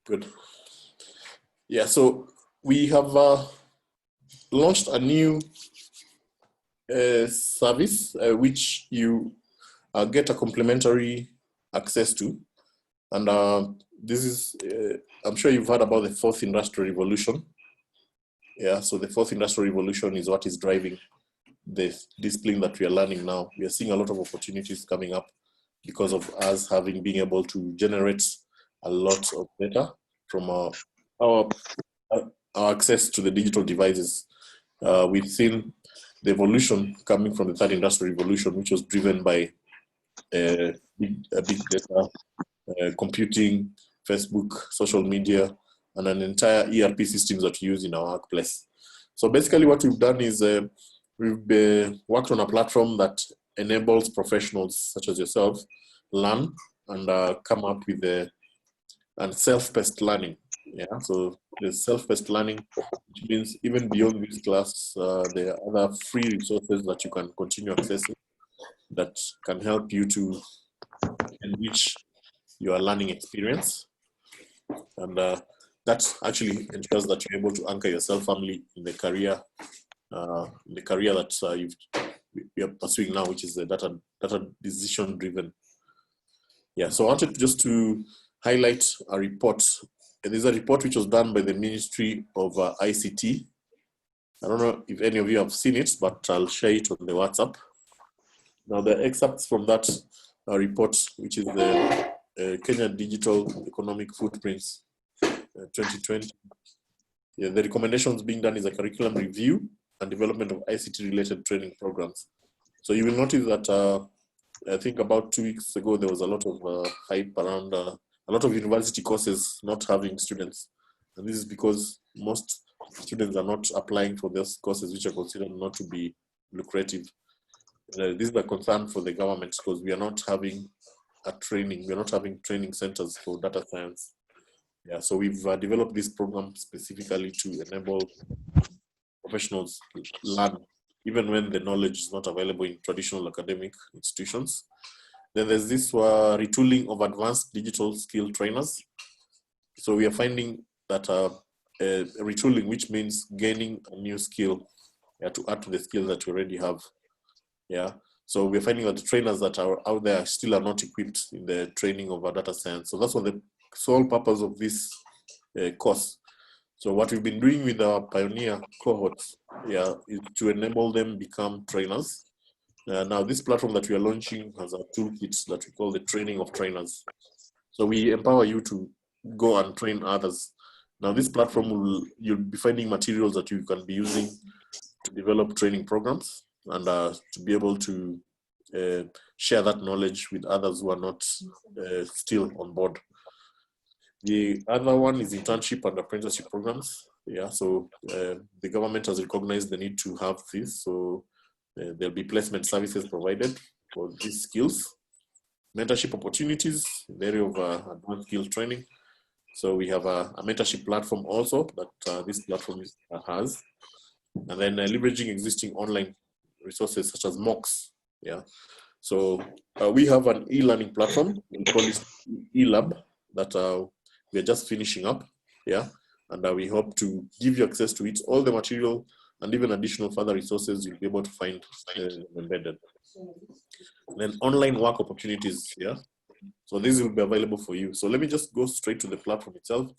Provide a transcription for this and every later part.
Good. Yeah, so we have launched a new service which you get a complimentary access to. And this is, I'm sure you've heard about the fourth industrial revolution. Yeah, so the fourth industrial revolution is what is driving the discipline that we are learning now. We are seeing a lot of opportunities coming up because of us being able to generate a lot of data from our access to the digital devices. We've seen the evolution coming from the third industrial revolution, which was driven by big data, computing, Facebook, social media, and an entire ERP systems that we use in our workplace. So basically what we've done is we've worked on a platform that enables professionals such as yourself learn and come up with and self-paced learning. Yeah, so there's self-paced learning, which means even beyond this class, there are other free resources that you can continue accessing that can help you to enrich your learning experience. And that actually ensures that you're able to anchor yourself firmly in the career that you're pursuing now, which is the data decision driven. Yeah, so I wanted just to highlight a report. There's a report which was done by the Ministry of ICT. I don't know if any of you have seen it, but I'll share it on the WhatsApp. Now the excerpts from that report, which is the Kenya Digital Economic Footprints 2020. Yeah, the recommendations being done is a curriculum review and development of ICT related training programs. So you will notice that I think about 2 weeks ago, there was a lot of hype around a lot of university courses not having students. And this is because most students are not applying for those courses which are considered not to be lucrative. This is a concern for the government because we are not having training centers for data science. Yeah, so we've developed this program specifically to enable professionals learn even when the knowledge is not available in traditional academic institutions. Then there's this retooling of advanced digital skill trainers. So we are finding that retooling, which means gaining a new skill to add to the skills that you already have. Yeah. So we're finding that the trainers that are out there still are not equipped in the training of data science. So that's what the sole purpose of this course. So what we've been doing with our pioneer cohorts, is to enable them become trainers. Now this platform that we are launching has a toolkit that we call the training of trainers. So we empower you to go and train others. Now this platform you'll be finding materials that you can be using to develop training programs and to be able to share that knowledge with others who are not still on board. The other one is internship and apprenticeship programs. Yeah, so the government has recognized the need to have this. So there'll be placement services provided for these skills. Mentorship opportunities in the area of advanced skill training. So we have a mentorship platform also that this platform has. And then leveraging existing online resources such as MOOCs. Yeah. So we have an e-learning platform. We call it eLab that we are just finishing up. Yeah. And we hope to give you access to it, all the material and even additional further resources you'll be able to find embedded. And then online work opportunities. Yeah. So this will be available for you. So let me just go straight to the platform itself.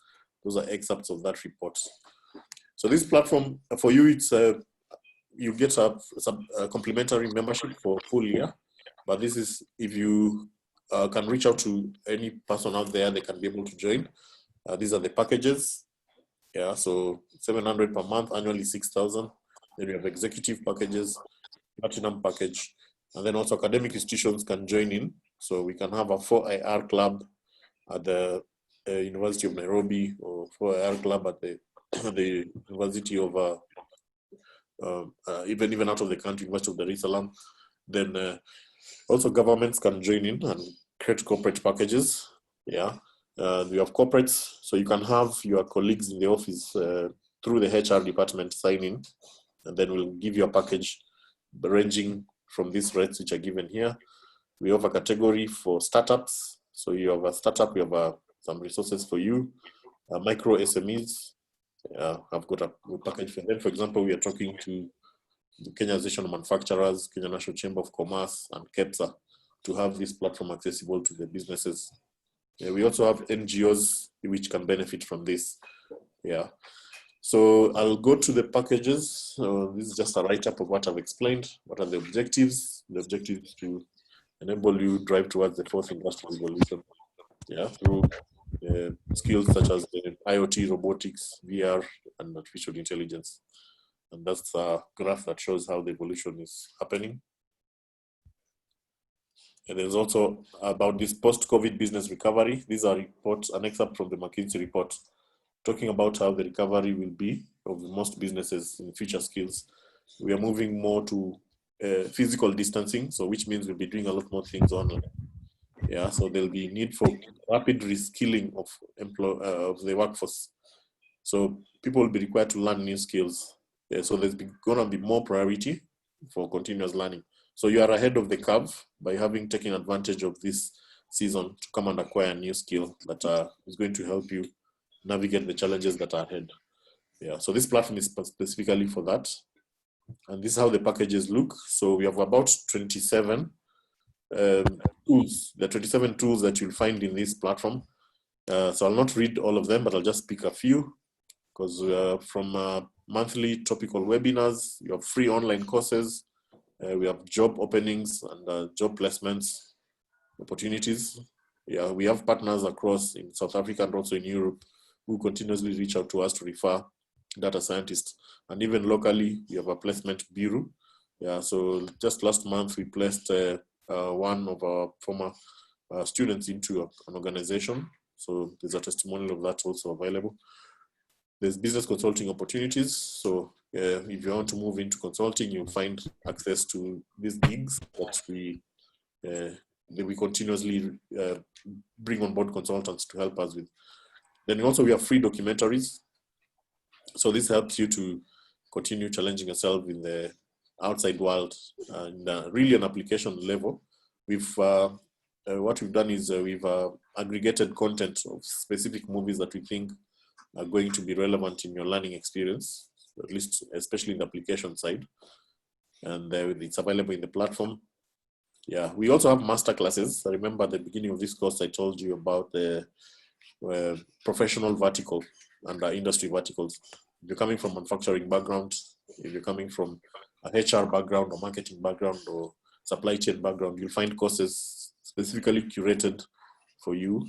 Those are excerpts of that report. So this platform for you, it's you get a complimentary membership for a full year. But this is if you can reach out to any person out there, they can be able to join. These are the packages. Yeah, so 700 per month, annually 6,000. Then we have executive packages, platinum package, and then also academic institutions can join in. So we can have a 4IR club at the University of Nairobi or 4IR club at the University of even out of the country, University of Dar es Salaam. Then also governments can join in and create corporate packages. Yeah. We have corporates, so you can have your colleagues in the office through the HR department sign in, and then we'll give you a package ranging from these rates which are given here. We have a category for startups. So you have a startup, we have some resources for you. Micro SMEs, I've got a package for them. For example, we are talking to the Kenya Association of Manufacturers, Kenya National Chamber of Commerce, and KEPSA to have this platform accessible to the businesses. We also have NGOs which can benefit from this. Yeah. So I'll go to the packages. This is just a write-up of what I've explained. What are the objectives? The objective is to enable you drive towards the fourth industrial revolution. Yeah, through skills such as IoT, robotics, VR, and artificial intelligence. And that's a graph that shows how the evolution is happening. And there's also about this post-COVID business recovery. These are reports, an excerpt from the McKinsey report, talking about how the recovery will be of most businesses in future skills. We are moving more to physical distancing, so which means we'll be doing a lot more things online. Yeah, so there'll be need for rapid reskilling of the workforce. So people will be required to learn new skills. Yeah, so there's going to be more priority for continuous learning. So you are ahead of the curve by having taken advantage of this season to come and acquire a new skill that is going to help you navigate the challenges that are ahead. Yeah, so this platform is specifically for that. And this is how the packages look. So we have about 27 tools, the 27 tools that you'll find in this platform. So I'll not read all of them, but I'll just pick a few, because from monthly topical webinars, you have free online courses, we have job openings and job placements, opportunities. Yeah, we have partners across in South Africa and also in Europe who continuously reach out to us to refer data scientists. And even locally, we have a placement bureau. Yeah, so just last month, we placed one of our former students into an organization. So there's a testimonial of that also available. There's business consulting opportunities. So if you want to move into consulting, you'll find access to these gigs that we continuously bring on board consultants to help us with. Then also we have free documentaries. So this helps you to continue challenging yourself in the outside world and really an application level. What we've done is we've aggregated content of specific movies that we think are going to be relevant in your learning experience, at least especially in the application side. And it's available in the platform. Yeah, we also have master classes. I remember at the beginning of this course, I told you about the professional vertical and industry verticals. If you're coming from manufacturing background, if you're coming from a HR background or marketing background or supply chain background, you'll find courses specifically curated for you.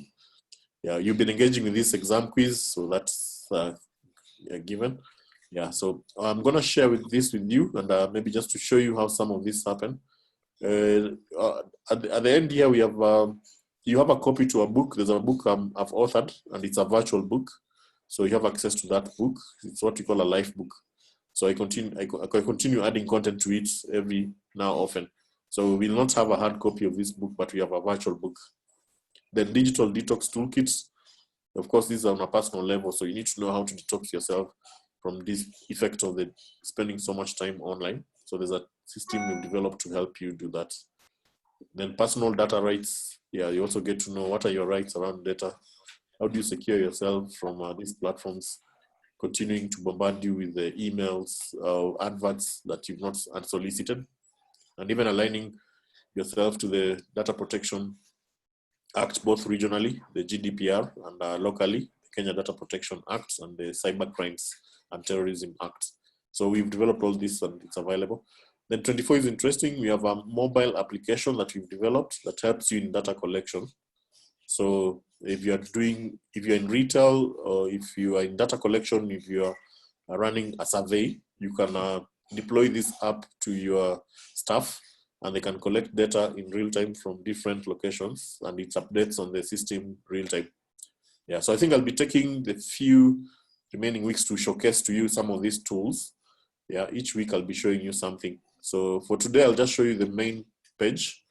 Yeah, you've been engaging with this exam quiz, so that's given. Yeah, so I'm gonna share this with you, and maybe just to show you how some of this happen. At the end here, we have you have a copy to a book. There's a book I've authored, and it's a virtual book, so you have access to that book. It's what we call a life book. So I continue adding content to it every now often. So we will not have a hard copy of this book, but we have a virtual book. Then digital detox toolkits. Of course, these are on a personal level, so you need to know how to detox yourself from this effect of spending so much time online. So there's a system we've developed to help you do that. Then personal data rights. Yeah, you also get to know what are your rights around data. How do you secure yourself from these platforms continuing to bombard you with the emails or adverts that you've not unsolicited, and even aligning yourself to the Data Protection Act, both regionally, the GDPR, and locally, the Kenya Data Protection Act and the Cyber Crimes and Terrorism Act. So we've developed all this and it's available. Then 24 is interesting. We have a mobile application that we've developed that helps you in data collection. So if you're in retail, or if you are in data collection, if you are running a survey, you can deploy this app to your staff, and they can collect data in real time from different locations, and it updates on the system real time. Yeah, so I think I'll be taking the few remaining weeks to showcase to you some of these tools. Yeah, each week I'll be showing you something. So for today, I'll just show you the main page,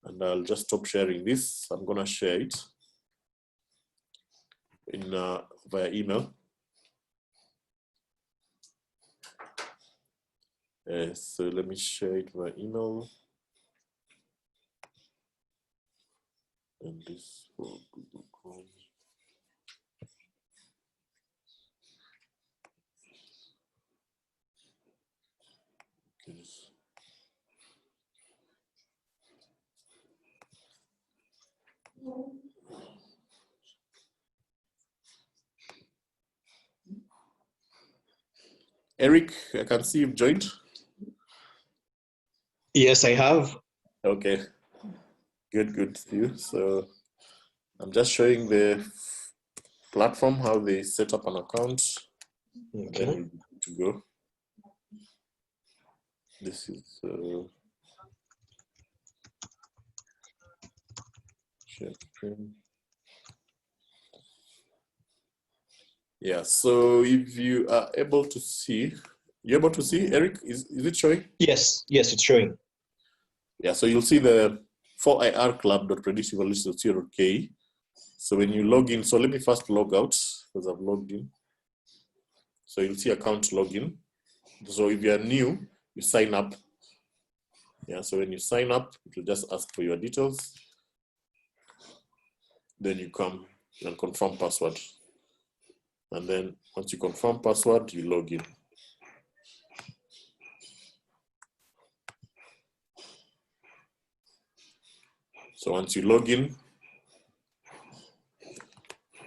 and I'll just stop sharing this. I'm gonna share it in via email. So let me share it by email. And this for Google Chrome. Okay. Eric, I can see you've joined. Yes, I have. Okay, good to you. So I'm just showing the platform, how they set up an account. Okay. Then we'll be good to go. This is share screen. Yeah, so if you are able to see, you're able to see, Eric, is it showing? Yes, it's showing. Yeah, so you'll see the 4irclub.predictivevolution.co.ke. So when you log in, so let me first log out because I've logged in. So you'll see account login. So if you are new, you sign up. Yeah, so when you sign up, it will just ask for your details. Then you come and confirm password. And then once you confirm password, you log in. So once you log in,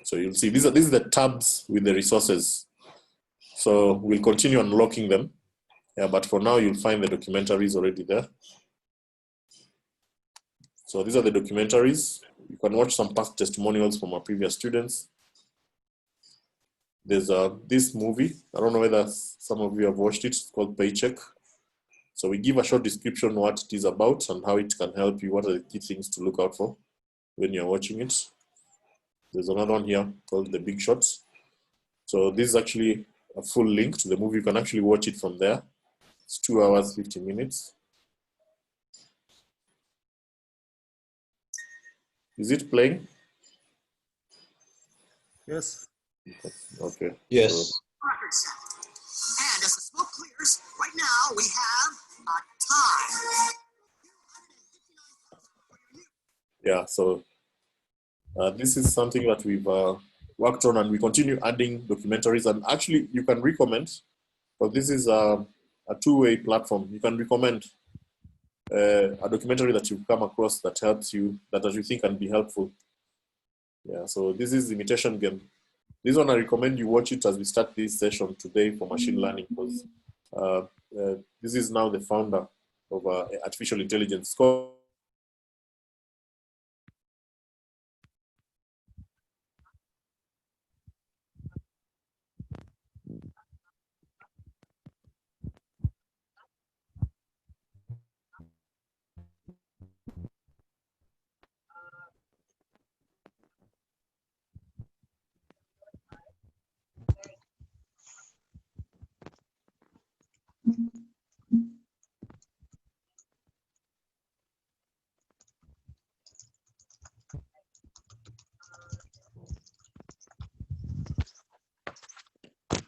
so you'll see these are the tabs with the resources. So we'll continue unlocking them. Yeah, but for now you'll find the documentaries already there. So these are the documentaries. You can watch some past testimonials from our previous students. There's this movie. I don't know whether some of you have watched it. It's called Paycheck. So we give a short description what it is about and how it can help you. What are the key things to look out for when you're watching it? There's another one here called The Big Shots. So this is actually a full link to the movie. You can actually watch it from there. It's 2 hours, 50 minutes. Is it playing? Yes. Okay. Yes. So, and as the smoke clears, right now we have a tie. yeah, so this is something that we've worked on, and we continue adding documentaries. And actually, you can recommend, but this is a two-way platform. You can recommend a documentary that you've come across that helps you, that you think can be helpful. Yeah, so this is Imitation Game. This one I recommend you watch it as we start this session today for machine learning, because this is now the founder of artificial intelligence. It's called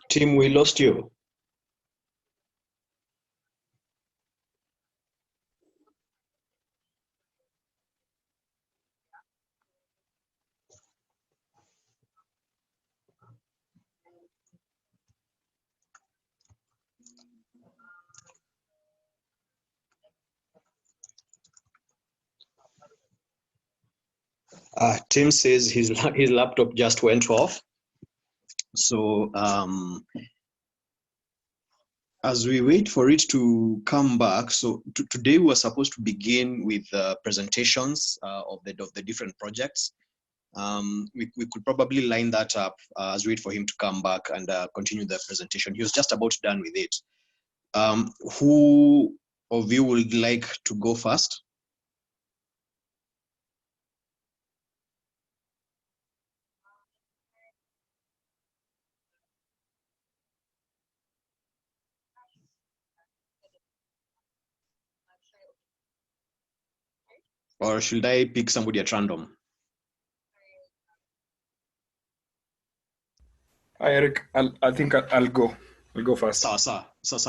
Tim, we lost you. Tim says his laptop just went off. So as we wait for it to come back, so today we were supposed to begin with presentations of the different projects. We could probably line that up as we wait for him to come back and continue the presentation. He was just about done with it. Who of you would like to go first? Or should I pick somebody at random? Hi, Eric. I think I'll go. I'll go first. Sir,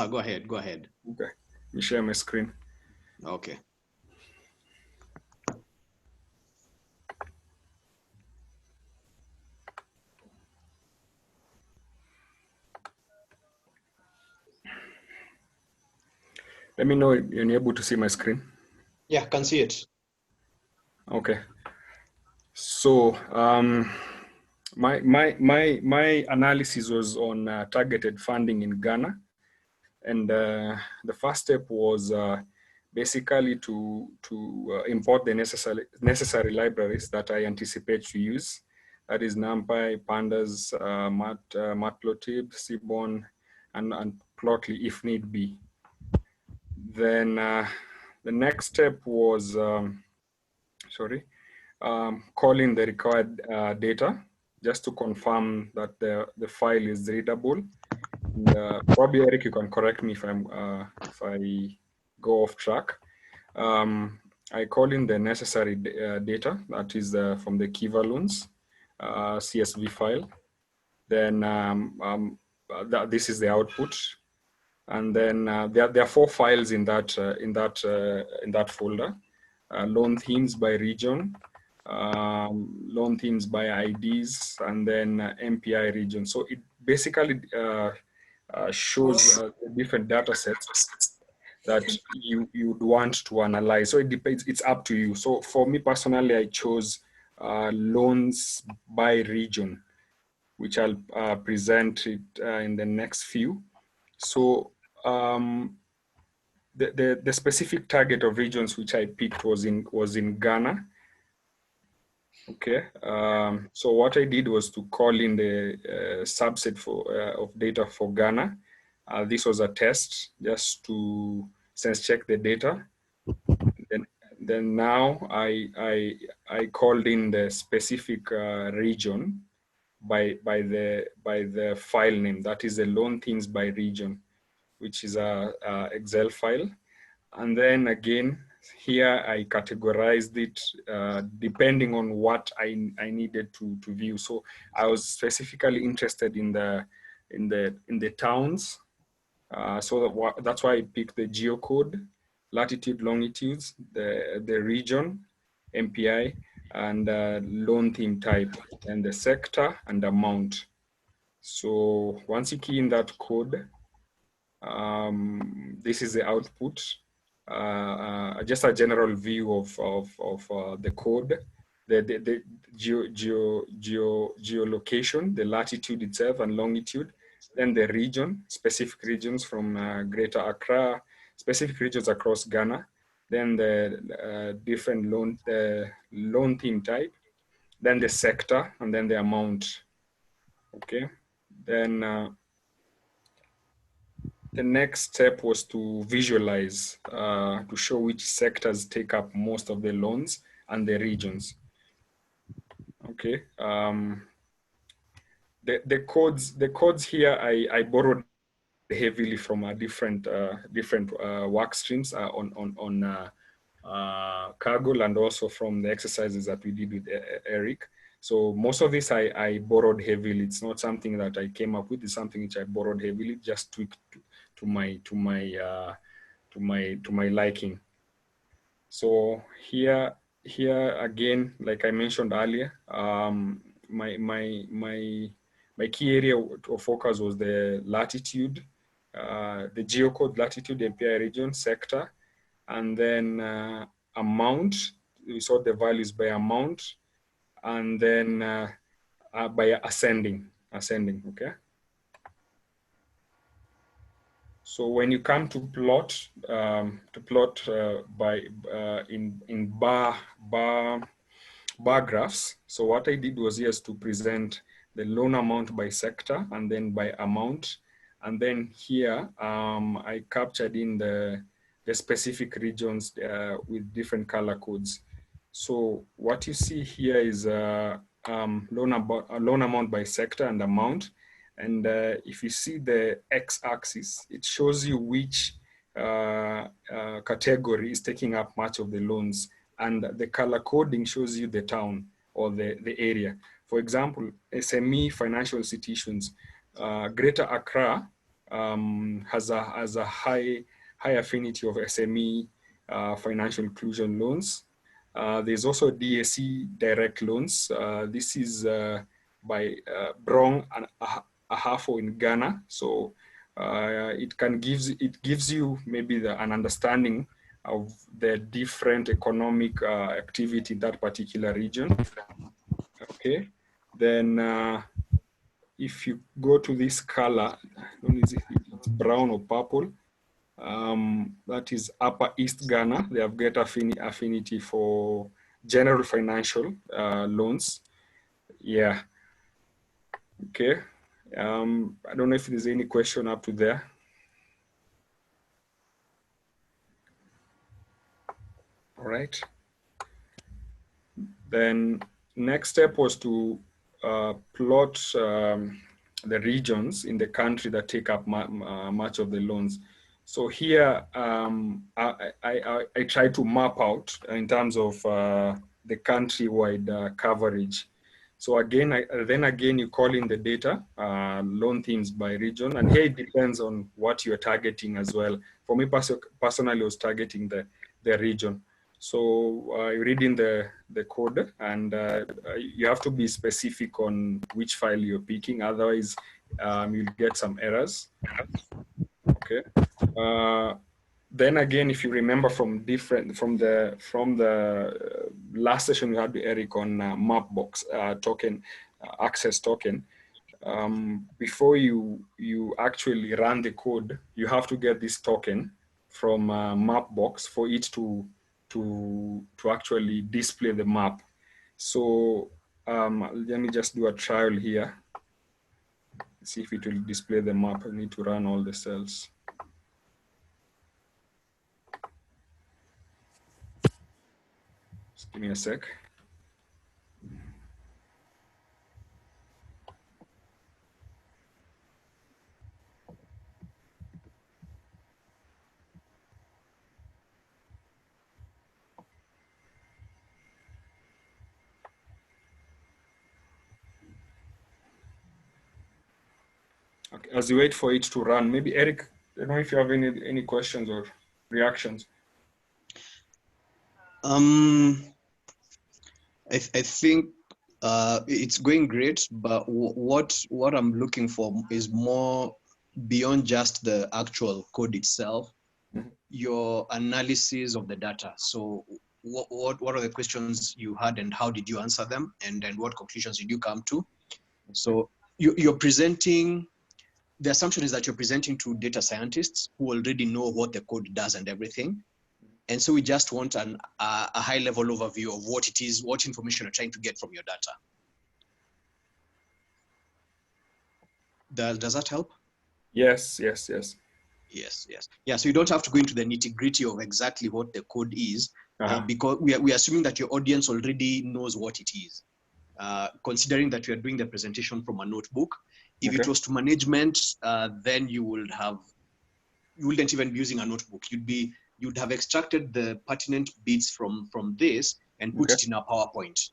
go ahead. Go ahead. Okay. Let me share my screen. Okay. Let me know if you're able to see my screen. Yeah, can see it. Okay. So my analysis was on targeted funding in Ghana, and the first step was basically to import the necessary libraries that I anticipate to use. That is NumPy, Pandas, Matplotlib, Seaborn, and Plotly if need be. Then the next step was calling the required data just to confirm that the file is readable. And, probably Eric, you can correct me if I go off track. I call in the necessary data, that is from the Kiva-Loons CSV file. Then this is the output, and then there are 4 files in that folder: loan themes by region, loan themes by IDs, and then MPI region. So it basically shows the different data sets that you would want to analyze. So it depends, it's up to you. So for me personally, I chose loans by region, which I'll present it in the next few. So the specific target of regions which I picked was in Ghana. Okay, so what I did was to call in the subset of data for Ghana. This was a test just to sense check the data. Then now I called in the specific region by the file name. That is the loan themes by region, which is a Excel file. And then again, here I categorized it depending on what I needed to view. So I was specifically interested in the towns. So that's why I picked the geocode, latitude, longitudes, the region, MPI, and loan theme type, and the sector and amount. So once you key in that code, this is the output. Just a general view of the code, the geolocation, the latitude itself and longitude, then the region, specific regions from Greater Accra, specific regions across Ghana, then the different loan theme type, then the sector, and then the amount. Okay, then the next step was to visualize, to show which sectors take up most of the loans and the regions. Okay. The codes here I borrowed heavily from a different work streams on Kaggle, and also from the exercises that we did with Eric. So most of this I borrowed heavily. It's not something that I came up with. It's something which I borrowed heavily, just tweaked to my liking. So here again, like I mentioned earlier, my key area of focus was the latitude, the geocode, latitude, MPI region, sector, and then amount. We saw the values by amount, and then by ascending. Okay. So when you come to plot, in bar graphs. So what I did was just to present the loan amount by sector and then by amount, and then here I captured in the specific regions with different color codes. So what you see here is loan amount by sector and amount. And if you see the x-axis, it shows you which category is taking up much of the loans, and the color coding shows you the town or the area. For example, SME financial institutions, Greater Accra has a high affinity of SME financial inclusion loans. There's also DSE direct loans. This is by Brong and Ahafo in Ghana. So it gives you maybe an understanding of the different economic activity in that particular region. Okay, then if you go to this color, I don't know if it's brown or purple, that is Upper East Ghana. They have great affinity for general financial loans. Yeah. Okay. I don't know if there's any question up to there. All right. Then next step was to plot the regions in the country that take up much of the loans. So here, I try to map out in terms of the countrywide coverage. So again, then again, you call in the data, loan themes by region, and here it depends on what you're targeting as well. For me personally, I was targeting the region. So you read in the code, and you have to be specific on which file you're picking. Otherwise, you'll get some errors. Okay. Then again, if you remember from the last session we had with Eric on Mapbox token, access token. Before you actually run the code, you have to get this token from Mapbox for it to actually display the map. So let me just do a trial here. See if it will display the map. I need to run all the cells. Just give me a sec. Okay, as you wait for it to run, maybe Eric, I don't know if you have any questions or reactions. I think it's going great, but what I'm looking for is more beyond just the actual code itself, your analysis of the data. So what are the questions you had and how did you answer them? And then what conclusions did you come to? So you're presenting, the assumption is that you're presenting to data scientists who already know what the code does and everything. And so we just want a high level overview of what it is, what information you're trying to get from your data. Does that help? Yes. Yes. Yeah, so you don't have to go into the nitty-gritty of exactly what the code is, because we are assuming that your audience already knows what it is. Considering that you are doing the presentation from a notebook, if it was to management, then you wouldn't even be using a notebook. You'd have extracted the pertinent bits from this and put it in a PowerPoint.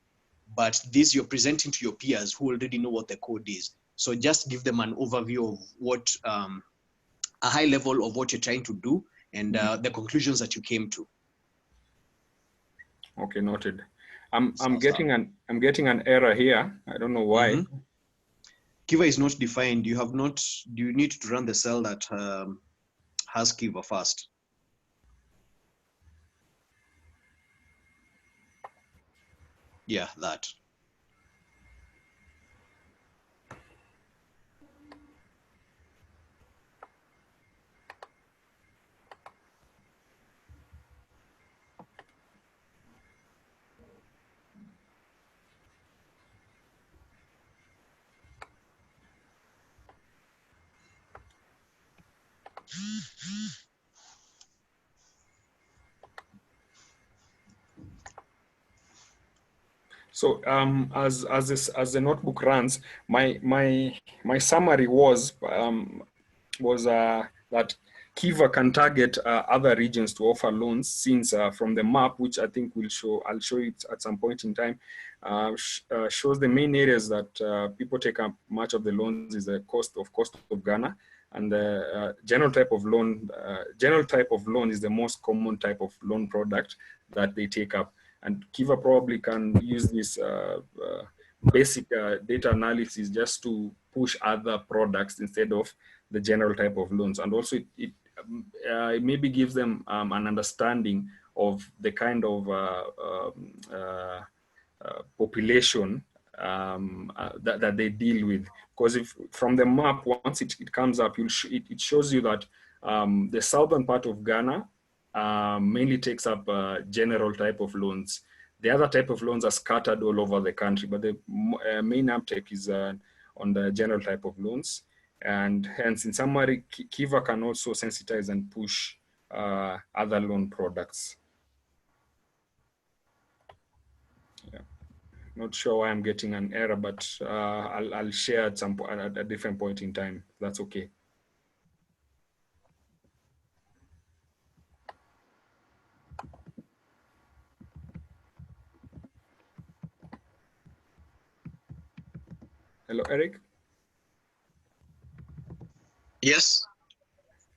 But this you're presenting to your peers who already know what the code is. So just give them an overview of what, a high level of what you're trying to do and the conclusions that you came to. Okay, noted. I'm getting an error here. I don't know why. Kiva is not defined. Do you need to run the cell that has Kiva first? Yeah, that. So as the notebook runs, my summary was that Kiva can target other regions to offer loans, since from the map, which I think I'll show it at some point in time, shows the main areas that people take up much of the loans is the coast of Ghana, And the general type of loan is the most common type of loan product that they take up. And Kiva probably can use this basic data analysis just to push other products instead of the general type of loans. And also it maybe gives them an understanding of the kind of population that they deal with. Because if from the map, once it comes up, it shows you that the southern part of Ghana mainly takes up general type of loans. The other type of loans are scattered all over the country, but the main uptake is on the general type of loans. And hence, in summary, Kiva can also sensitize and push other loan products. Yeah. Not sure why I'm getting an error, but I'll share at a different point in time. That's okay. Hello, Eric? Yes.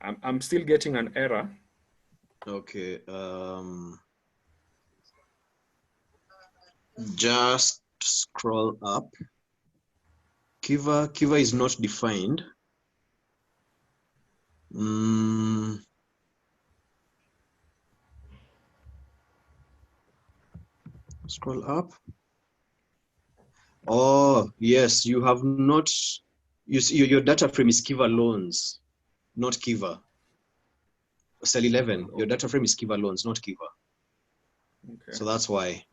I'm still getting an error. Okay. Just scroll up. Kiva is not defined. Scroll up. Oh, yes, you have not, you see your data frame is Kiva loans, not Kiva. Cell 11, your data frame is Kiva loans, not Kiva. Okay. So that's why.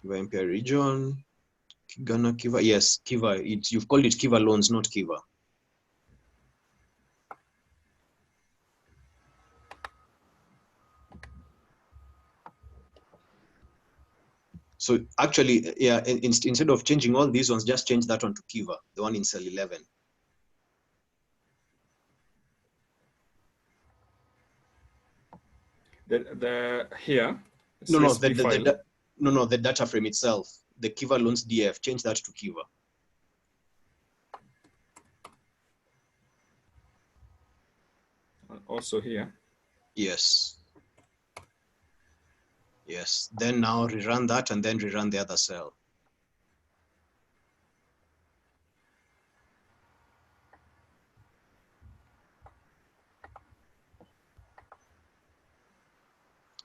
Kiva MP region, Ghana Kiva, yes, Kiva, you've called it Kiva loans, not Kiva. So actually, yeah, instead of changing all these ones, just change that one to Kiva, the one in cell 11. Here. No, the data frame itself, the Kiva loans DF, change that to Kiva. Also here. Yes. Yes. Then now rerun that and then rerun the other cell.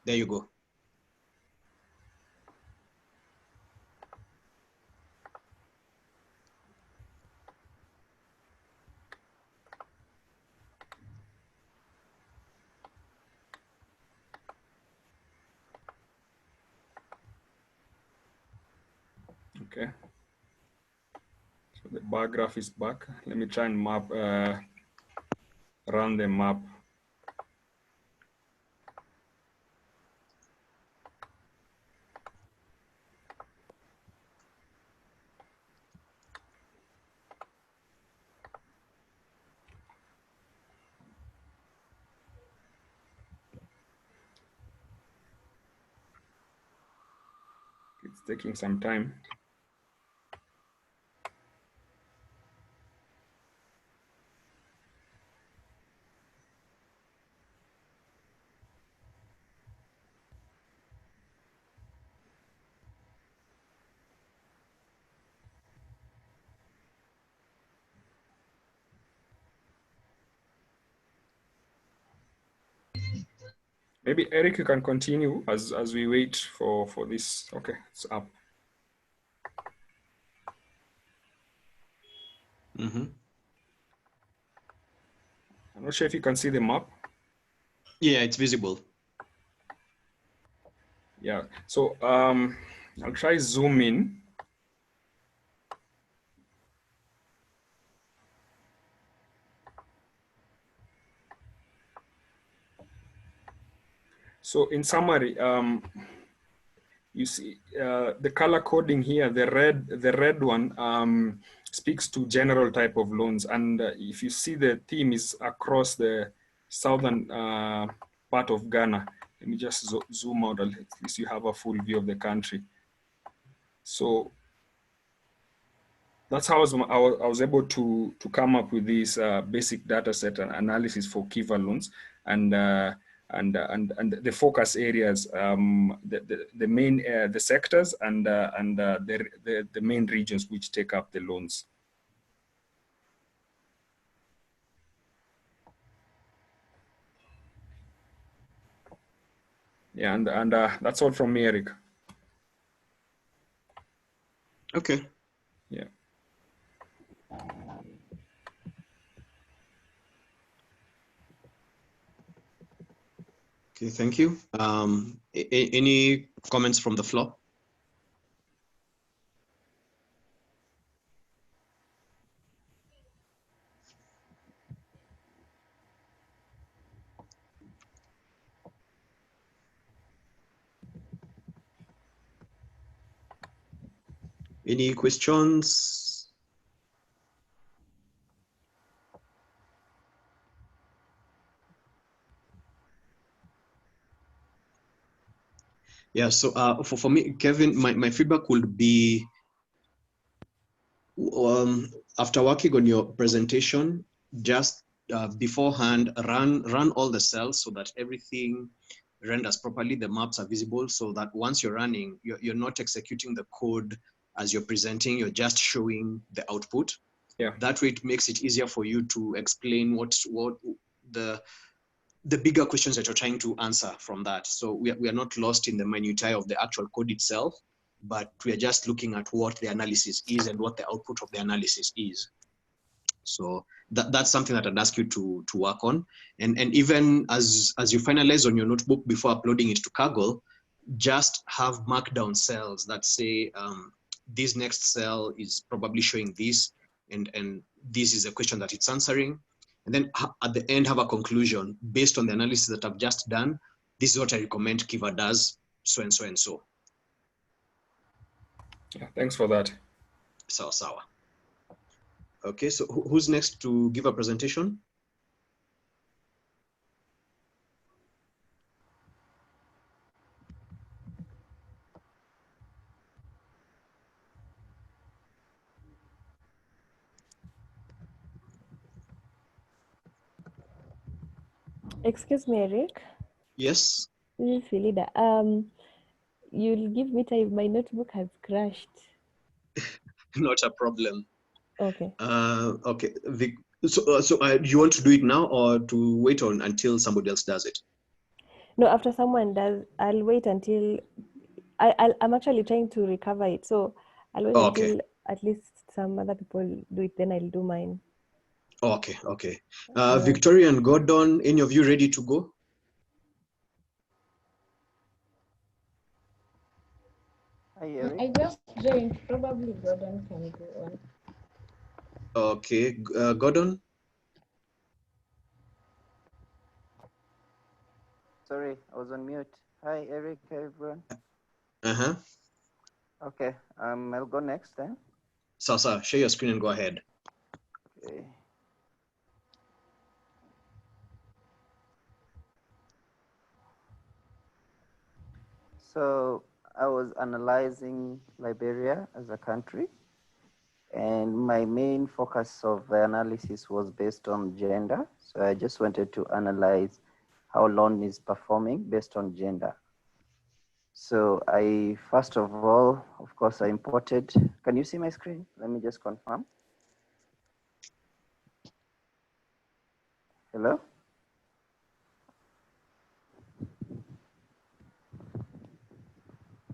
There you go. Okay. So the bar graph is back. Let me try and map, run the map. It's taking some time. Maybe Eric, you can continue as we wait for this. Okay, it's up. Mm-hmm. I'm not sure if you can see the map. Yeah, it's visible. Yeah, so I'll try zoom in. So in summary, you see the color coding here, the red one speaks to general type of loans. And if you see the theme is across the southern part of Ghana. Let me just zoom out, at least you have a full view of the country. So That's how I was able to come up with this basic data set and analysis for Kiva loans and the focus areas, the main the sectors and the main regions which take up the loans. Yeah, and that's all from me, Eric. Okay. Yeah. Okay, thank you. Any comments from the floor? Any questions? Yeah, so for me, Kevin, my feedback would be after working on your presentation, just beforehand, run all the cells so that everything renders properly, the maps are visible, so that once you're running, you're not executing the code as you're presenting, you're just showing the output. Yeah. That way it makes it easier for you to explain what the bigger questions that you're trying to answer from that. So we are not lost in the minutiae of the actual code itself, but we are just looking at what the analysis is and what the output of the analysis is. So that's something that I'd ask you to work on. And even as you finalize on your notebook before uploading it to Kaggle, just have markdown cells that say this next cell is probably showing this, and this is a question that it's answering. And then at the end, have a conclusion based on the analysis that I've just done. This is what I recommend Kiva does, so and so and so. Yeah, thanks for that. Sawa. Okay, so who's next to give a presentation? Excuse me, Eric. Yes. This is Philida. You'll give me time. My notebook has crashed. Not a problem. Okay. Okay. So you want to do it now or to wait on until somebody else does it? No, after someone does, I'll wait until I'm actually trying to recover it. So I'll wait until at least some other people do it. Then I'll do mine. Okay. Victoria and Gordon, any of you ready to go? I just joined. Probably Gordon can go on. Okay, Gordon. Sorry, I was on mute. Hi, Eric, everyone. Okay, I'll go next then. Sasa, share your screen and go ahead. Okay. So I was analyzing Liberia as a country, and my main focus of the analysis was based on gender. So I just wanted to analyze how loan is performing based on gender. So I, first of all, of course, I imported, can you see my screen? Let me just confirm. Hello?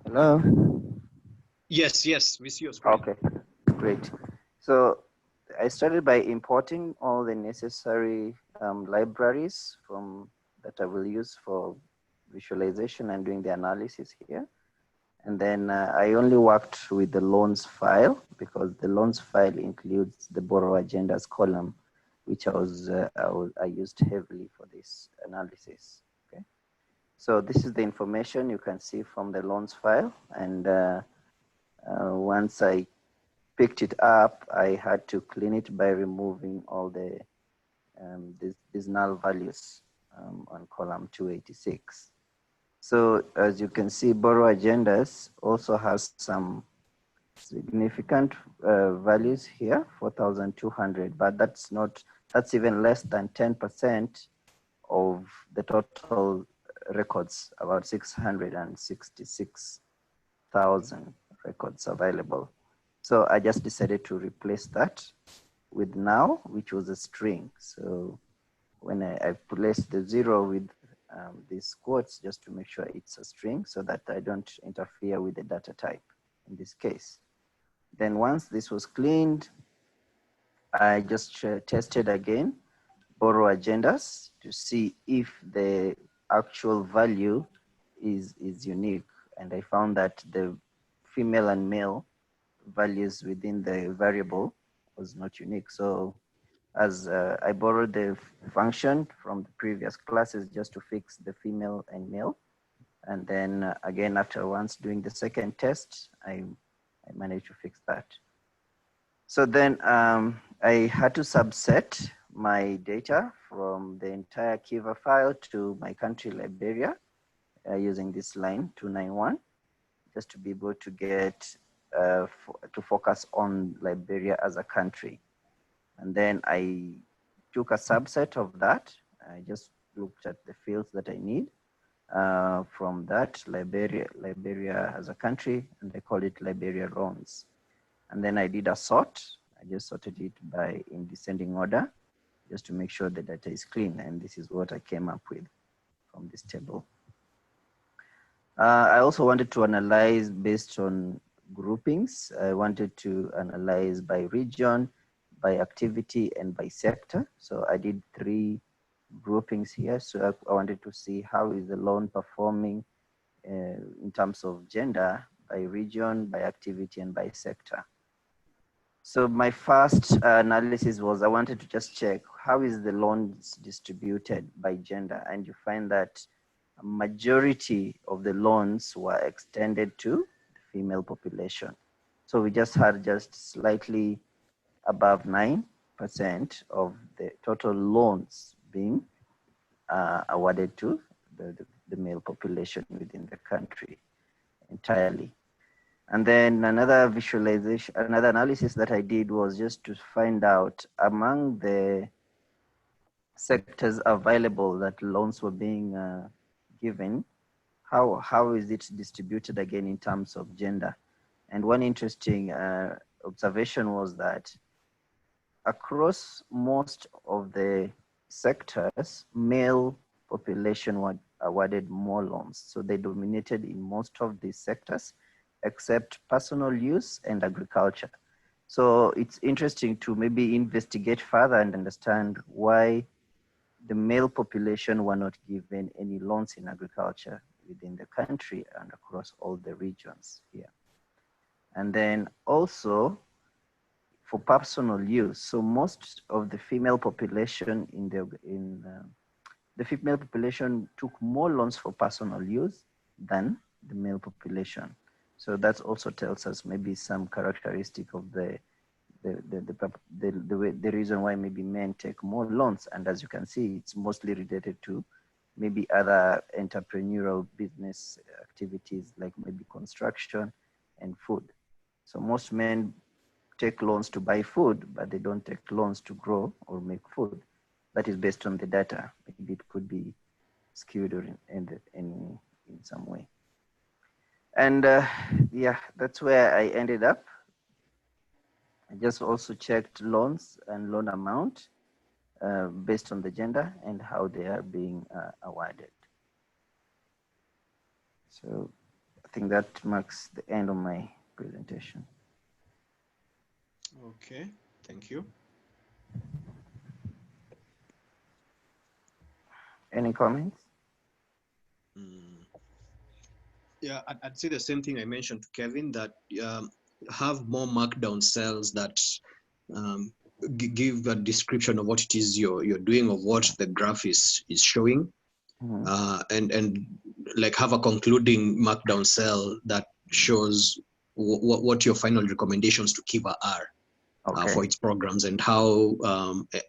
Hello? Yes, we see your screen. Okay, great. So I started by importing all the necessary libraries that I will use for visualization and doing the analysis here. And then I only worked with the loans file because the loans file includes the borrower agendas column, which I used heavily for this analysis. Okay, so this is the information you can see from the loans file, and once I picked it up, I had to clean it by removing all the these null values on column 286. So as you can see, borrow agendas also has some significant values here, 4,200, but that's even less than 10% of the total records, about 666,000 records available. So I just decided to replace that with now, which was a string. So when I placed the 0 with these quotes, just to make sure it's a string so that I don't interfere with the data type in this case. Then once this was cleaned, I just tested again, borrow agendas to see if the actual value is unique. And I found that the female and male values within the variable was not unique. So as I borrowed the function from the previous classes just to fix the female and male. And then again, after once doing the second test, I managed to fix that. So then I had to subset my data from the entire Kiva file to my country Liberia using this line 291, just to be able to get to focus on Liberia as a country. And then I took a subset of that. I just looked at the fields that I need from that Liberia as a country, and I called it Liberia loans. And then I did a sort. I just sorted it in descending order, just to make sure the data is clean. And this is what I came up with from this table. I also wanted to analyze based on groupings. I wanted to analyze by region, by activity, and by sector. So I did 3 groupings here. So I wanted to see how is the loan performing in terms of gender, by region, by activity, and by sector. So my first analysis was I wanted to just check how is the loans distributed by gender, and you find that a majority of the loans were extended to the female population. So we just had slightly above 9% of the total loans being awarded to the male population within the country entirely. And then another visualization, another analysis that I did was just to find out among the sectors available that loans were being given, how is it distributed again in terms of gender. And one interesting observation was that across most of the sectors, male population were awarded more loans. So they dominated in most of these sectors, except personal use and agriculture. So it's interesting to maybe investigate further and understand why the male population were not given any loans in agriculture within the country and across all the regions here. And then also for personal use. So most of the female population the female population took more loans for personal use than the male population. So that also tells us maybe some characteristic of the reason why maybe men take more loans. And as you can see, it's mostly related to maybe other entrepreneurial business activities like maybe construction and food. So most men take loans to buy food, but they don't take loans to grow or make food. That is based on the data. Maybe it could be skewed or in some way. And yeah, that's where I ended up. I just also checked loans and loan amount based on the gender and how they are being awarded. So I think that marks the end of my presentation. Okay, thank you. Any comments? Yeah, I'd say the same thing I mentioned to Kevin, that have more markdown cells that give a description of what it is you're doing, of what the graph is showing, and like have a concluding markdown cell that shows what your final recommendations to Kiva are for its programs, and how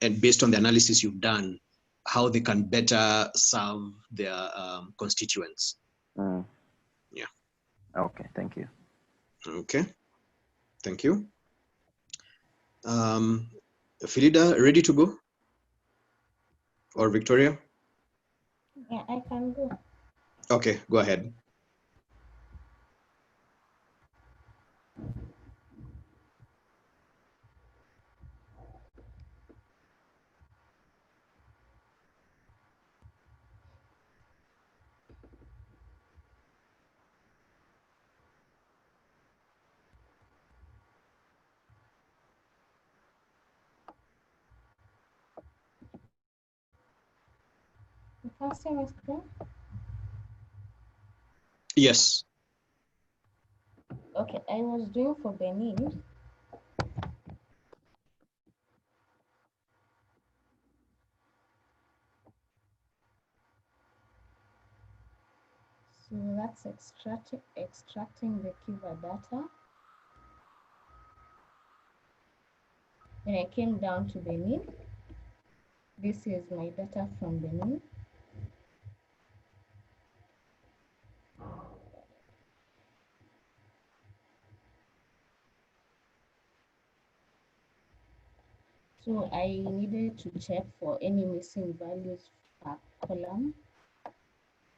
and based on the analysis you've done, how they can better serve their constituents. Yeah. Okay, thank you. Okay. Thank you. Philida, ready to go? Or Victoria? Yeah, I can go. Okay, go ahead. You can see my screen? Yes. Okay, I was doing for Benin. So that's extracting the Kiva data. Then I came down to Benin. This is my data from Benin. So I needed to check for any missing values per column.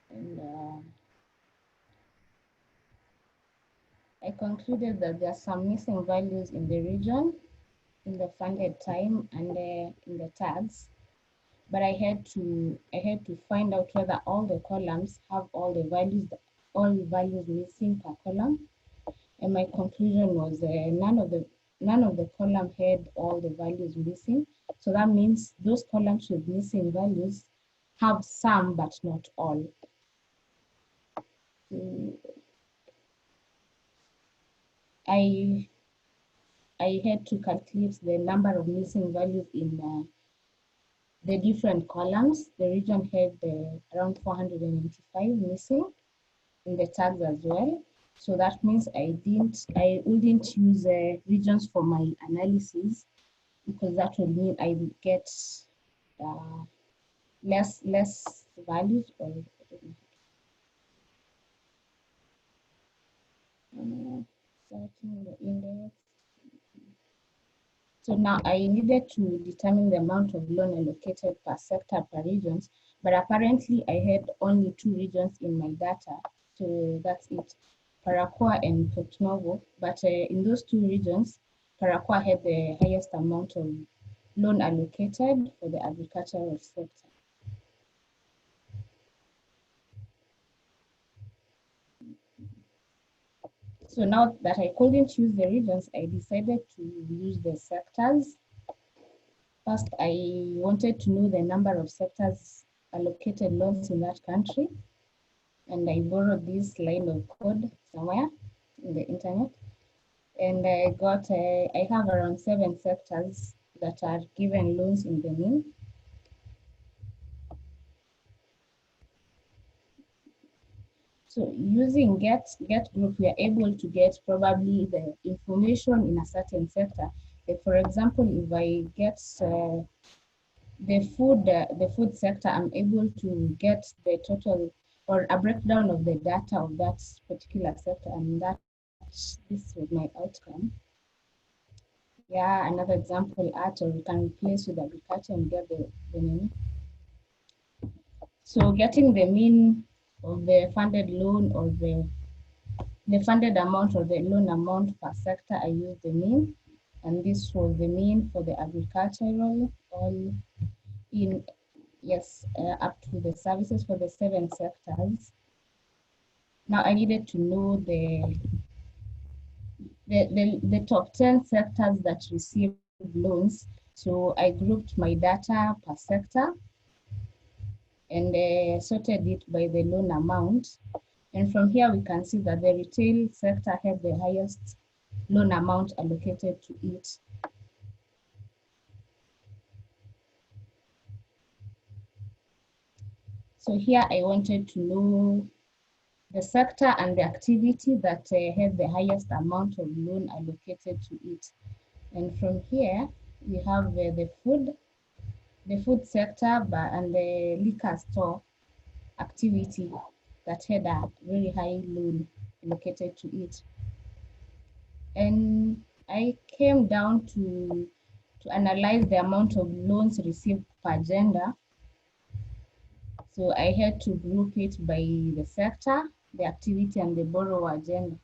And I concluded that there are some missing values in the region, in the funded time, and in the tags. But I had to find out whether all the columns have all the values missing per column. And my conclusion was none of the column had all the values missing. So that means those columns with missing values have some but not all. I had to calculate the number of missing values in the different columns. The region had around 495 missing in the tags as well. So that means I wouldn't use regions for my analysis, because that would mean I would get less values, or starting the index. So now I needed to determine the amount of loan allocated per sector per regions, but apparently I had only 2 regions in my data. So that's it, Paraquat and Port Novo. But in those 2 regions, Paraquat had the highest amount of loan allocated for the agricultural sector. So now that I couldn't use the regions, I decided to use the sectors. First, I wanted to know the number of sectors allocated loans in that country. And I borrowed this line of code somewhere in the internet. And I have around 7 sectors that are given loans in Benin. So using get group, we are able to get probably the information in a certain sector. Like for example, if I get the food sector, I'm able to get the total or a breakdown of the data of that particular sector, and this was my outcome. Yeah, another example, art, or we can replace with agriculture and get the mean. So getting the mean of the funded loan, or the funded amount or the loan amount per sector, I used the mean, and this was the mean for the agricultural, all in, yes, up to the services for the 7 sectors. Now I needed to know the top 10 sectors that received loans. So I grouped my data per sector and sorted it by the loan amount. And from here, we can see that the retail sector had the highest loan amount allocated to it. So here I wanted to know the sector and the activity that had the highest amount of loan allocated to it. And from here, we have the food sector and the liquor store activity that had a very high loan allocated to it. And I came down to analyze the amount of loans received per gender. So I had to group it by the sector, the activity, and the borrower gender.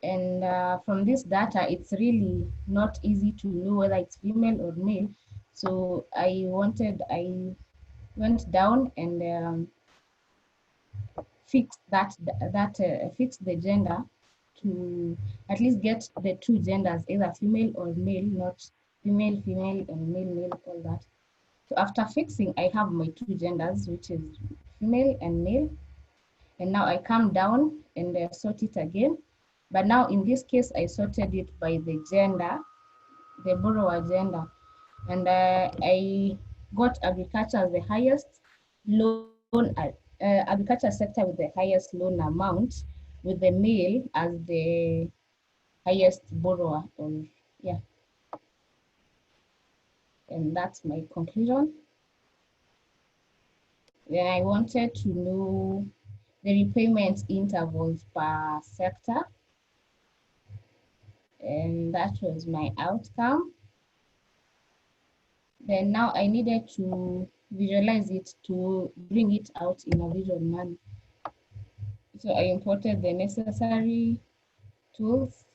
And from this data, it's really not easy to know whether it's female or male. So I went down and fixed fixed the gender to at least get the two genders, either female or male, not female, female, and male, male, all that. So after fixing, I have my two genders, which is female and male. And now I come down and sort it again. But now in this case, I sorted it by the gender, the borrower gender. And I got agriculture as the highest loan, agriculture sector with the highest loan amount, with the male as the highest borrower. Yeah. And that's my conclusion. Then I wanted to know the repayment intervals per sector. And that was my outcome. Then now I needed to visualize it to bring it out in a visual manner. So I imported the necessary tools.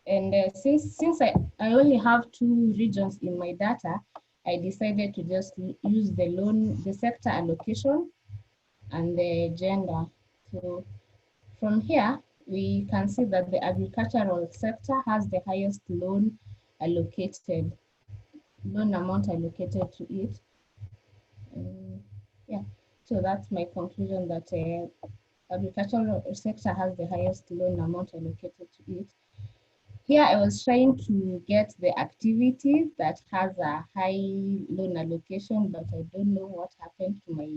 And since I only have two regions in my data, I decided to just use the sector allocation and the gender. So from here, we can see that the agricultural sector has the highest loan amount allocated to it. Yeah, so that's my conclusion, that agricultural sector has the highest loan amount allocated to it. Here I was trying to get the activity that has a high loan allocation, but I don't know what happened to my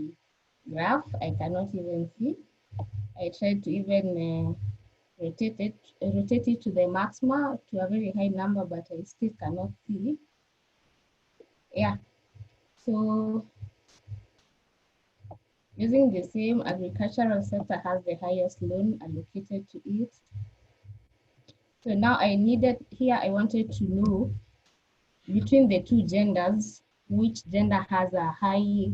graph. I cannot even see. I tried to even rotate it to the maxima, to a very high number, but I still cannot see. Yeah, so using the same, agricultural sector has the highest loan allocated to it. So now I wanted to know between the two genders, which gender has a high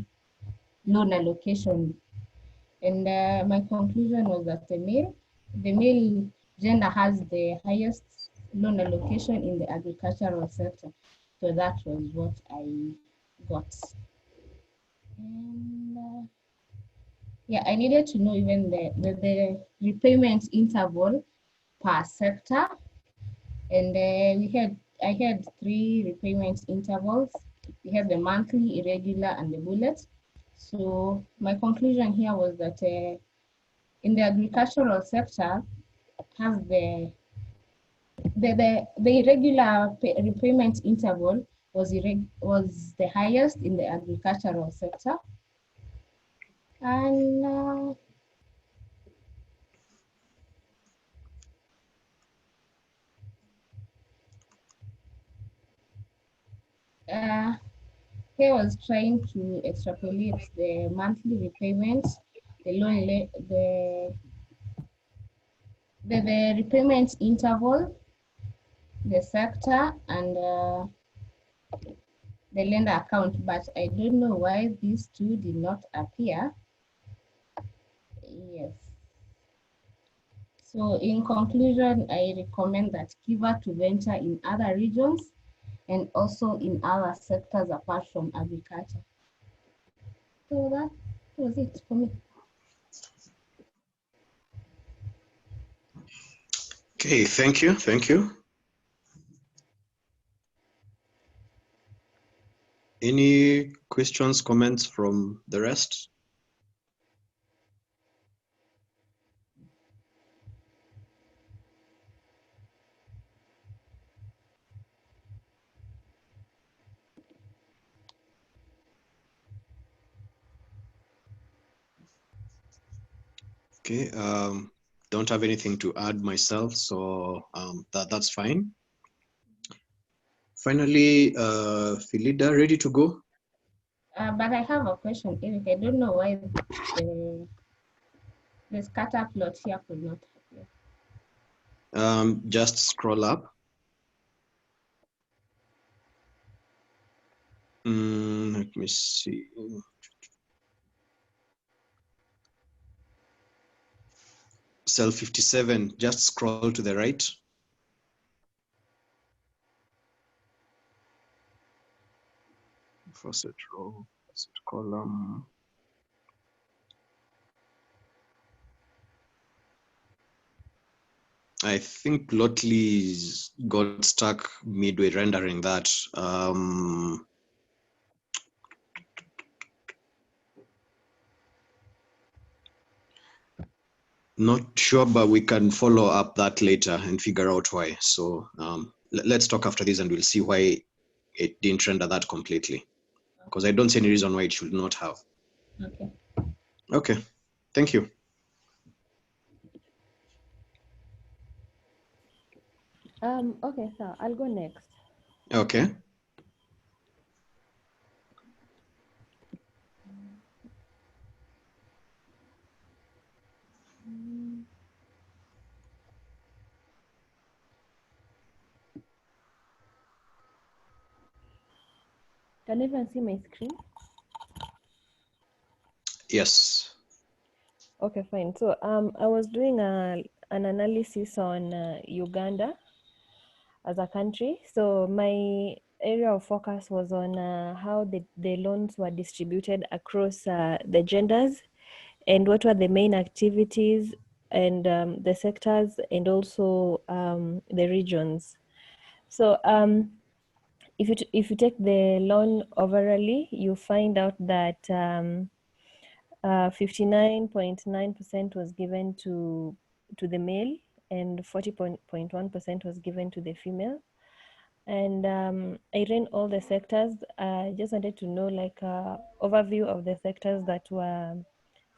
loan allocation. And my conclusion was that the male gender has the highest loan allocation in the agricultural sector. So that was what I got. And yeah, I needed to know even the repayment interval per sector. And I had 3 repayment intervals. We had the monthly, irregular, and the bullet. So my conclusion here was that in the agricultural sector, has the irregular repayment interval was the highest in the agricultural sector. And here I was trying to extrapolate the monthly repayments, the repayment interval, the sector, and the lender account, but I don't know why these two did not appear. Yes. So in conclusion, I recommend that Kiva to venture in other regions and also in other sectors apart from agriculture. So that was it for me. Okay, thank you, thank you. Any questions, comments from the rest? Okay, don't have anything to add myself, so that's fine. Finally, Philida, ready to go? But I have a question, Eric. I don't know why the scatter plot here could not appear. Just scroll up. Let me see. Cell 57, just scroll to the right. Faucet row, faucet column. I think Plotly's got stuck midway rendering that. Not sure, but we can follow up that later and figure out why. So let's talk after this and we'll see why it didn't render that completely. Because I don't see any reason why it should not have. Okay. Okay, thank you. Okay, so I'll go next. Okay. Can everyone see my screen? Yes. Okay, fine. So I was doing an analysis on Uganda as a country. So my area of focus was on how the loans were distributed across the genders and what were the main activities and the sectors and also the regions. So if you take the loan overall, you find out that 59.9% was given to the male and 40.1% was given to the female. And I ran all the sectors. I just wanted to know like overview of the sectors that were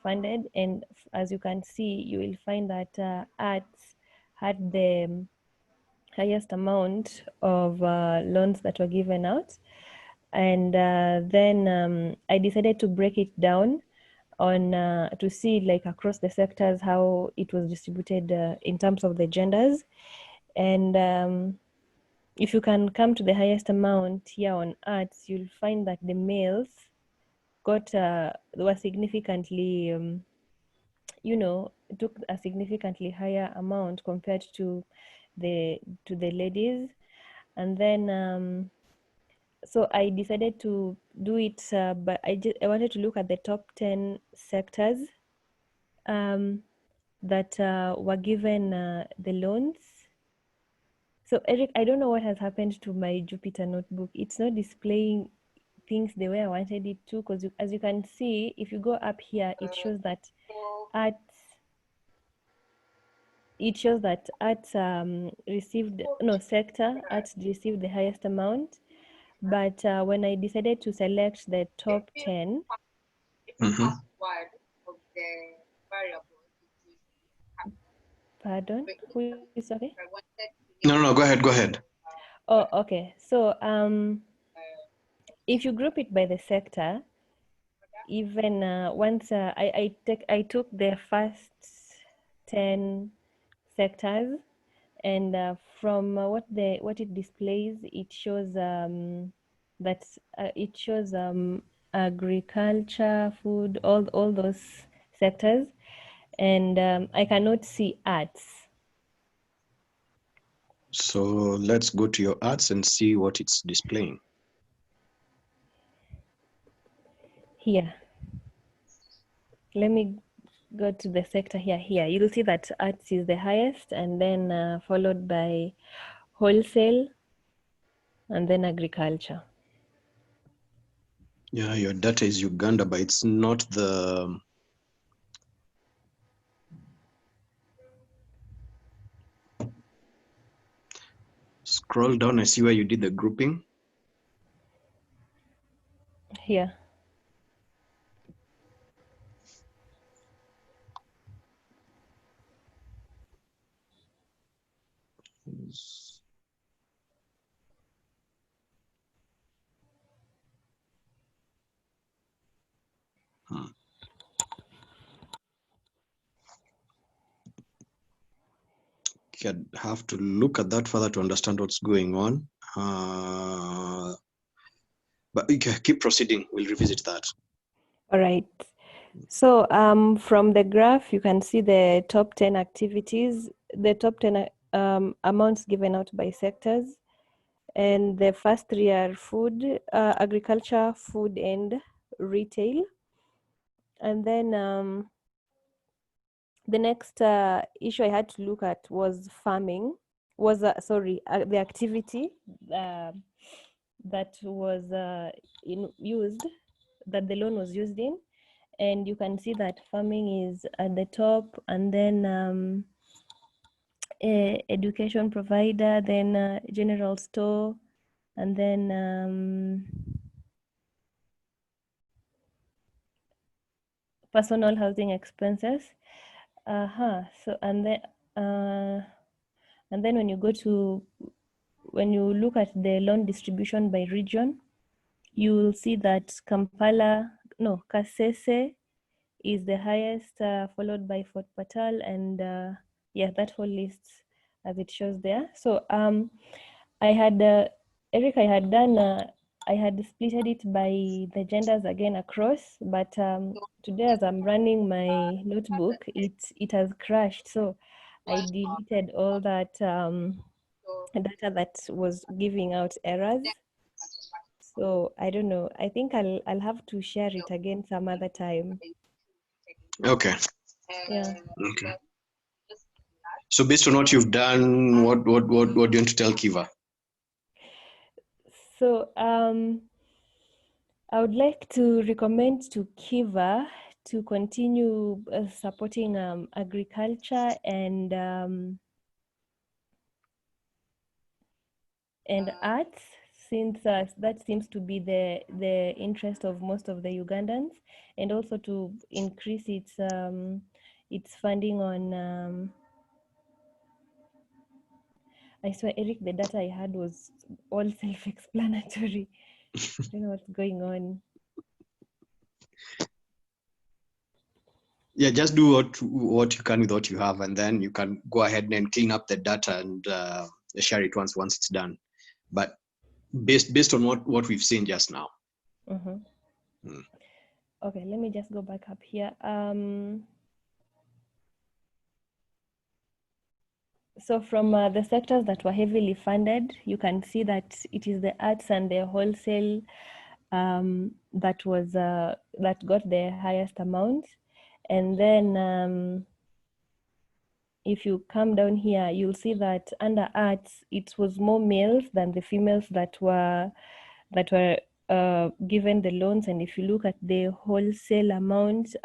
funded. And as you can see, you will find that arts had the highest amount of loans that were given out. And then I decided to break it down on to see like across the sectors how it was distributed in terms of the genders. And if you can come to the highest amount here on arts, you'll find that the males got were significantly took a significantly higher amount compared to the ladies. And then so I decided to do it, but I wanted to look at the top 10 sectors that were given the loans. So Eric, I don't know what has happened to my Jupyter notebook. It's not displaying things the way I wanted it to, because as you can see, if you go up here, it shows that arts received, no, sector arts received the highest amount. But when I decided to select the top 10, pardon, who is okay? No, go ahead. Oh, okay. So if you group it by the sector, even once I took the first 10 sectors, and from what it displays, it shows that it shows agriculture, food, all those sectors, and I cannot see arts. So let's go to your arts and see what it's displaying. Here. Let me go to the sector here. Here, you'll see that arts is the highest, and then followed by wholesale, and then agriculture. Yeah, your data is Uganda, but it's not the... Scroll down, I see where you did the grouping. Here. I'd have to look at that further to understand what's going on. But you can keep proceeding. We'll revisit that. All right. So from the graph, you can see the top 10 activities, the top 10 amounts given out by sectors. And the first three are food, agriculture, food, and retail. And then the next issue I had to look at was farming, the activity that was used, that the loan was used in. And you can see that farming is at the top, and then education provider, then general store, and then personal housing expenses. So and then when you look at the loan distribution by region, you will see that Kasese is the highest, followed by Fort Patal, and that whole list as it shows there. So I had Eric, I had splitted it by the genders again across, but today as I'm running my notebook, it has crashed. So I deleted all that data that was giving out errors. So I don't know. I think I'll have to share it again some other time. Okay. Yeah. Okay. So based on what you've done, what do you want to tell Kiva? So I would like to recommend to Kiva to continue supporting agriculture and arts, since that seems to be the interest of most of the Ugandans, and also to increase its funding on. I swear, Eric, the data I had was all self-explanatory. I don't know what's going on. Yeah, just do what you can with what you have, and then you can go ahead and clean up the data and share it once it's done. But based on what we've seen just now. Mm-hmm. Okay, let me just go back up here. So from the sectors that were heavily funded, you can see that it is the arts and the wholesale that got the highest amount. And then if you come down here, you'll see that under arts, it was more males than the females that were given the loans. And if you look at the wholesale amount,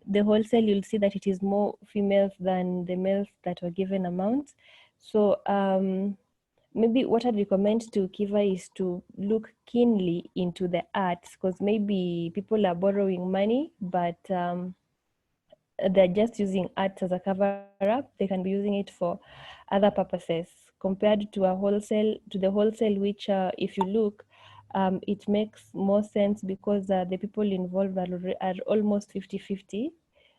the wholesale, you'll see that it is more females than the males that were given amounts. So maybe what I'd recommend to Kiva is to look keenly into the arts, because maybe people are borrowing money, but they're just using arts as a cover up. They can be using it for other purposes, compared to the wholesale, which if you look, it makes more sense because the people involved are almost 50-50.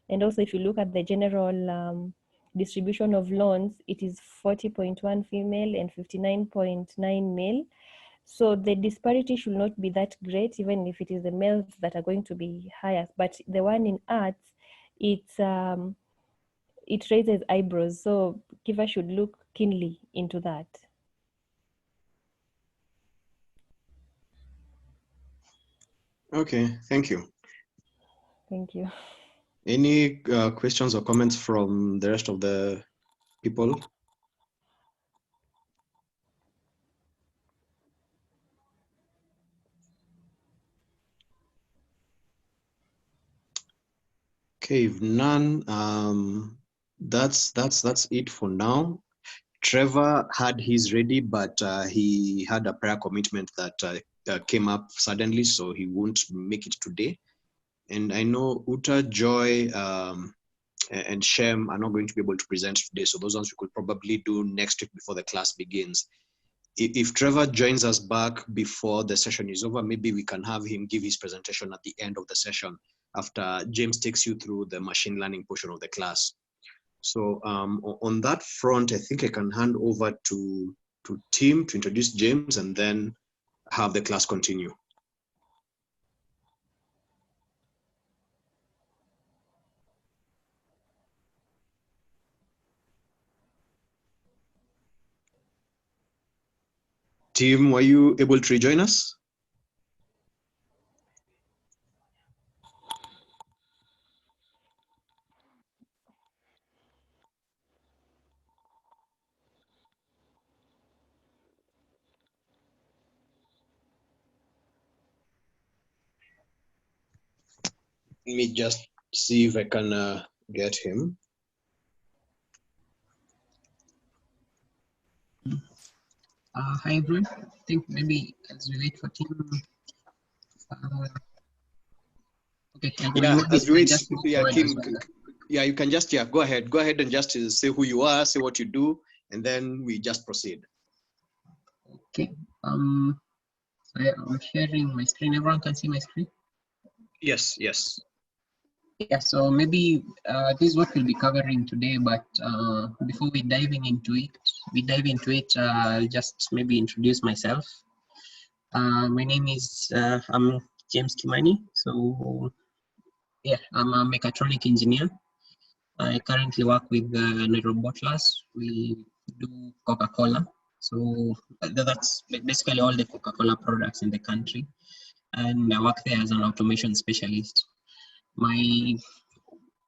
And also if you look at the general distribution of loans, it is 40.1 female and 59.9 male. So the disparity should not be that great, even if it is the males that are going to be highest. But the one in arts, it raises eyebrows. So Kiva should look keenly into that. Okay, thank you. Thank you. Any questions or comments from the rest of the people? Okay, if none, that's it for now. Trevor had his ready, but he had a prayer commitment that came up suddenly, so he won't make it today. And I know Uta, Joy, and Shem are not going to be able to present today, so those ones we could probably do next week before the class begins. If Trevor joins us back before the session is over, maybe we can have him give his presentation at the end of the session after James takes you through the machine learning portion of the class. So on that front, I think I can hand over to Tim to introduce James and then have the class continue. Tim, were you able to rejoin us? Let me just see if I can get him. Hi everyone. I think maybe as we wait for Tim. Okay. Yeah, as we wait, yeah, Tim, well. yeah, you can just go ahead and just say who you are, say what you do, and then we just proceed. Okay. So yeah, I'm sharing my screen. Everyone can see my screen. Yes, yes. Yeah, so maybe this is what we'll be covering today, but before we diving into it, I'll just maybe introduce myself. My name is, I'm James Kimani. So yeah, I'm a mechatronic engineer. I currently work with Nairobi Bottlers. We do Coca-Cola. So that's basically all the Coca-Cola products in the country. And I work there as an automation specialist. My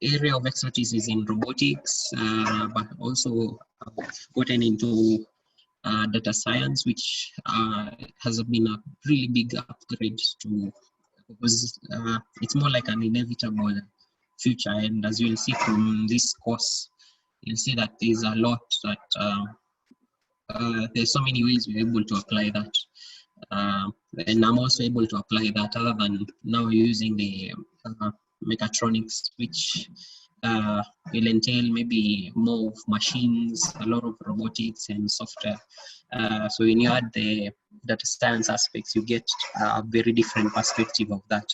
area of expertise is in robotics, but also I've gotten into data science, which has been a really big upgrade to, because it's more like an inevitable future. And as you'll see from this course, you'll see that there's a lot that there's so many ways we're able to apply that. And I'm also able to apply that other than now using the mechatronics, which will entail maybe more of machines, a lot of robotics and software. So when you add the data science aspects, you get a very different perspective of that.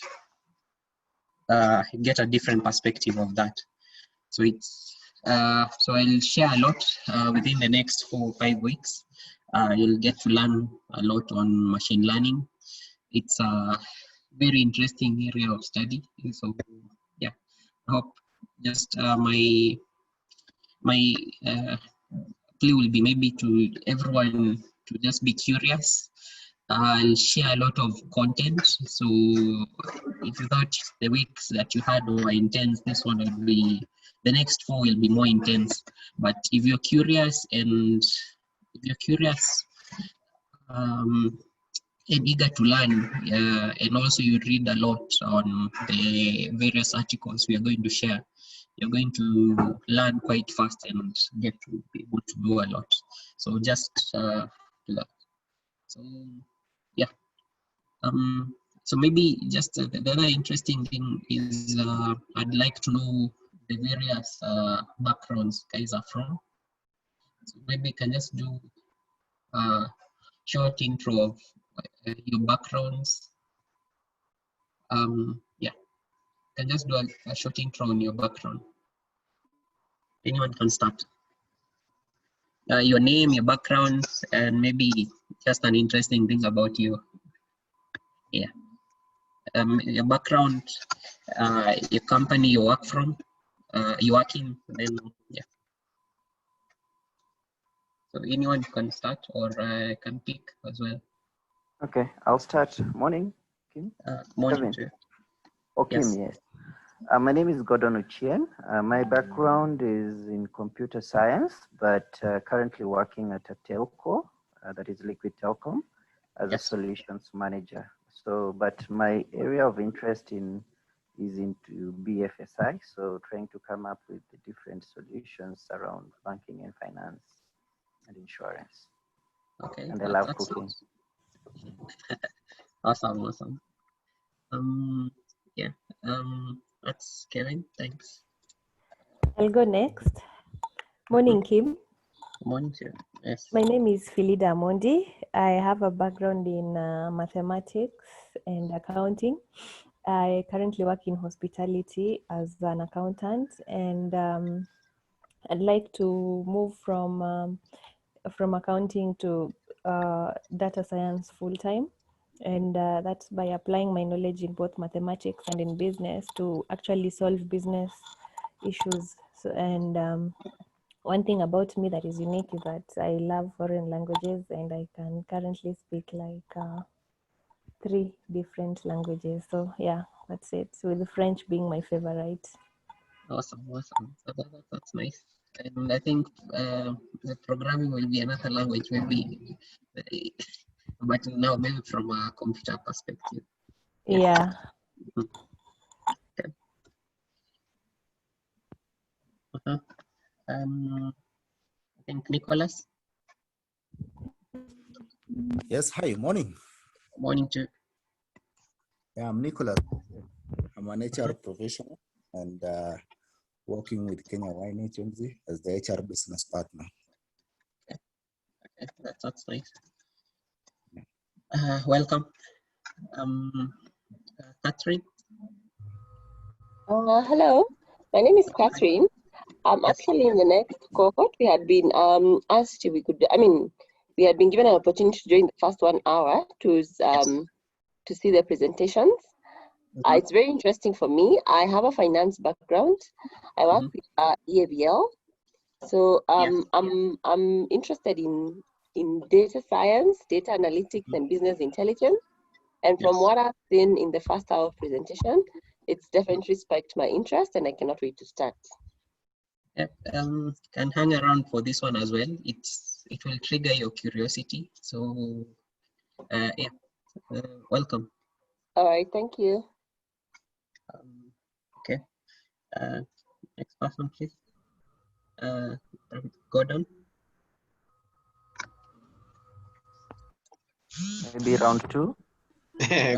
You get a different perspective of that. So it's so I'll share a lot within the next 4 or 5 weeks. You'll get to learn a lot on machine learning. It's a very interesting area of study. So yeah, I hope just my plea will be maybe to everyone to just be curious. I'll share a lot of content. So if you thought the weeks that you had were intense, this one will be, the next 4 will be more intense. But if you're curious and and eager to learn, and also you read a lot on the various articles we are going to share, you're going to learn quite fast and get to be able to do a lot. So just do that. So yeah. So maybe just the other interesting thing is I'd like to know the various backgrounds guys are from. So maybe you can just do a short intro of your backgrounds. Yeah, can just do a short intro on your background. Anyone can start. Your name, your background, and maybe just an interesting thing about you. Yeah. Your background, your company you work from, you work in, then yeah. So anyone can start, or I can pick as well. Okay, I'll start. Morning, Kim. Morning. Oh, Kim, yes. My name is Gordon Uchien. My background is in computer science, but currently working at a telco, that is Liquid Telecom, as a solutions manager. So, but my area of interest is into BFSI, so trying to come up with the different solutions around banking and finance and insurance. Okay. And I love cooking. Awesome. Yeah. That's Kevin. Thanks. I'll go next. Morning, Kim. Morning, sir. Yes. My name is Philida Amondi. I have a background in mathematics and accounting. I currently work in hospitality as an accountant, and I'd like to move from accounting to data science full time, and that's by applying my knowledge in both mathematics and in business to actually solve business issues. So, and one thing about me that is unique is that I love foreign languages, and I can currently speak like 3 different languages. So yeah, that's it. With the French being my favorite. Awesome, awesome. That's nice. And I think the programming will be another language, maybe, but now maybe from a computer perspective. Yeah. Okay. I think Nicholas. Yes, hi, morning. Morning to. Yeah, I'm Nicholas. I'm an HR professional and working with Kenya Wine Agency as the HR business partner. Okay, that's nice. Welcome. Catherine. Hello, my name is Catherine. I'm actually in the next cohort. We had been asked if we could, we had been given an opportunity to join the first 1 hour to see the presentations. It's very interesting for me. I have a finance background. I work with EABL. So I'm interested in data science, data analytics, and business intelligence. And from what I've seen in the first hour of presentation, it's definitely spiked my interest, and I cannot wait to start. Yep, can hang around for this one as well. It will trigger your curiosity. So welcome. All right, thank you. Okay, next person, please. Gordon. Maybe round 2.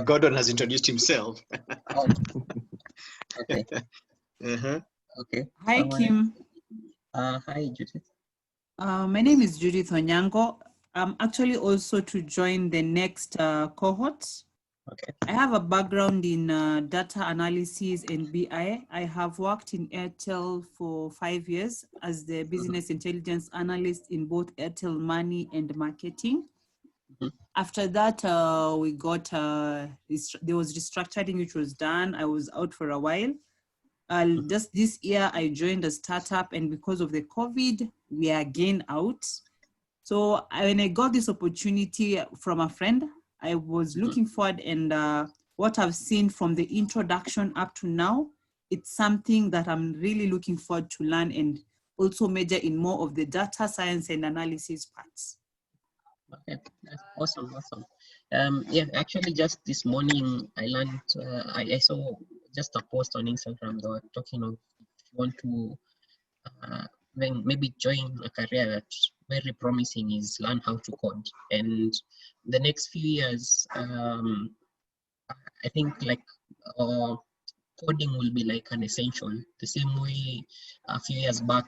Gordon has introduced himself. Oh. Okay. Okay. Hi, Kim. Hi, Judith. My name is Judith Onyango. I'm actually also to join the next cohort. Okay. I have a background in data analysis and BI. I have worked in Airtel for 5 years as the business intelligence analyst in both Airtel Money and marketing. After that, we got, there was restructuring which was done. I was out for a while. Just this year, I joined a startup, and because of the COVID, we are again out. So when I got this opportunity from a friend, I was looking forward, and what I've seen from the introduction up to now, it's something that I'm really looking forward to learn and also major in more of the data science and analysis parts. Okay, that's awesome, awesome. Yeah, actually just this morning I learned, I saw just a post on Instagram. They were talking of if you want to maybe join a career that's very promising is learn how to code. And the next few years, I think like coding will be like an essential. The same way a few years back,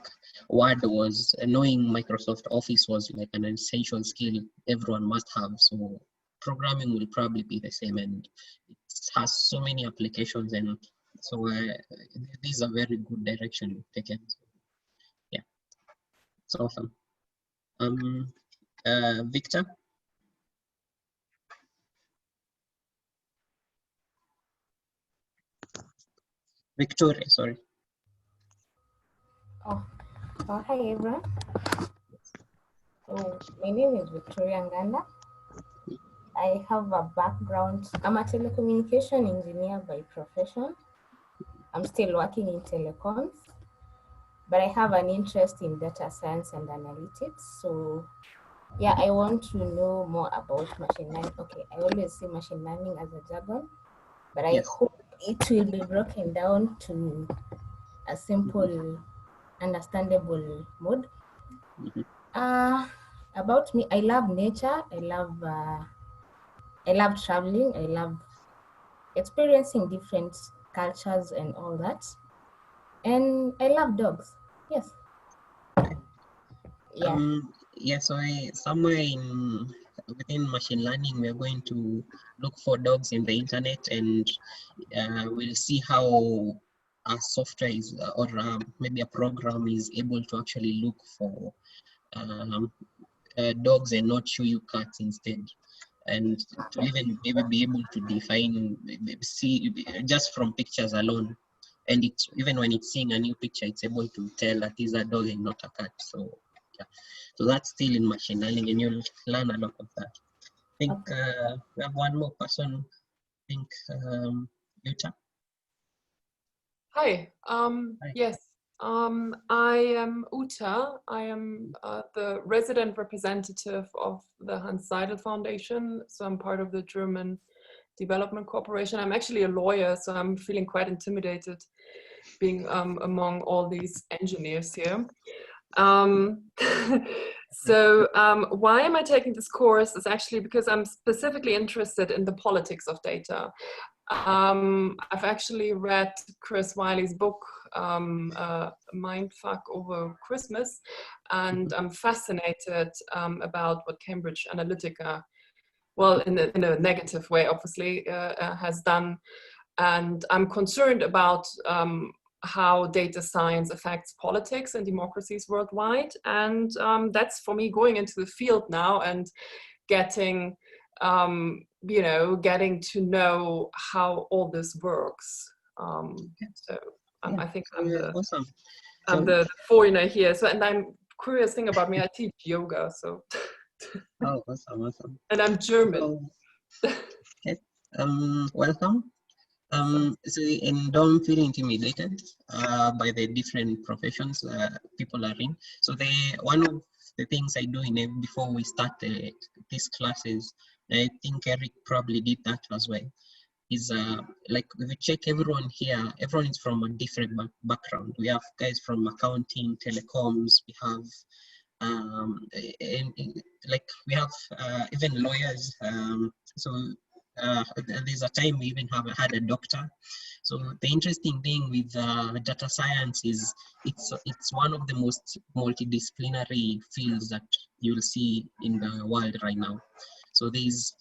Word was, knowing Microsoft Office was like an essential skill everyone must have. So programming will probably be the same, and it has so many applications, and so this is a very good direction taken. So, yeah, it's awesome. Victor. Victoria, sorry. Oh, hi everyone. So my name is Victoria Nganda. I have a background. I'm a telecommunication engineer by profession. I'm still working in telecoms, but I have an interest in data science and analytics. So yeah, I want to know more about machine learning. Okay, I always see machine learning as a jargon, but I hope it will be broken down to a simple, understandable mode. About me, I love nature. I love traveling. I love experiencing different cultures and all that. And I love dogs. Yes. Yeah. Yeah, so somewhere within machine learning, we are going to look for dogs in the internet, and we'll see how a software is or maybe a program is able to actually look for dogs and not show you cats instead, and to even maybe be able to define, see just from pictures alone, and it's even when it's seeing a new picture, it's able to tell that is a dog and not a cat. So yeah, so that's still in machine learning, and you'll learn a lot of that. I think we have one more person. I think Yuta. Hi. Hi. Yes. I am Uta. I am the resident representative of the Hans Seidel Foundation. So I'm part of the German Development Corporation. I'm actually a lawyer, so I'm feeling quite intimidated being among all these engineers here. Why am I taking this course is actually because I'm specifically interested in the politics of data. I've actually read Chris Wiley's book, Mindfuck over Christmas, and I'm fascinated about what Cambridge Analytica, well, in a negative way, obviously, has done. And I'm concerned about how data science affects politics and democracies worldwide. And that's for me going into the field now and getting, you know, getting to know how all this works. I think I'm the, awesome. I'm the foreigner here. So, and I'm curious thing about me, I teach yoga, so. Oh, awesome. And I'm German. Okay. Welcome. So, and don't feel intimidated by the different professions people are in. So one of the things I do before we start these classes, I think Eric probably did that as well, is like if you check everyone here, everyone is from a different background. We have guys from accounting, telecoms, we have like we have even lawyers. There's a time we even had a doctor. So the interesting thing with data science is it's one of the most multidisciplinary fields that you'll see in the world right now. So there's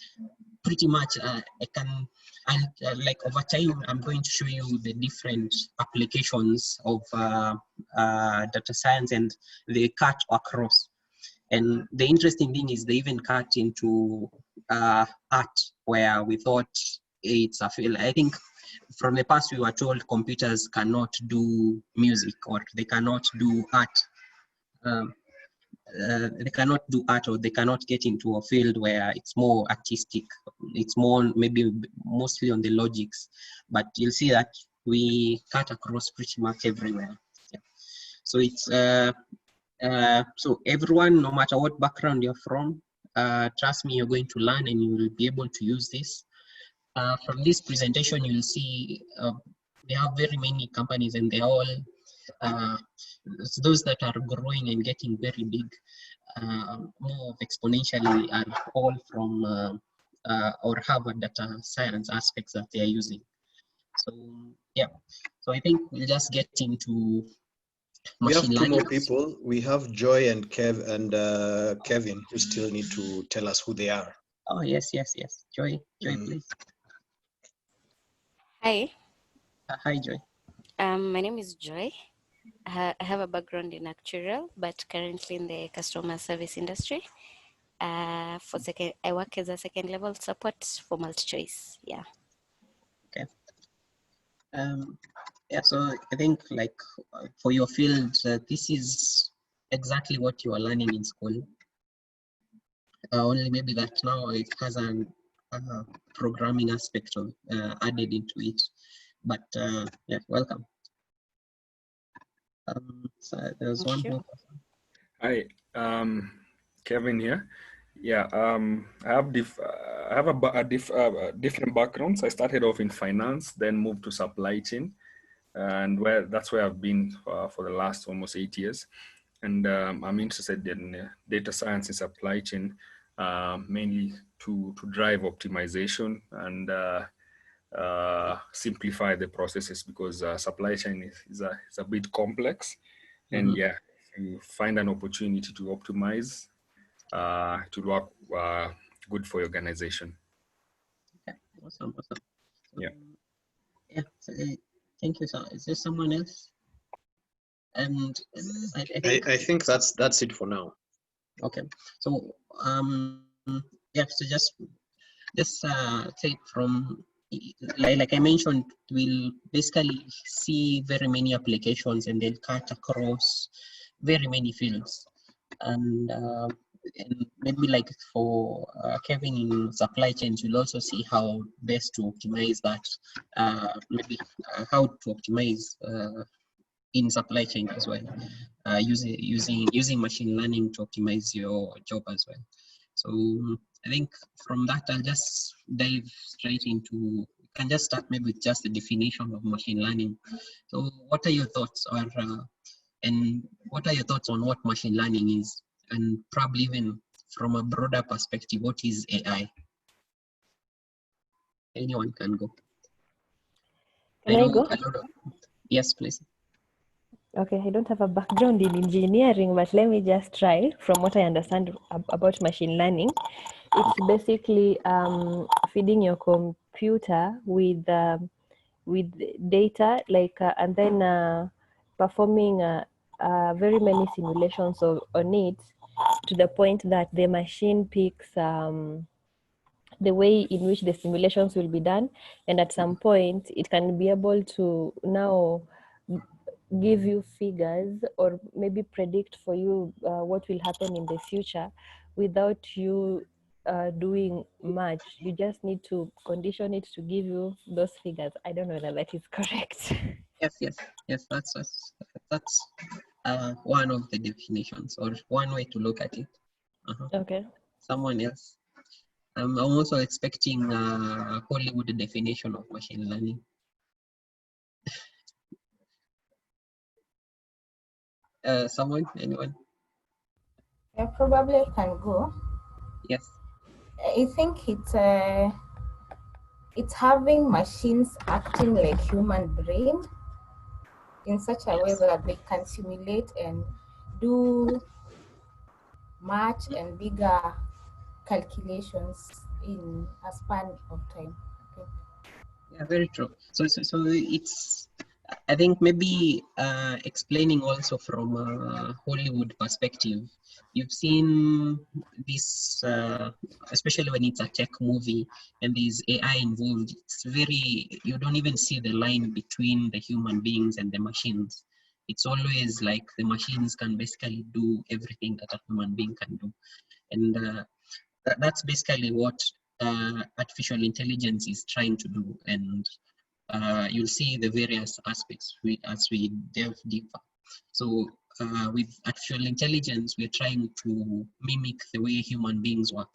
pretty much like over time, I'm going to show you the different applications of data science, and they cut across. And the interesting thing is they even cut into art, where we thought it's a field. I think from the past we were told computers cannot do music or they cannot do art. They cannot do art, or they cannot get into a field where it's more artistic. It's more maybe mostly on the logics, but you'll see that we cut across pretty much everywhere. Yeah. So it's so everyone, no matter what background you're from, trust me, you're going to learn and you will be able to use this. From this presentation, you'll see we have very many companies, and they all those that are growing and getting very big, more exponentially, are all from or have a data science aspects that they are using. So yeah, so I think we'll just get into machine learning. We have 2 more people. We have Joy and Kevin, who still need to tell us who they are. Oh yes. Joy, please. Hi. Hi, Joy. My name is Joy. I have a background in actuarial, but currently in the customer service industry. I work as a second level support for MultiChoice. Yeah. Okay. Yeah. So I think like for your field, this is exactly what you are learning in school. Only maybe that now it has a programming aspect of added into it. But yeah, welcome. So there's one more person. Hi, Kevin here. Yeah, I have different backgrounds. I started off in finance, then moved to supply chain, and that's where I've been for the last almost 8 years. And I'm interested in data science and supply chain, mainly to drive optimization and simplify the processes, because supply chain is a bit complex. And yeah, if you find an opportunity to optimize, to work good for your organization. Okay, awesome. Yeah. Yeah. So, Thank you. So is there someone else? And I think that's it for now. Okay. So yeah. So just take from like I mentioned, we'll basically see very many applications and then cut across very many fields, and maybe like for Kevin in supply chains, we'll also see how best to optimize that, maybe how to optimize in supply chain as well, using machine learning to optimize your job as well. So I think from that, I'll just dive straight into, can just start maybe with just the definition of machine learning. So what are your thoughts, and what are your thoughts on what machine learning is? And probably even from a broader perspective, what is AI? Anyone can go. Can I go? Yes, please. Okay, I don't have a background in engineering, but let me just try from what I understand about machine learning. It's basically feeding your computer with data, like and then performing very many simulations on it, to the point that the machine picks the way in which the simulations will be done, and at some point it can be able to now give you figures or maybe predict for you what will happen in the future without you doing much. You just need to condition it to give you those figures. I don't know whether that is correct. Yes. That's one of the definitions, or one way to look at it. Okay. Someone else. I'm also expecting a Hollywood definition of machine learning. Someone? Anyone? I probably can go. Yes. I think it's having machines acting like human brain in such a way that they can simulate and do much and bigger calculations in a span of time. Okay. Yeah, very true. So it's, I think maybe explaining also from a Hollywood perspective, you've seen this, especially when it's a tech movie and there's AI involved, it's very, you don't even see the line between the human beings and the machines. It's always like the machines can basically do everything that a human being can do. And that's basically what artificial intelligence is trying to do. And you'll see the various aspects as we delve deeper. So with artificial intelligence, we're trying to mimic the way human beings work.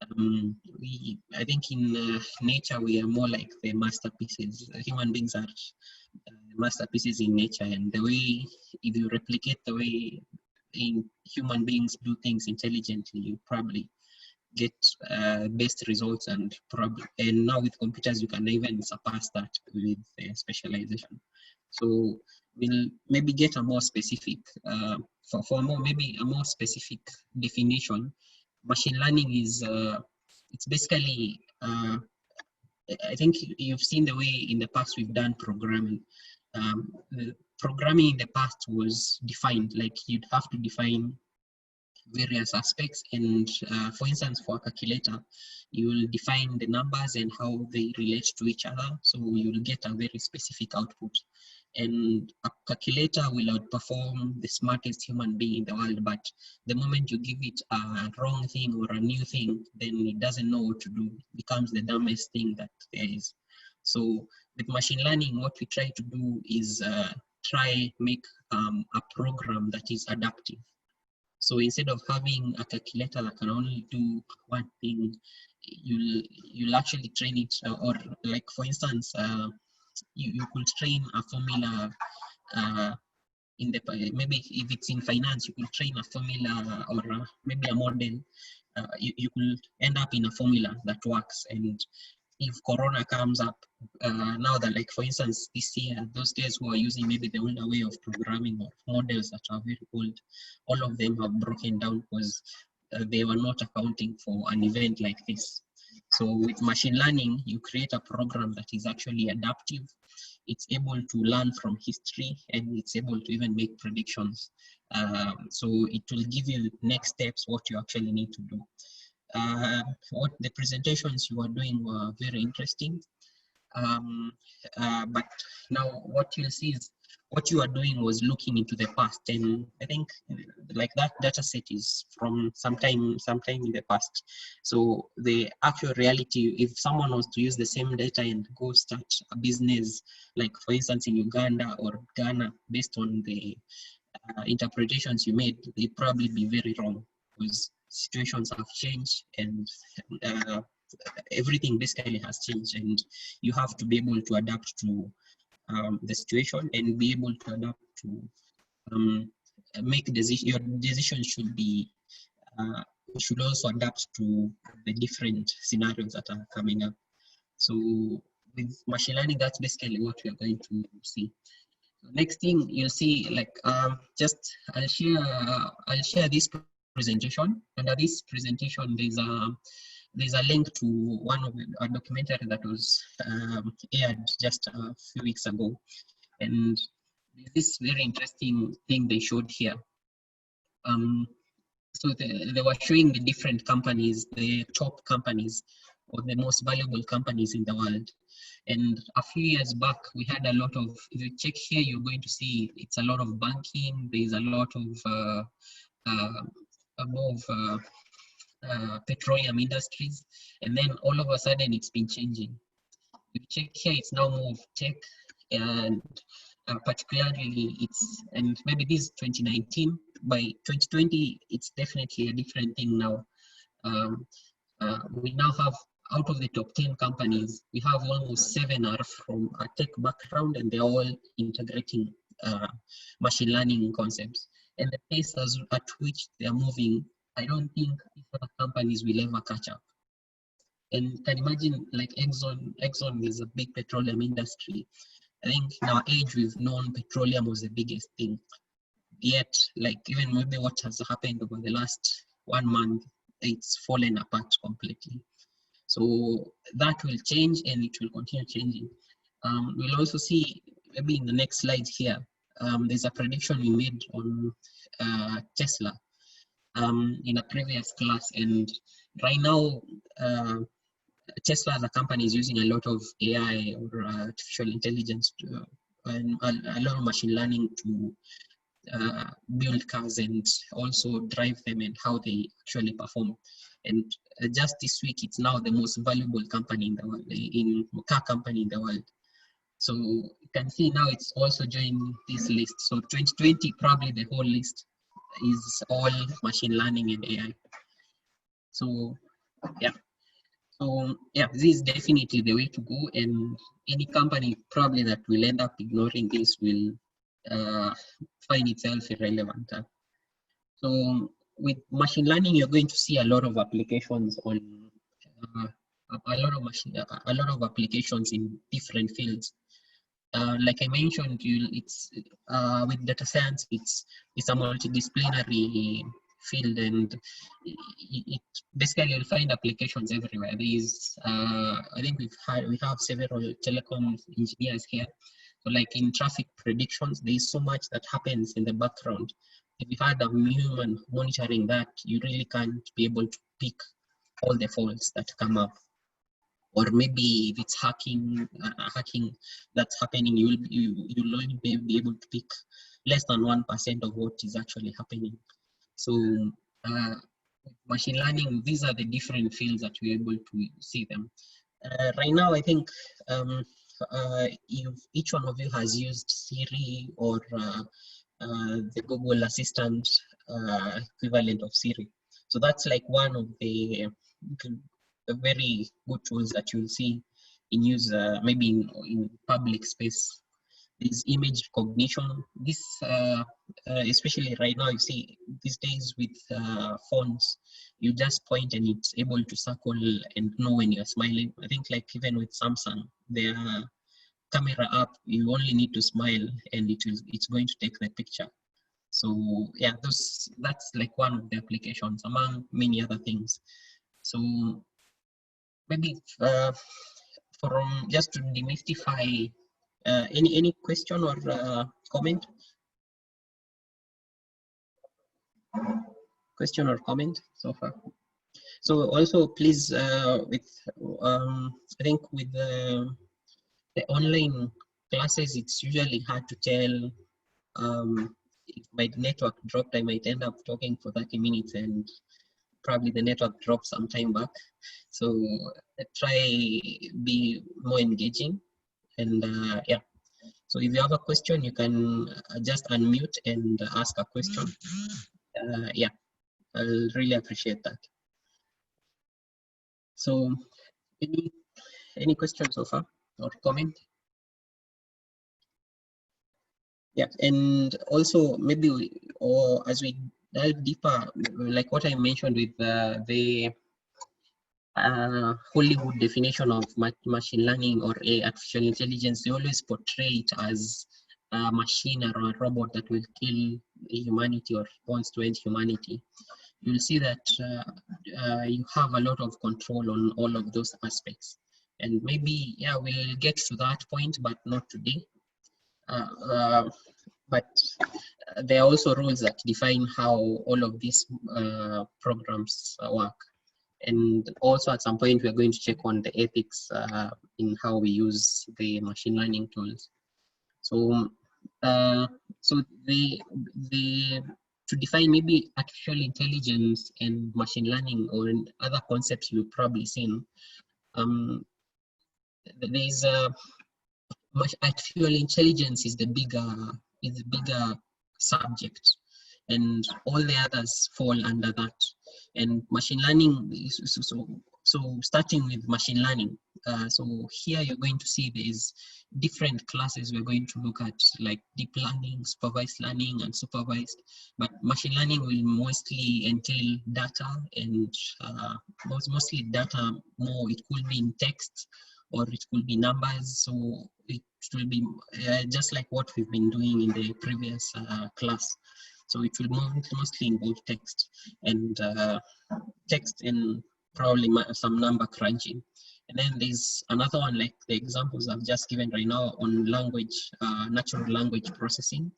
I think in nature, we are more like the masterpieces. Human beings are masterpieces in nature, and the way, if you replicate the way human beings do things intelligently, you probably get best results, and now with computers you can even surpass that with specialization. So we'll maybe get a more specific for maybe a more specific definition. Machine learning is it's basically I think you've seen the way in the past we've done programming. Programming in the past was defined, like you'd have to define various aspects, and for instance, for a calculator, you will define the numbers and how they relate to each other, so you will get a very specific output. And a calculator will outperform the smartest human being in the world, but the moment you give it a wrong thing or a new thing, then it doesn't know what to do. It becomes the dumbest thing that there is. So with machine learning, what we try to do is make a program that is adaptive. So instead of having a calculator that can only do one thing, you'll actually train it, or like for instance, you could train a formula in the, maybe if it's in finance, you could train a formula or maybe a model. You could end up in a formula that works. And if Corona comes up, now that, like for instance, this year, those guys who are using maybe the older way of programming or models that are very old, all of them have broken down because they were not accounting for an event like this. So with machine learning, you create a program that is actually adaptive, it's able to learn from history, and it's able to even make predictions. So it will give you next steps, what you actually need to do. What the presentations you are doing were very interesting. But now what you'll see is what you are doing was looking into the past, and I think like that data set is from sometime in the past. So the actual reality, if someone was to use the same data and go start a business, like for instance in Uganda or Ghana, based on the interpretations you made, they'd probably be very wrong, because situations have changed, and everything basically has changed, and you have to be able to adapt to the situation and be able to adapt to make decisions. Your decisions should be should also adapt to the different scenarios that are coming up. So with machine learning, that's basically what we are going to see. Next thing you'll see, like just I'll share this presentation. Under this presentation, there's a link to one of a documentary that was aired just a few weeks ago, and this very interesting thing they showed here. So they were showing the different companies, the top companies, or the most valuable companies in the world. And a few years back, we had a lot of, if you check here, you're going to see it's a lot of banking, there's a lot of petroleum industries, and then all of a sudden it's been changing. If you check here, it's now more of tech, and particularly it's, and maybe this is 2019, by 2020, it's definitely a different thing now. We now have, out of the top 10 companies, we have almost 7 are from a tech background, and they're all integrating machine learning concepts. And the pace at which they're moving, I don't think other companies will ever catch up. And can imagine, like Exxon is a big petroleum industry. I think in our age, we've known petroleum was the biggest thing. Yet, like even maybe what has happened over the last 1 month, it's fallen apart completely. So that will change, and it will continue changing. We'll also see, maybe in the next slide here, there's a prediction we made on Tesla in a previous class. And right now, Tesla as a company is using a lot of AI or artificial intelligence and a lot of machine learning to build cars and also drive them and how they actually perform. And just this week, it's now the most valuable company in the world, car company in the world. So you can see now it's also joining this list. So 2020, probably the whole list is all machine learning and AI. So yeah. So yeah, this is definitely the way to go, and any company probably that will end up ignoring this will find itself irrelevant. So with machine learning, you're going to see a lot of applications on a lot of applications in different fields. Like I mentioned, it's with data science, it's a multidisciplinary field, and it basically you'll find applications everywhere. There is I think we have several telecom engineers here. So like in traffic predictions, there is so much that happens in the background. If you had a human monitoring that, you really can't be able to pick all the faults that come up. Or maybe if it's hacking that's happening, you'll only be able to pick less than 1% of what is actually happening. So machine learning, these are the different fields that we're able to see them. Right now, I think if each one of you has used Siri or the Google Assistant equivalent of Siri. So that's like one of the very good tools that you'll see in use, maybe in public space. There's image recognition. This, especially right now, you see these days with phones, you just point and it's able to circle and know when you're smiling. I think like even with Samsung, their camera app, you only need to smile and it's going to take the picture. So yeah, that's like one of the applications among many other things. So maybe from just to demystify Any question or comment? Question or comment so far? So also please, with I think with the online classes, it's usually hard to tell. If my network dropped, I might end up talking for 30 minutes and probably the network dropped some time back. So try be more engaging, and yeah. So if you have a question, you can just unmute and ask a question. Yeah, I'll really appreciate that. So any questions so far or comment? Yeah, and also maybe or as we dive deeper, like what I mentioned with the Hollywood definition of machine learning or artificial intelligence, they always portray it as a machine or a robot that will kill humanity or wants to end humanity. You'll see that you have a lot of control on all of those aspects. And maybe, yeah, we'll get to that point, but not today. But there are also rules that define how all of these programs work. And also at some point, we're going to check on the ethics in how we use the machine learning tools. So, so to define maybe artificial intelligence and machine learning or other concepts you've probably seen, there's artificial intelligence is the bigger subject, and all the others fall under that. And machine learning is so starting with machine learning. So here you're going to see there's different classes we're going to look at, like deep learning, supervised learning, and supervised. But machine learning will mostly entail data, and mostly data more. It could be in text or it could be numbers. So it will be just like what we've been doing in the previous class. So it will mostly involve text and probably some number crunching. And then there's another one like the examples I've just given right now on language, natural language processing.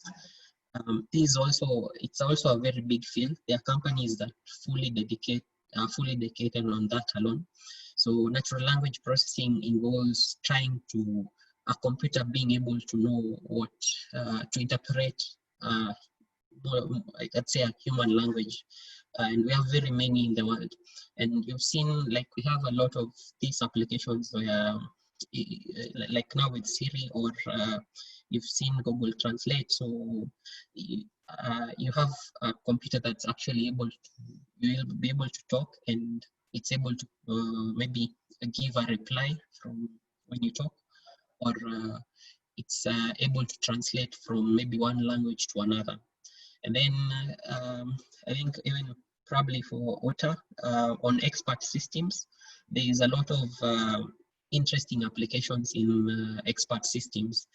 It's also a very big field. There are companies that fully dedicated on that alone. So natural language processing involves trying to a computer being able to know what to interpret let's say a human language, and we have very many in the world. And you've seen, like, we have a lot of these applications where like now with Siri, or you've seen Google Translate. So you have a computer that's actually able to, you'll be able to talk, and it's able to maybe give a reply from when you talk, or it's able to translate from maybe one language to another. And then I think even probably for OTA, on expert systems, there is a lot of interesting applications in expert systems.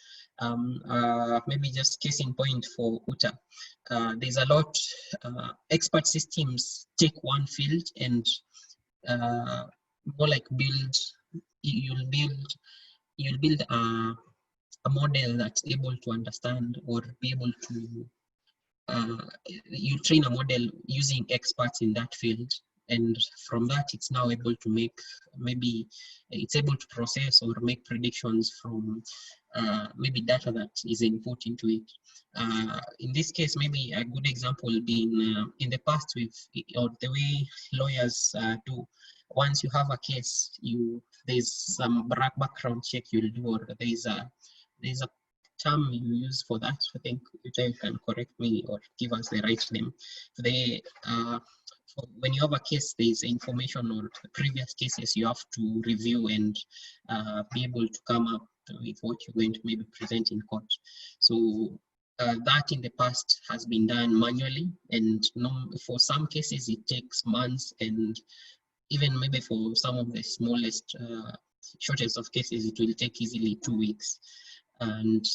Maybe just case in point for OTA, there's a lot, expert systems take one field and more like you'll build a model that's able to understand or be able to you train a model using experts in that field, and from that it's now able to make, maybe it's able to process or make predictions from maybe data that is input into it. In this case, maybe a good example being in the past or the way lawyers do, once you have a case, there's some background check you'll do, or there's a term you use for that. I think you can correct me or give us the right name. When you have a case, there's information or previous cases you have to review and be able to come up with what you're going to maybe present in court. So that in the past has been done manually, and for some cases it takes months, and even maybe for some of the smallest, shortest of cases, it will take easily 2 weeks. And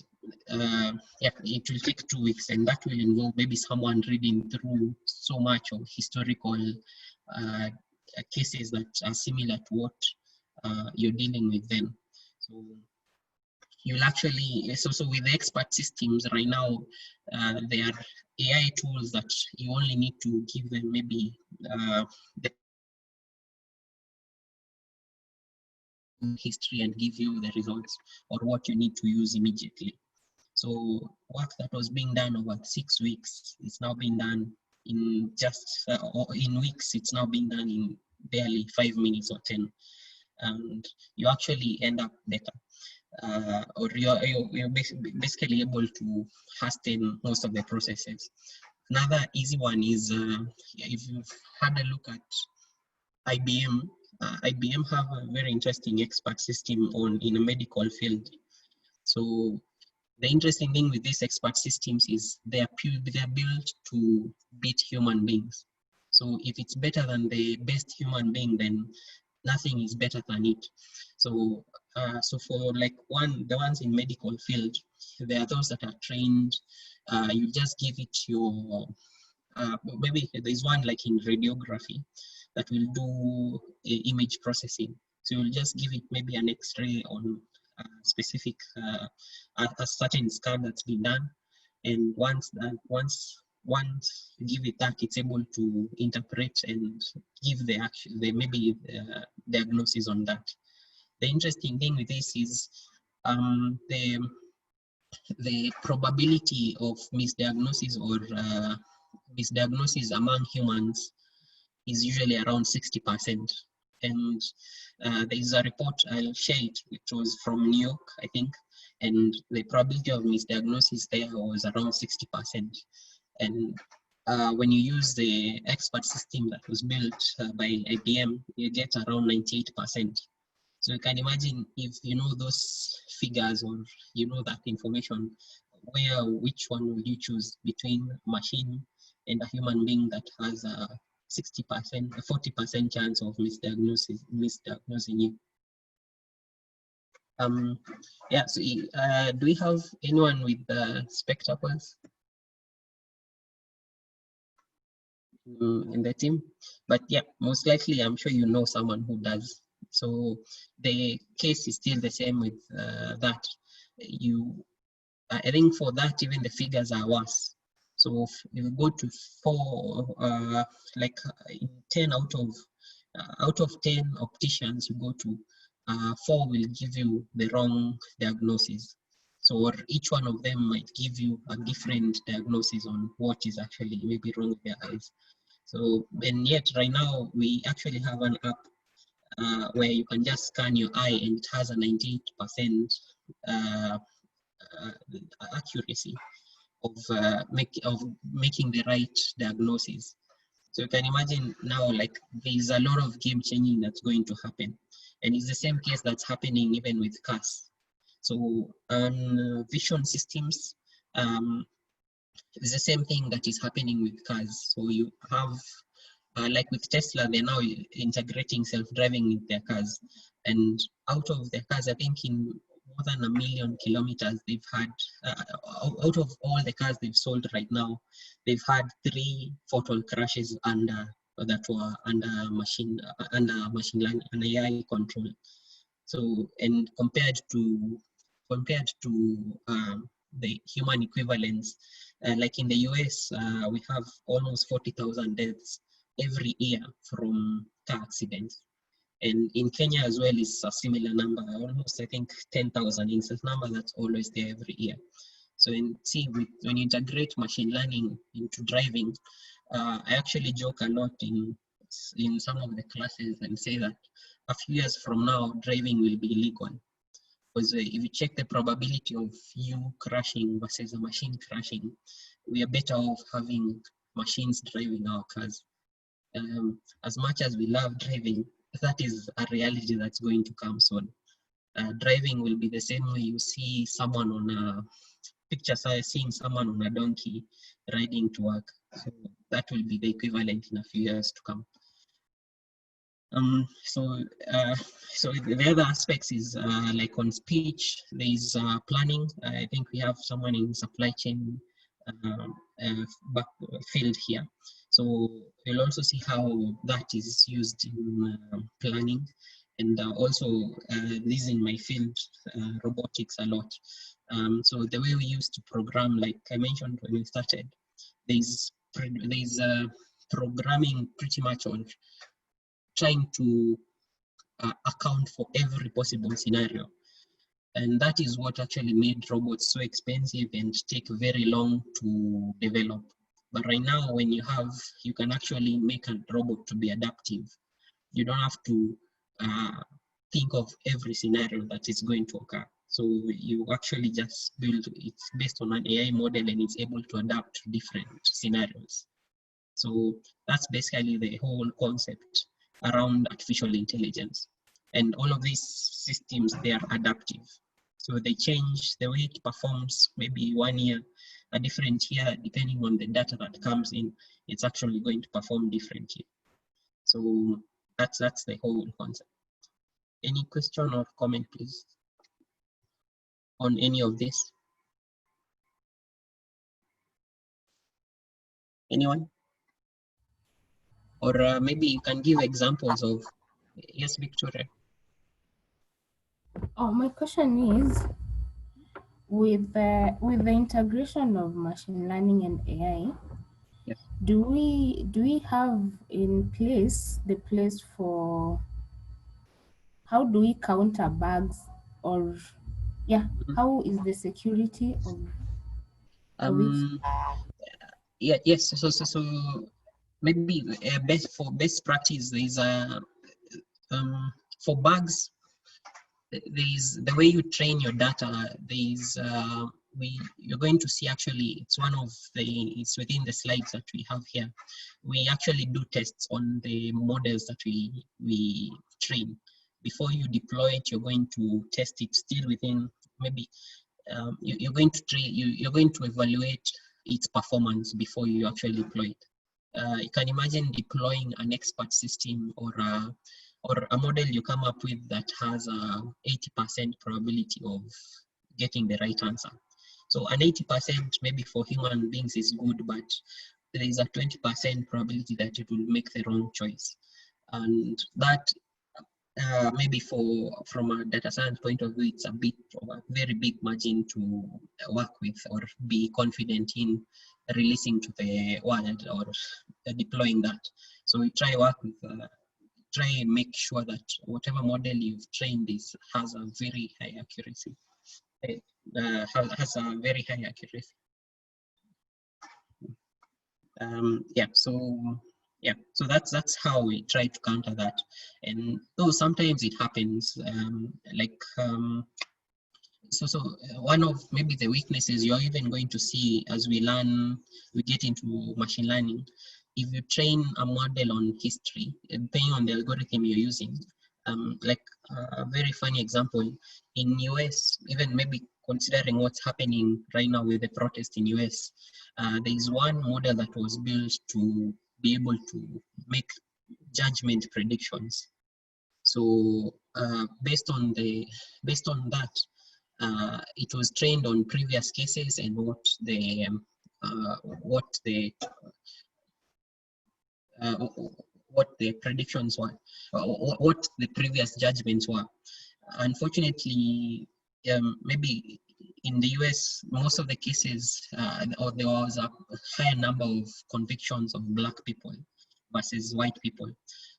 yeah, it will take 2 weeks, and that will involve maybe someone reading through so much of historical cases that are similar to what you're dealing with then. So you'll actually, so with the expert systems right now, there are AI tools that you only need to give them maybe the history and give you the results or what you need to use immediately. So work that was being done over 6 weeks, it's now being done in just, or in weeks, it's now being done in barely 5 minutes or 10. And you actually end up better. Or you're basically able to hasten most of the processes. Another easy one is if you've had a look at IBM, IBM have a very interesting expert system in a medical field. So the interesting thing with these expert systems is they're built to beat human beings. So if it's better than the best human being, then nothing is better than it. So so for like the ones in medical field, there are those that are trained. You just give it your maybe there's one like in radiography that will do image processing. So you'll just give it maybe an X-ray on a specific a certain scan that's been done, and once you give it that, it's able to interpret and give the maybe diagnosis on that. The interesting thing with this is the probability of misdiagnosis or misdiagnosis among humans is usually around 60%. And there is a report, I'll share it, which was from New York, I think, and the probability of misdiagnosis there was around 60%. And when you use the expert system that was built by IBM, you get around 98%. So you can imagine if you know those figures or you know that information, which one would you choose between a machine and a human being that has a 60%, 40% chance of misdiagnosing you? Yeah, so do we have anyone with spectacles in the team? But yeah, most likely I'm sure you know someone who does. So the case is still the same with that. I think for that, even the figures are worse. So if you go to 4, like in 10 out of 10 opticians, you go to 4 will give you the wrong diagnosis. So each one of them might give you a different diagnosis on what is actually maybe wrong with their eyes. So, and yet right now we actually have an app where you can just scan your eye and it has a 98% accuracy of making the right diagnosis. So you can imagine now, like, there's a lot of game changing that's going to happen, and it's the same case that's happening even with cars. So vision systems, it's the same thing that is happening with cars. So you have like with Tesla, they're now integrating self-driving in their cars, and out of their cars, I think in more than 1 million kilometers, they've had, out of all the cars they've sold right now, they've had 3 fatal crashes that were under machine learning and AI control. So, and compared to the human equivalents, like in the US, we have almost 40,000 deaths every year from car accidents. And in Kenya as well is a similar number, almost I think 10,000. It's a number that's always there every year. So when you integrate machine learning into driving, I actually joke a lot in some of the classes and say that a few years from now, driving will be illegal. Because if you check the probability of you crashing versus a machine crashing, we are better off having machines driving our cars. As much as we love driving, that is a reality that's going to come soon. Driving will be the same way you see someone on a picture, seeing someone on a donkey riding to work. So that will be the equivalent in a few years to come. So the other aspects is like on speech, there is planning. I think we have someone in supply chain field here. So we'll also see how that is used in planning. and also this in my field, robotics a lot. So the way we used to program, like I mentioned when we started, there's programming pretty much on trying to account for every possible scenario. And that is what actually made robots so expensive and take very long to develop. But right now, when you can actually make a robot to be adaptive. You don't have to think of every scenario that is going to occur. So you actually just build, it's based on an AI model and it's able to adapt to different scenarios. So that's basically the whole concept around artificial intelligence. And all of these systems, they are adaptive. So they change the way it performs, maybe 1 year, a different year, depending on the data that comes in, it's actually going to perform differently. So that's the whole concept. Any question or comment, please, on any of this? Anyone? Or maybe you can give examples of, yes, Victoria. Oh, my question is, with the integration of machine learning and AI, yes, do we have in place the place for how do we counter bugs, or how is the security of it? Yeah, yes. So maybe best practice is for bugs. There's the way you train your data. You're going to see, actually, it's within the slides that we have here. We actually do tests on the models that we train. Before you deploy it, you're going to test it still within, maybe you're going to evaluate its performance before you actually deploy it. You can imagine deploying an expert system or a model you come up with that has a 80% probability of getting the right answer. So an 80% maybe for human beings is good, but there is a 20% probability that it will make the wrong choice. And that maybe from a data science point of view, it's a bit of a very big margin to work with or be confident in releasing to the world or deploying that. So we try and make sure that whatever model you've trained has a very high accuracy. Has a very high accuracy. So that's how we try to counter that. And though sometimes it happens, so one of maybe the weaknesses you're even going to see as we get into machine learning, if you train a model on history, depending on the algorithm you're using, like a very funny example, in US, even maybe considering what's happening right now with the protest in US, there is one model that was built to be able to make judgment predictions. So based on that, it was trained on previous cases and what the predictions were, what the previous judgments were. Unfortunately, maybe in the US, most of the cases, there was a higher number of convictions of Black people versus white people.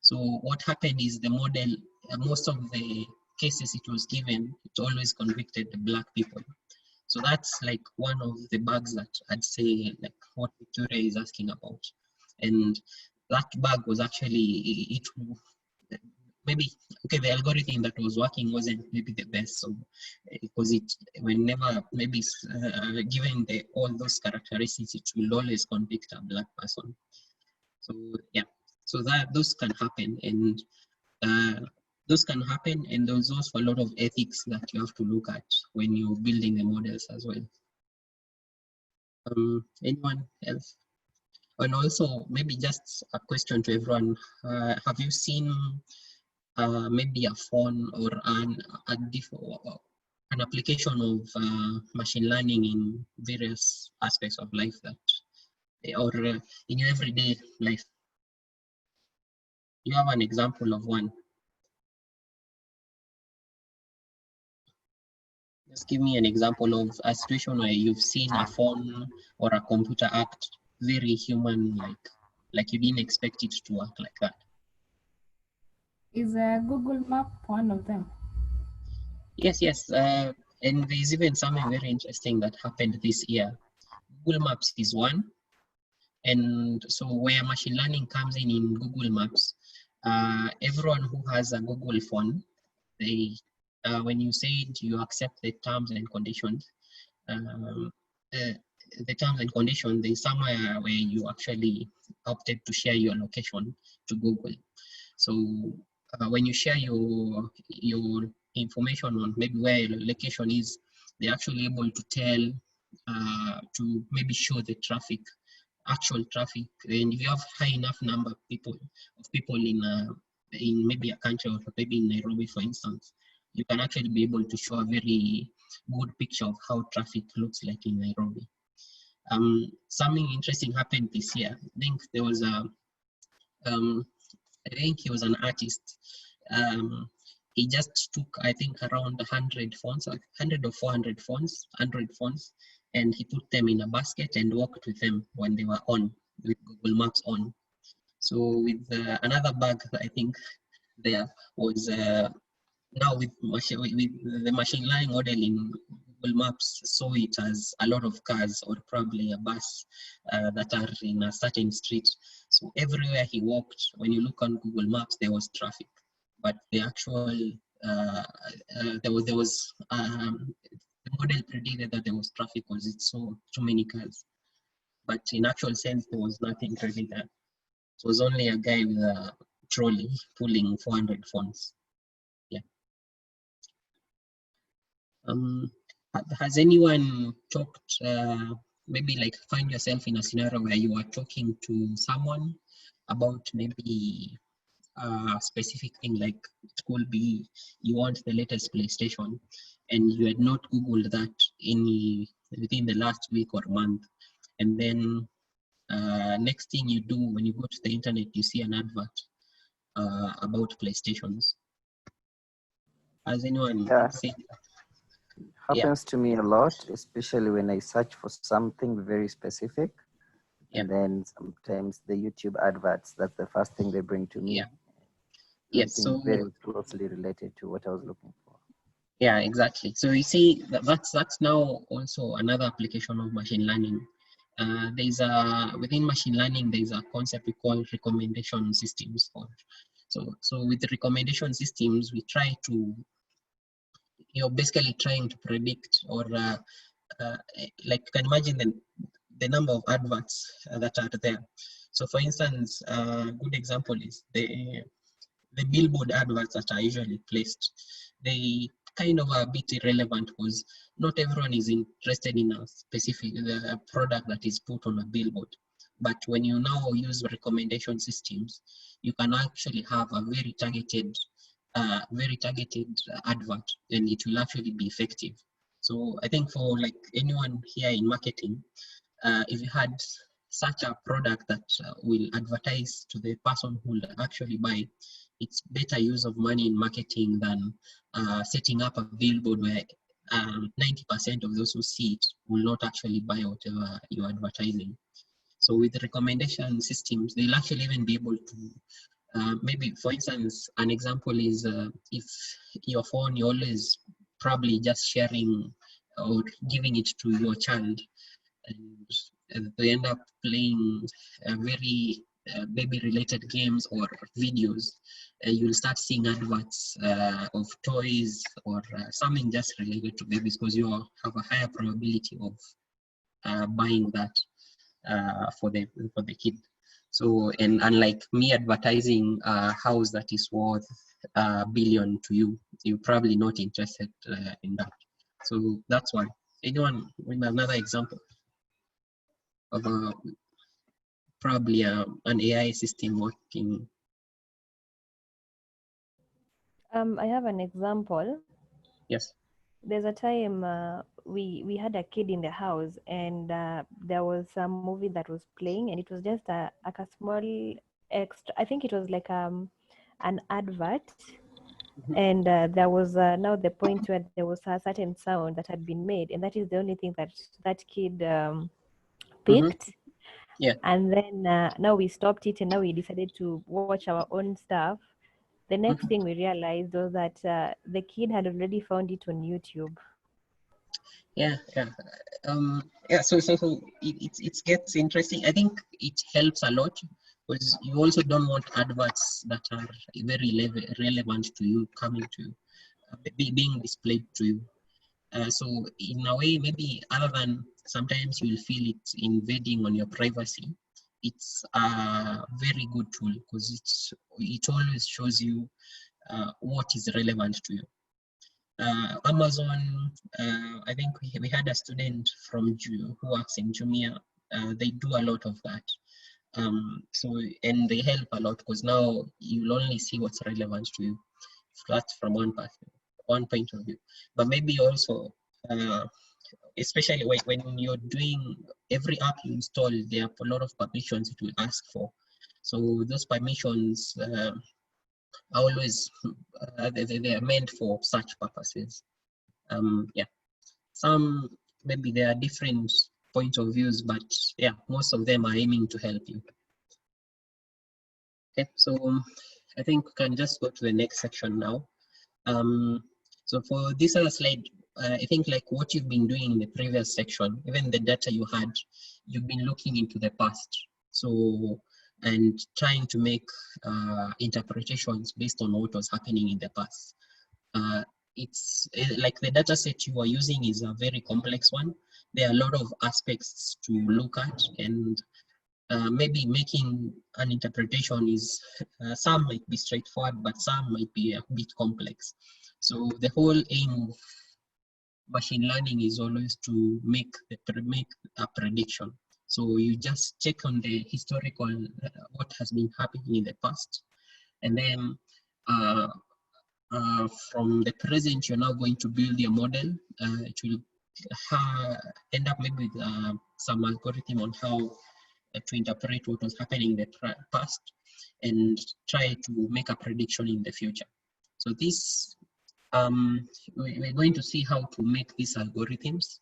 So what happened is the model, most of the cases it was given, it always convicted the Black people. So that's like one of the bugs that I'd say, like what Victoria is asking about. And that bug was actually, maybe, okay, the algorithm that was working wasn't maybe the best, so because whenever maybe given all those characteristics, it will always convict a Black person. So yeah, so those can happen, and there's also a lot of ethics that you have to look at when you're building the models as well. Anyone else? And also, maybe just a question to everyone, have you seen maybe a phone or an application of machine learning in various aspects of life or in your everyday life? You have an example of one? Just give me an example of a situation where you've seen a phone or a computer act very human, like you didn't expect it to work like that. Is a Google Map one of them? Yes, yes. And there's even something very interesting that happened this year. Google Maps is one. And so where machine learning comes in Google Maps, everyone who has a Google phone, they when you say you accept the terms and conditions, the terms and conditions, there's somewhere where you actually opted to share your location to Google. So when you share your information on maybe where your location is, they're actually able to tell, to maybe show the traffic, actual traffic. And if you have high enough number of people in maybe a country, or maybe in Nairobi, for instance, you can actually be able to show a very good picture of how traffic looks like in Nairobi. Something interesting happened this year. I think there was I think he was an artist. He just took, I think, around 100 phones, 100 or 400 phones, 100 phones, and he put them in a basket and walked with them when they were on, with Google Maps on. So with another bag, I think there was now with the machine learning model in Google Maps saw it as a lot of cars, or probably a bus that are in a certain street. So everywhere he walked, when you look on Google Maps, there was traffic, but the actual the model predicted that there was traffic because it saw too many cars, but in actual sense there was nothing really there. So it was only a guy with a trolley pulling 400 phones. Yeah. Has anyone talked, maybe like find yourself in a scenario where you are talking to someone about maybe a specific thing, like it could be you want the latest PlayStation and you had not Googled that within the last week or month, and then next thing you do when you go to the internet, you see an advert about PlayStations. Has anyone seen that? Happens to me a lot, especially when I search for something very specific. And then sometimes the YouTube adverts, that's the first thing they bring to me. Yes, Something so very closely related to what I was looking for. yeah, exactly. So you see, that's now also another application of machine learning. Within machine learning, there's a concept we call recommendation systems. So with the recommendation systems, we try to, you're basically trying to predict, or like you can imagine the number of adverts that are there. So for instance, a good example is the billboard adverts that are usually placed. They kind of are a bit irrelevant because not everyone is interested in a specific product that is put on a billboard. But when you now use recommendation systems, you can actually have a very targeted advert, and it will actually be effective. So I think for like anyone here in marketing, if you had such a product that will advertise to the person who will actually buy, it's better use of money in marketing than setting up a billboard where 90% of those who see it will not actually buy whatever you're advertising. So with the recommendation systems, they'll actually even be able to, maybe for instance, an example is if your phone, you're always probably just sharing or giving it to your child, and they end up playing very baby-related games or videos, you'll start seeing adverts of toys or something just related to babies, because you have a higher probability of buying that for the kid. So, and unlike me advertising a house that is worth $1 billion to you, you're probably not interested in that. So that's one. Anyone with another example of probably an AI system working? I have an example. Yes. There's a time we had a kid in the house, and there was some movie that was playing, and it was just like a small extra. I think it was like an advert And there was now the point where there was a certain sound that had been made, and that is the only thing that that kid picked. Yeah. And then now we stopped it, and now we decided to watch our own stuff. The next thing we realized was that the kid had already found it on YouTube. Yeah. So it gets interesting. I think it helps a lot because you also don't want adverts that are very relevant to you coming to you, being displayed to you. So in a way, maybe other than sometimes you'll feel it invading on your privacy, it's a very good tool because it always shows you what is relevant to you. Amazon, I think we had a student from who works in Jumia. They do a lot of that. And they help a lot because now you'll only see what's relevant to you. That's from one point of view. But maybe also, especially when you're doing every app you install, there are a lot of permissions it will ask for. So those permissions are always they are meant for such purposes. Yeah, some maybe there are different points of views, but yeah, most of them are aiming to help you. Okay, so I think we can just go to the next section now. So for this other slide, I think like what you've been doing in the previous section, even the data you had, you've been looking into the past. So, and trying to make interpretations based on what was happening in the past. It's like the data set you are using is a very complex one. There are a lot of aspects to look at, and maybe making an interpretation is, some might be straightforward, but some might be a bit complex. So the whole aim of machine learning is always to make a prediction. So you just check on the historical, what has been happening in the past, and then from the present, you're now going to build your model. It will end up maybe with some algorithm on how to interpret what was happening in the past and try to make a prediction in the future. So this, we're going to see how to make these algorithms.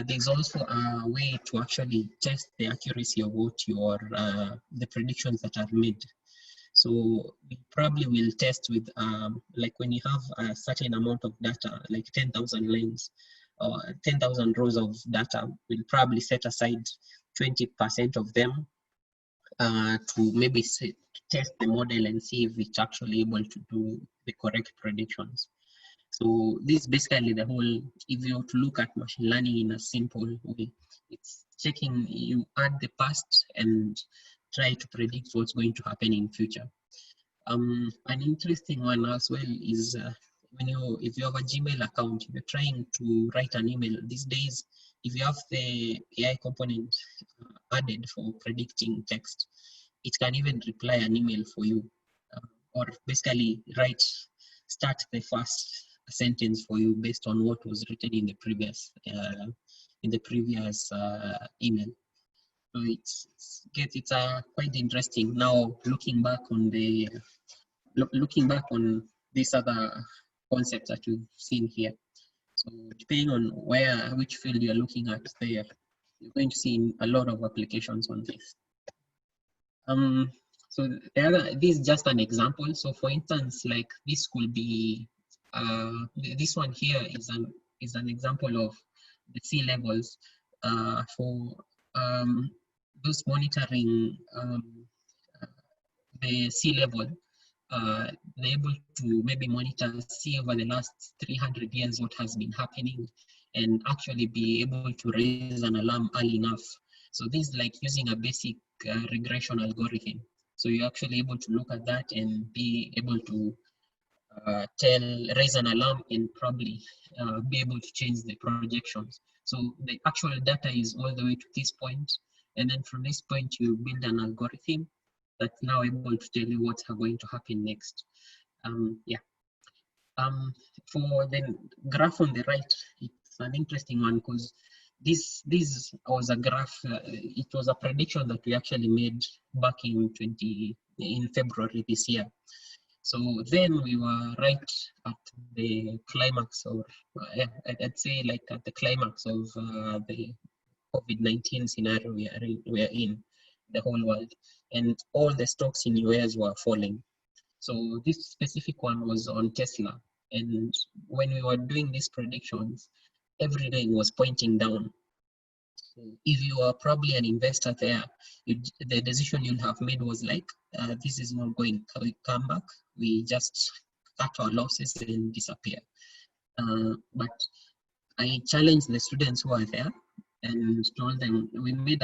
There's also a way to actually test the accuracy of what the predictions that are made. So we probably will test with, like when you have a certain amount of data, like 10,000 lines or 10,000 rows of data, we'll probably set aside 20% of them to maybe test the model and see if it's actually able to do the correct predictions. So this is basically the whole, if you were to look at machine learning in a simple way, it's checking, you add the past and try to predict what's going to happen in future. An interesting one as well is if you have a Gmail account, you're trying to write an email these days, if you have the AI component added for predicting text, it can even reply an email for you, or basically start the first sentence for you based on what was written in the previous email. So it's quite interesting now looking back on these other concepts that you've seen here. So depending on which field you're looking at there, you're going to see a lot of applications on this. So this is just an example. So for instance, like this could be, this one here is an example of the sea levels for those monitoring the sea level. They're able to maybe see over the last 300 years what has been happening and actually be able to raise an alarm early enough. So this is like using a basic regression algorithm. So you're actually able to look at that and be able to raise an alarm and probably be able to change the projections. So the actual data is all the way to this point. And then from this point, you build an algorithm that's now able to tell you what's going to happen next. For the graph on the right, it's an interesting one because this was a graph. It was a prediction that we actually made back in February this year. So then we were right at the climax, or I'd say like at the climax of the COVID-19 scenario we are in, the whole world, and all the stocks in US were falling. So this specific one was on Tesla, and when we were doing these predictions, every day was pointing down. So if you are probably an investor there, the decision you'll have made was like, this is not going to come back. We just cut our losses and disappear. But I challenged the students who are there and told them we made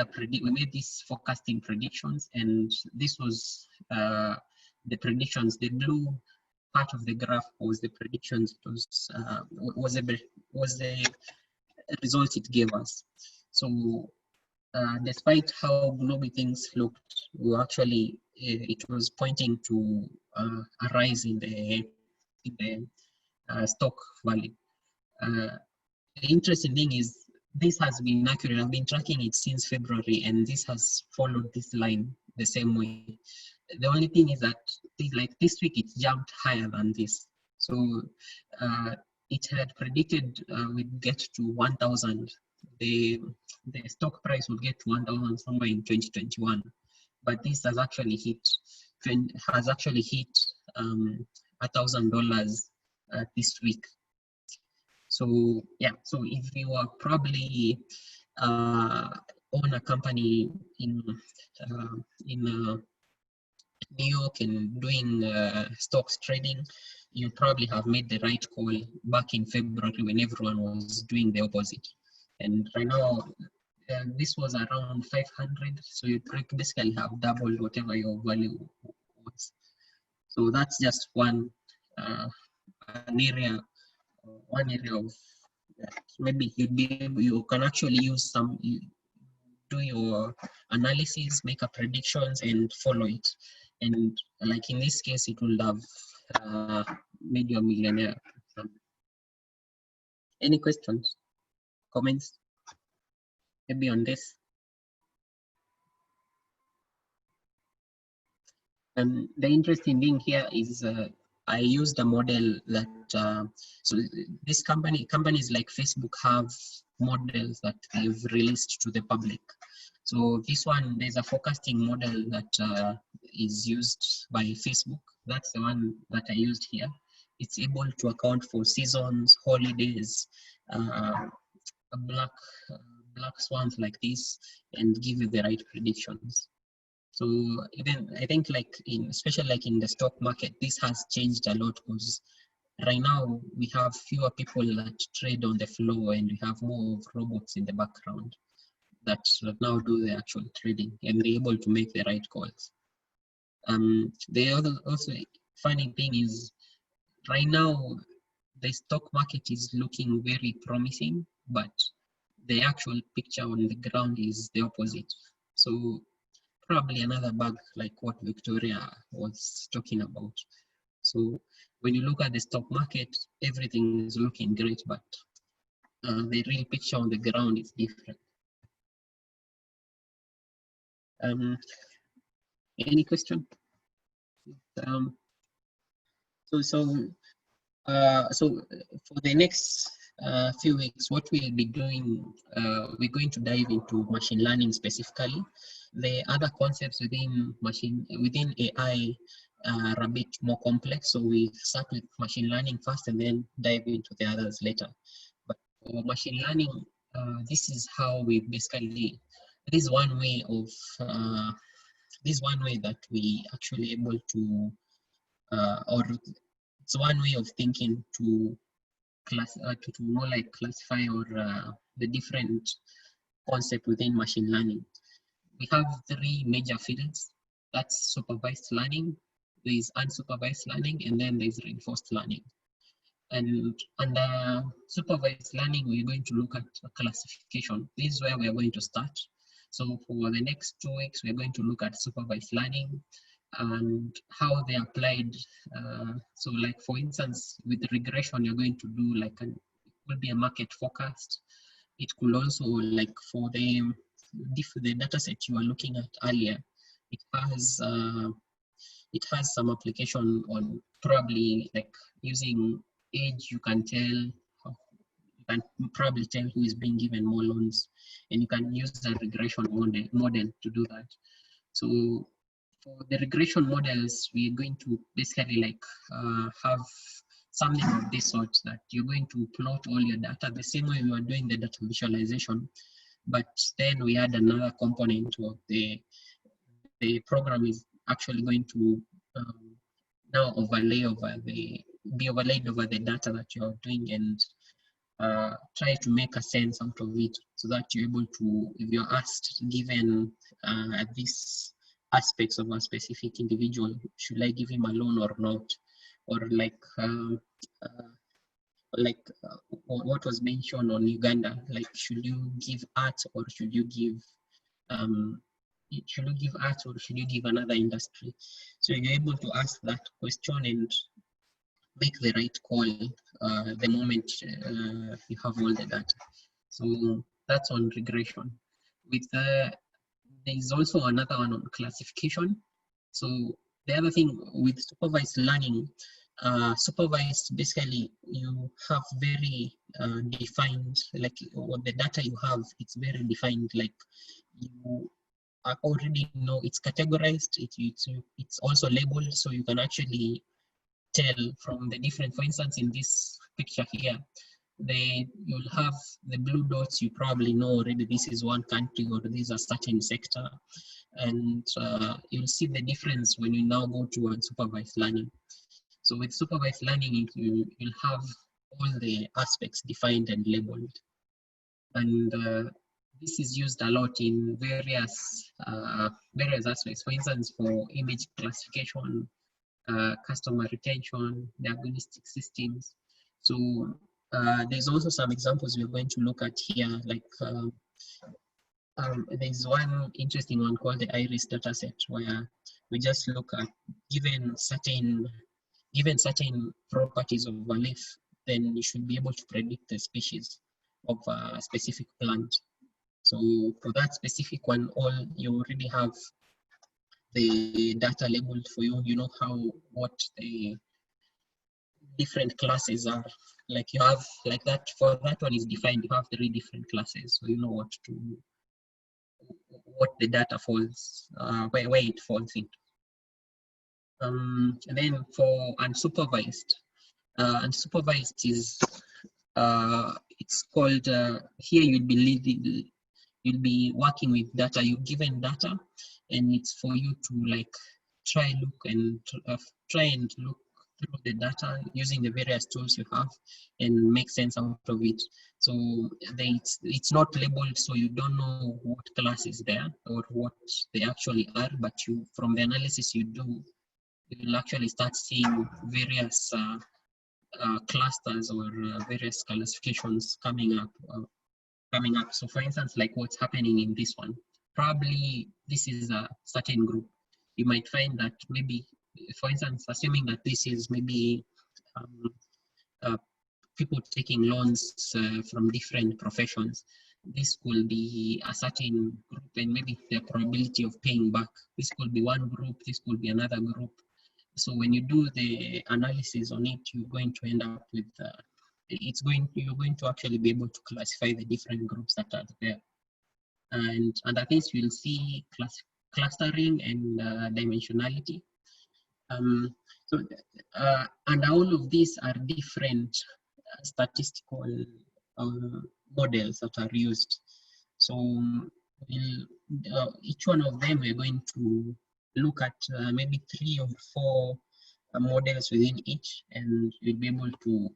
these forecasting predictions, and this was the predictions. The blue part of the graph was the predictions. It was the result it gave us. So despite how gloomy things looked, we actually it was pointing to a rise in the stock value. The interesting thing is this has been accurate. I've been tracking it since February, and this has followed this line the same way. The only thing is that this week it jumped higher than this. So it had predicted we'd get to 1,000. The stock price would get to 1,000 somewhere in 2021, but this has actually hit $1,000 this week. So yeah, so if you are probably own a company in New York and doing stocks trading, you probably have made the right call back in February when everyone was doing the opposite. And right now, this was around 500, so you basically have doubled whatever your value was. So that's just one area of maybe you can actually use do your analysis, make a predictions, and follow it. And like in this case, it will have made you a millionaire. Any questions, comments, maybe on this? And the interesting thing here is I used a model that so this companies like Facebook have models that they've released to the public. So this one, there's a forecasting model that is used by Facebook. That's the one that I used here. It's able to account for seasons, holidays, black swans like this, and give you the right predictions. So even I think especially like in the stock market, this has changed a lot because right now we have fewer people that trade on the floor, and we have more of robots in the background that now do the actual trading, and they're able to make the right calls. The other also funny thing is right now the stock market is looking very promising, but the actual picture on the ground is the opposite. So probably another bug like what Victoria was talking about. So when you look at the stock market, everything is looking great, but the real picture on the ground is different. Any question? So for the next few weeks, what we'll be doing, we're going to dive into machine learning specifically. The other concepts within AI are a bit more complex, so we start with machine learning first and then dive into the others later. But for machine learning, this is how we basically, this is one way that we actually able to, or it's one way of thinking to more like classify or the different concept within machine learning. We have three major fields. That's supervised learning, there is unsupervised learning, and then there's reinforced learning. And under supervised learning, we're going to look at classification. This is where we are going to start. So for the next 2 weeks, we're going to look at supervised learning and how they applied. So like for instance, with regression, you're going to do like it will be a market forecast. It could also like for the data set you were looking at earlier, it has it has some application on probably like using age. You can tell, you can probably tell who is being given more loans, and you can use the regression model to do that. So for the regression models, we're going to basically like have something of this sort, that you're going to plot all your data the same way we are doing the data visualization, but then we add another component of the program is actually going to now be overlaid over the data that you're doing, and try to make a sense out of it, so that you're able to, if you're asked, given these aspects of a specific individual, should I give him a loan or not? Or what was mentioned on Uganda, like should you give art or should you give art or should you give another industry? So you're able to ask that question and make the right call the moment you have all the data. So that's on regression. With there's also another one on classification. So the other thing with supervised learning, supervised, basically you have very defined, like what the data you have, it's very defined, like you already know it's categorized, it's also labeled, so you can actually tell from the different, for instance, in this picture here, you'll have the blue dots, you probably know already this is one country or this is a certain sector, and you'll see the difference when you now go to unsupervised learning. So with supervised learning, you'll have all the aspects defined and labeled, and this is used a lot in various aspects. For instance, for image classification, customer retention, diagnostic systems. So there's also some examples we're going to look at here, like there's one interesting one called the IRIS dataset, where we just look at given certain properties of a leaf, then you should be able to predict the species of a specific plant. So for that specific one, you already have the data labeled for you. You know what the different classes are. Like you have, like that, for that one is defined, you have 3 different classes, so you know what the data falls, where it falls into. And then for unsupervised, unsupervised is it's called here you'll be working with data. You're given data, and it's for you to like try and look through the data using the various tools you have and make sense out of it. So it's not labeled, so you don't know what class is there or what they actually are, but from the analysis you do, you'll actually start seeing various clusters or various classifications coming up. So for instance, like what's happening in this one, probably this is a certain group. You might find that maybe, for instance, assuming that this is maybe people taking loans from different professions, this will be a certain group, and maybe the probability of paying back, this could be one group, this could be another group. So when you do the analysis on it, you're going to end up with you're going to actually be able to classify the different groups that are there, and at least you'll see clustering and dimensionality. And all of these are different statistical models that are used. So each one of them, we're going to look at maybe 3 or 4 models within each, and you'll be able to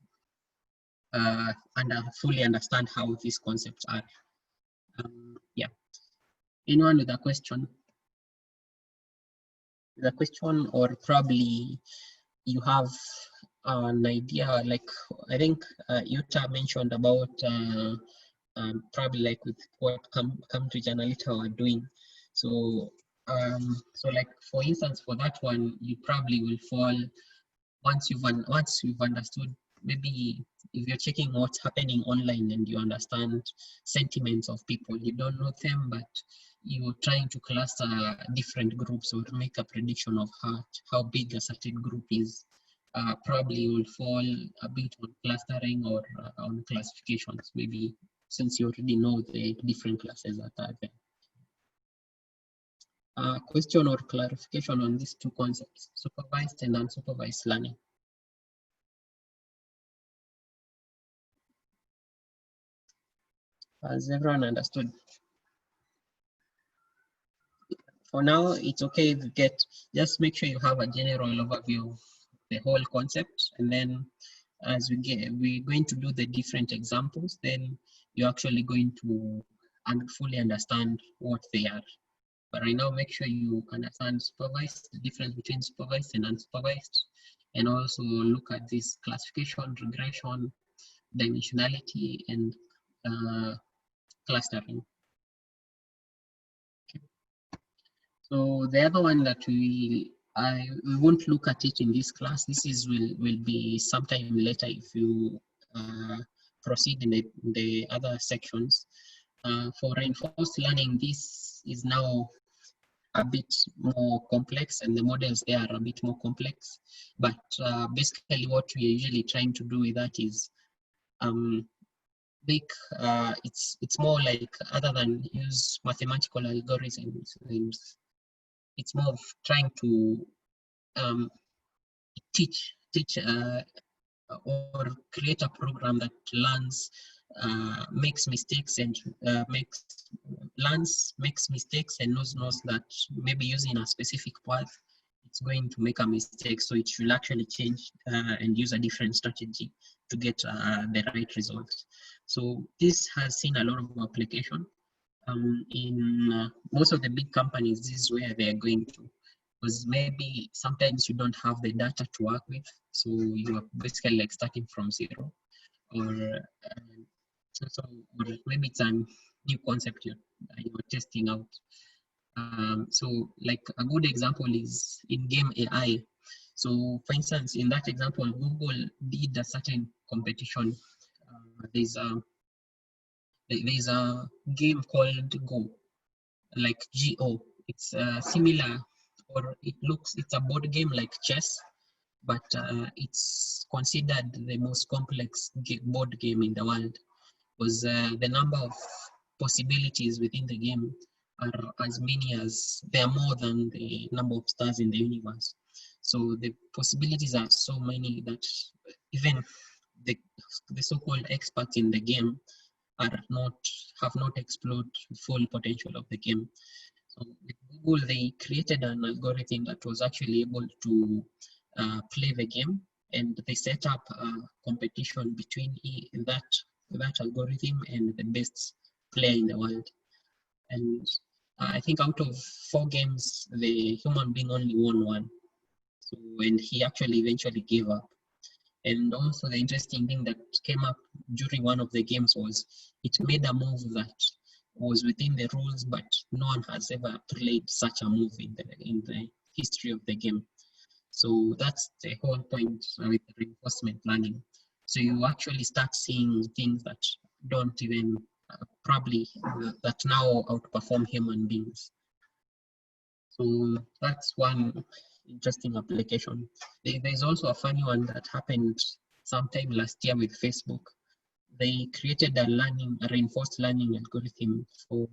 fully understand how these concepts are. Yeah. Anyone with a question? The question, or probably you have an idea, like I think Yuta mentioned about probably like with what Cambridge Analytica are doing. So like for instance, for that one, you probably will fall once you've understood maybe if you're checking what's happening online and you understand sentiments of people, you don't know them, but you're trying to cluster different groups or make a prediction of how big a certain group is, probably will fall a bit on clustering or on classifications, maybe, since you already know the different classes that are there. Question or clarification on these two concepts, supervised and unsupervised learning. Has everyone understood? For now, it's okay to just make sure you have a general overview of the whole concept, and then as we're going to do the different examples, then you're actually going to fully understand what they are. But right now, make sure you understand supervised, the difference between supervised and unsupervised, and also look at this classification, regression, dimensionality, and clustering. Okay. So the other one that we won't look at it in this class. This will be sometime later if you proceed in the other sections. For reinforced learning, this is now a bit more complex, and the models there are a bit more complex. But basically, what we are usually trying to do with that is it's more like, other than use mathematical algorithms, it's more of trying to teach or create a program that learns, makes mistakes and makes mistakes and knows that maybe using a specific path, it's going to make a mistake. So it should actually change and use a different strategy to get the right results. So this has seen a lot of application. In most of the big companies, this is where they are going to, because maybe sometimes you don't have the data to work with, so you are basically like starting from zero, or or maybe it's a new concept you're testing out. So like a good example is in-game AI. So for instance, in that example, Google did a certain competition. There's a game called Go, like Go. It's similar, or it's a board game like chess, but it's considered the most complex board game in the world, because the number of possibilities within the game are as many as, there are more than the number of stars in the universe. So the possibilities are so many that even the so-called experts in the game have not explored the full potential of the game. So with Google, they created an algorithm that was actually able to play the game, and they set up a competition between that algorithm and the best player in the world. And I think out of 4 games, the human being only won 1. So, and he actually eventually gave up. And also the interesting thing that came up during one of the games was it made a move that was within the rules, but no one has ever played such a move in the history of the game. So that's the whole point with reinforcement learning. So you actually start seeing things that don't even probably that now outperform human beings. So that's one interesting application. There's also a funny one that happened sometime last year with Facebook. They created a reinforced learning algorithm for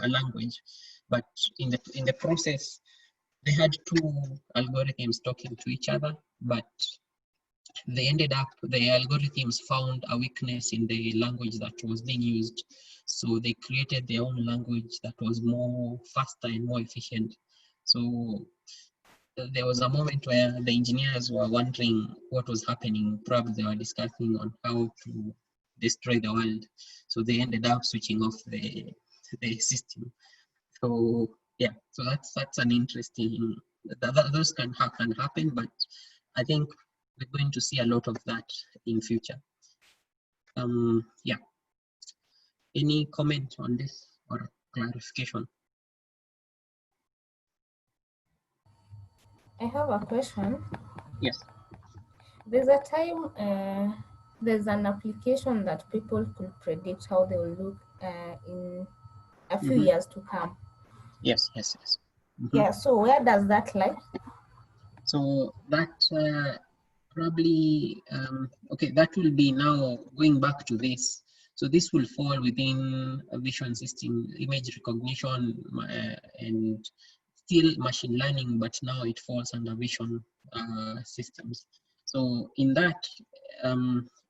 a language, but in the process, they had 2 algorithms talking to each other, but the algorithms found a weakness in the language that was being used. So they created their own language that was more faster and more efficient. So there was a moment where the engineers were wondering what was happening. Probably they were discussing on how to destroy the world. So they ended up switching off the system. So yeah, so that's an interesting, those can happen, but I think we're going to see a lot of that in future. Yeah. Any comment on this or clarification? I have a question. Yes. There's a time, there's an application that people could predict how they will look in a few years to come. Yes, yes, yes. Yeah, so where does that lie? So that probably, okay, that will be now going back to this. So this will fall within a vision system, image recognition, and still machine learning, but now it falls under vision systems. So in that,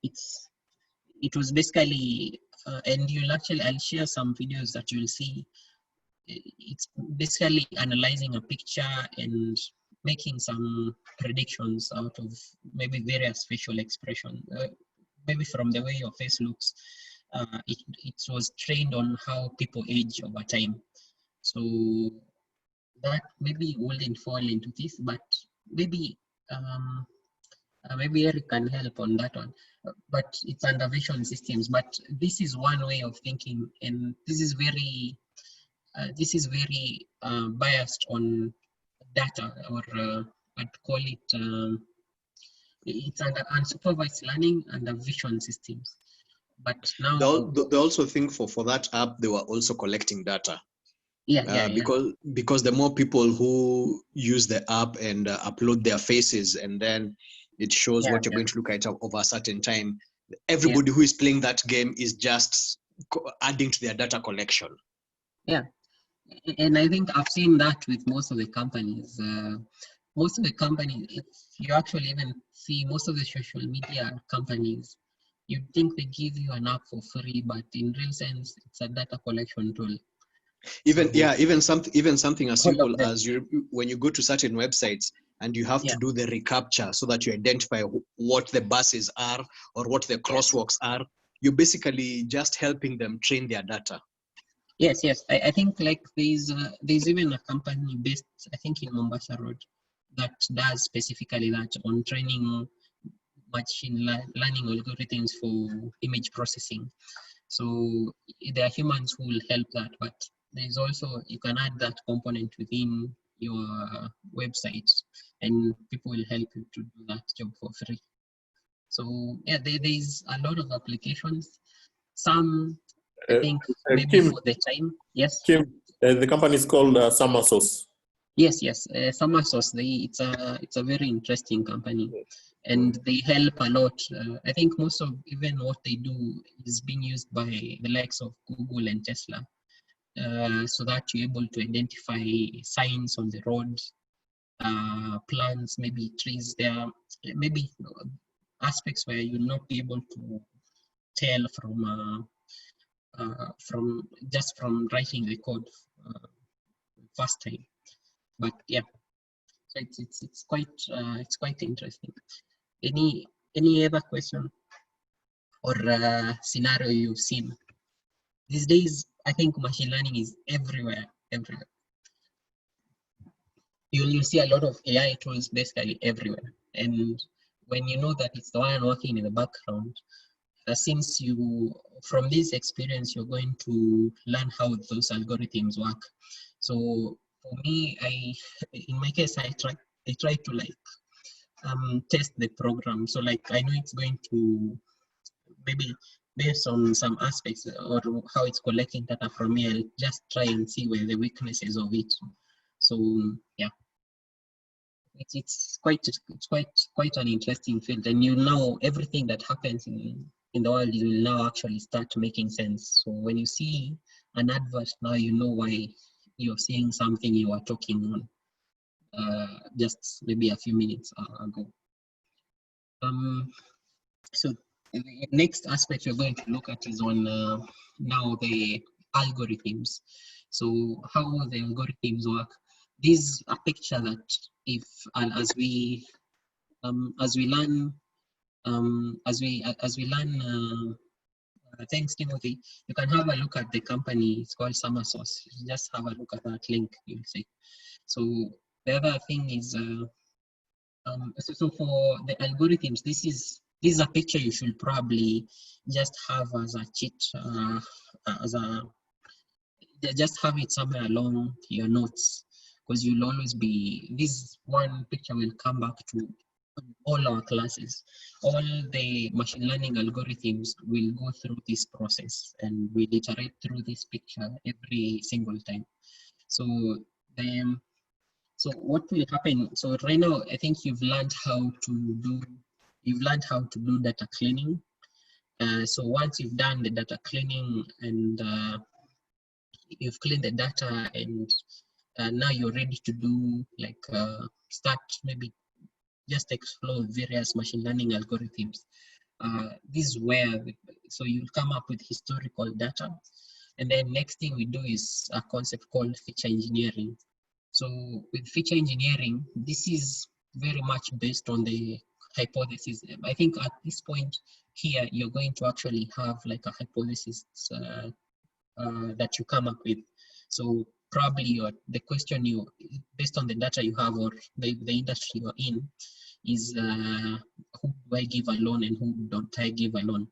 it was basically, and I'll share some videos that you'll see. It's basically analyzing a picture and making some predictions out of maybe various facial expression, maybe from the way your face looks. It was trained on how people age over time. So that maybe wouldn't fall into this, but maybe maybe Eric can help on that one. But it's under vision systems. But this is one way of thinking, and this is very biased on data, or I'd call it, it's under unsupervised learning under vision systems. But now They also think for that app, they were also collecting data. Yeah, because the more people who use the app and upload their faces, and then it shows what you're going to look at over a certain time, everybody who is playing that game is just adding to their data collection. Yeah, and I think I've seen that with most of the companies. Most of the companies, if you actually even see most of the social media companies, you think they give you an app for free, but in real sense, it's a data collection tool. Even something as simple as when you go to certain websites and you have to do the reCAPTCHA so that you identify what the buses are or what the crosswalks are. You're basically just helping them train their data. Yes. I think like there's even a company based, I think, in Mombasa Road that does specifically that on training machine learning algorithms for image processing. So there are humans who will help that, but there's also, you can add that component within your website and people will help you to do that job for free. So yeah, there's a lot of applications. Some, I think, maybe Kim, for the time. Yes. Kim, the company is called Summer Sauce. Yes. Summer Sauce. It's a very interesting company, and they help a lot. I think most of even what they do is being used by the likes of Google and Tesla, so that you're able to identify signs on the road, plants, maybe trees. There are maybe aspects where you'll not be able to tell from writing the code first time. But yeah, so it's quite interesting. Any other question or scenario you've seen? These days, I think machine learning is everywhere. You'll see a lot of AI tools basically everywhere. And when you know that it's the one working in the background, since from this experience, you're going to learn how those algorithms work. So for me, in my case, I try to like test the program. So like I know it's going to, maybe based on some aspects or how it's collecting data from me, I'll just try and see where the weaknesses of it. So yeah, it's quite an interesting field, and you know everything that happens in the world, you will now actually start making sense. So when you see an advert now, you know why you're seeing something you were talking on just maybe a few minutes ago. So the next aspect we're going to look at is on now the algorithms. So how the algorithms work. This is a picture that as we learn, thanks Timothy, you can have a look at the company. It's called Summer Sauce. Just have a look at that link, you'll see. So the other thing is, so for the algorithms, this is a picture you should probably just have as a cheat, just have it somewhere along your notes, because you'll always be, this one picture will come back to all our classes. All the machine learning algorithms will go through this process and will iterate through this picture every single time. So the so what will happen? So right now, I think you've learned how to do data cleaning. So once you've done the data cleaning and you've cleaned the data, and now you're ready to do like start maybe just explore various machine learning algorithms. This is where so you'll come up with historical data, and then next thing we do is a concept called feature engineering. So with feature engineering, this is very much based on the hypothesis. I think at this point here, you're going to actually have like a hypothesis that you come up with. So probably the question you, based on the data you have or the industry you're in, is who do I give a loan and who don't I give a loan?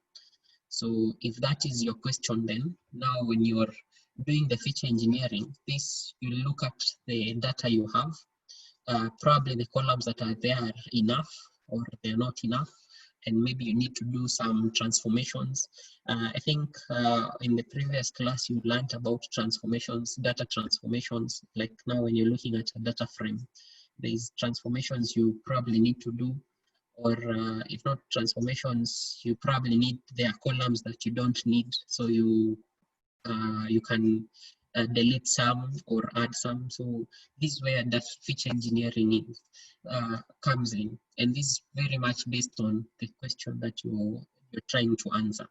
So if that is your question, then now when you're doing the feature engineering, this you look at the data you have, probably the columns that are there are enough or they're not enough, and maybe you need to do some transformations. I think in the previous class you learned about transformations, data transformations. Like now when you're looking at a data frame, there's transformations you probably need to do, or if not transformations, you probably need their columns that you don't need, so you can delete some or add some. So this is where that feature engineering comes in, and this is very much based on the question that you're trying to answer.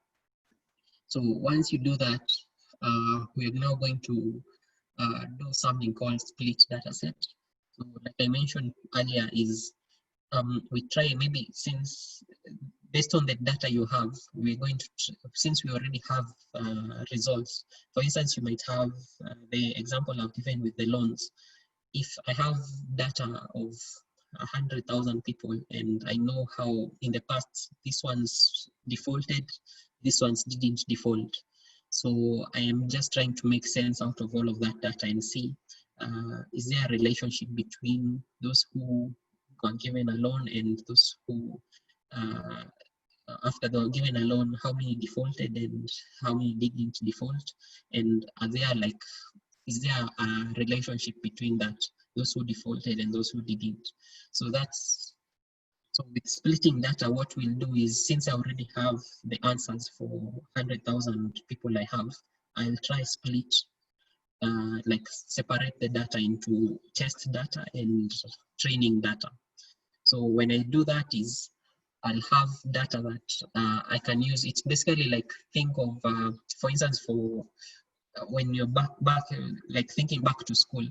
So once you do that, we're now going to do something called split data set. So like I mentioned earlier, is we try maybe, since based on the data you have, we're going to, since we already have results. For instance, you might have the example I've given with the loans. If I have data of 100,000 people, and I know how in the past this one's defaulted, this one's didn't default. So I am just trying to make sense out of all of that data and see, is there a relationship between those who got given a loan and those who, after they were given a loan, how many defaulted and how many didn't default? And are there like, is there a relationship between that, those who defaulted and those who didn't? So that's, so with splitting data, what we'll do is, since I already have the answers for 100,000 people I have, I'll try split, like separate the data into test data and training data. So when I do that is, I'll have data that I can use. It's basically like, think of, for instance, for when you're back, like thinking back to school,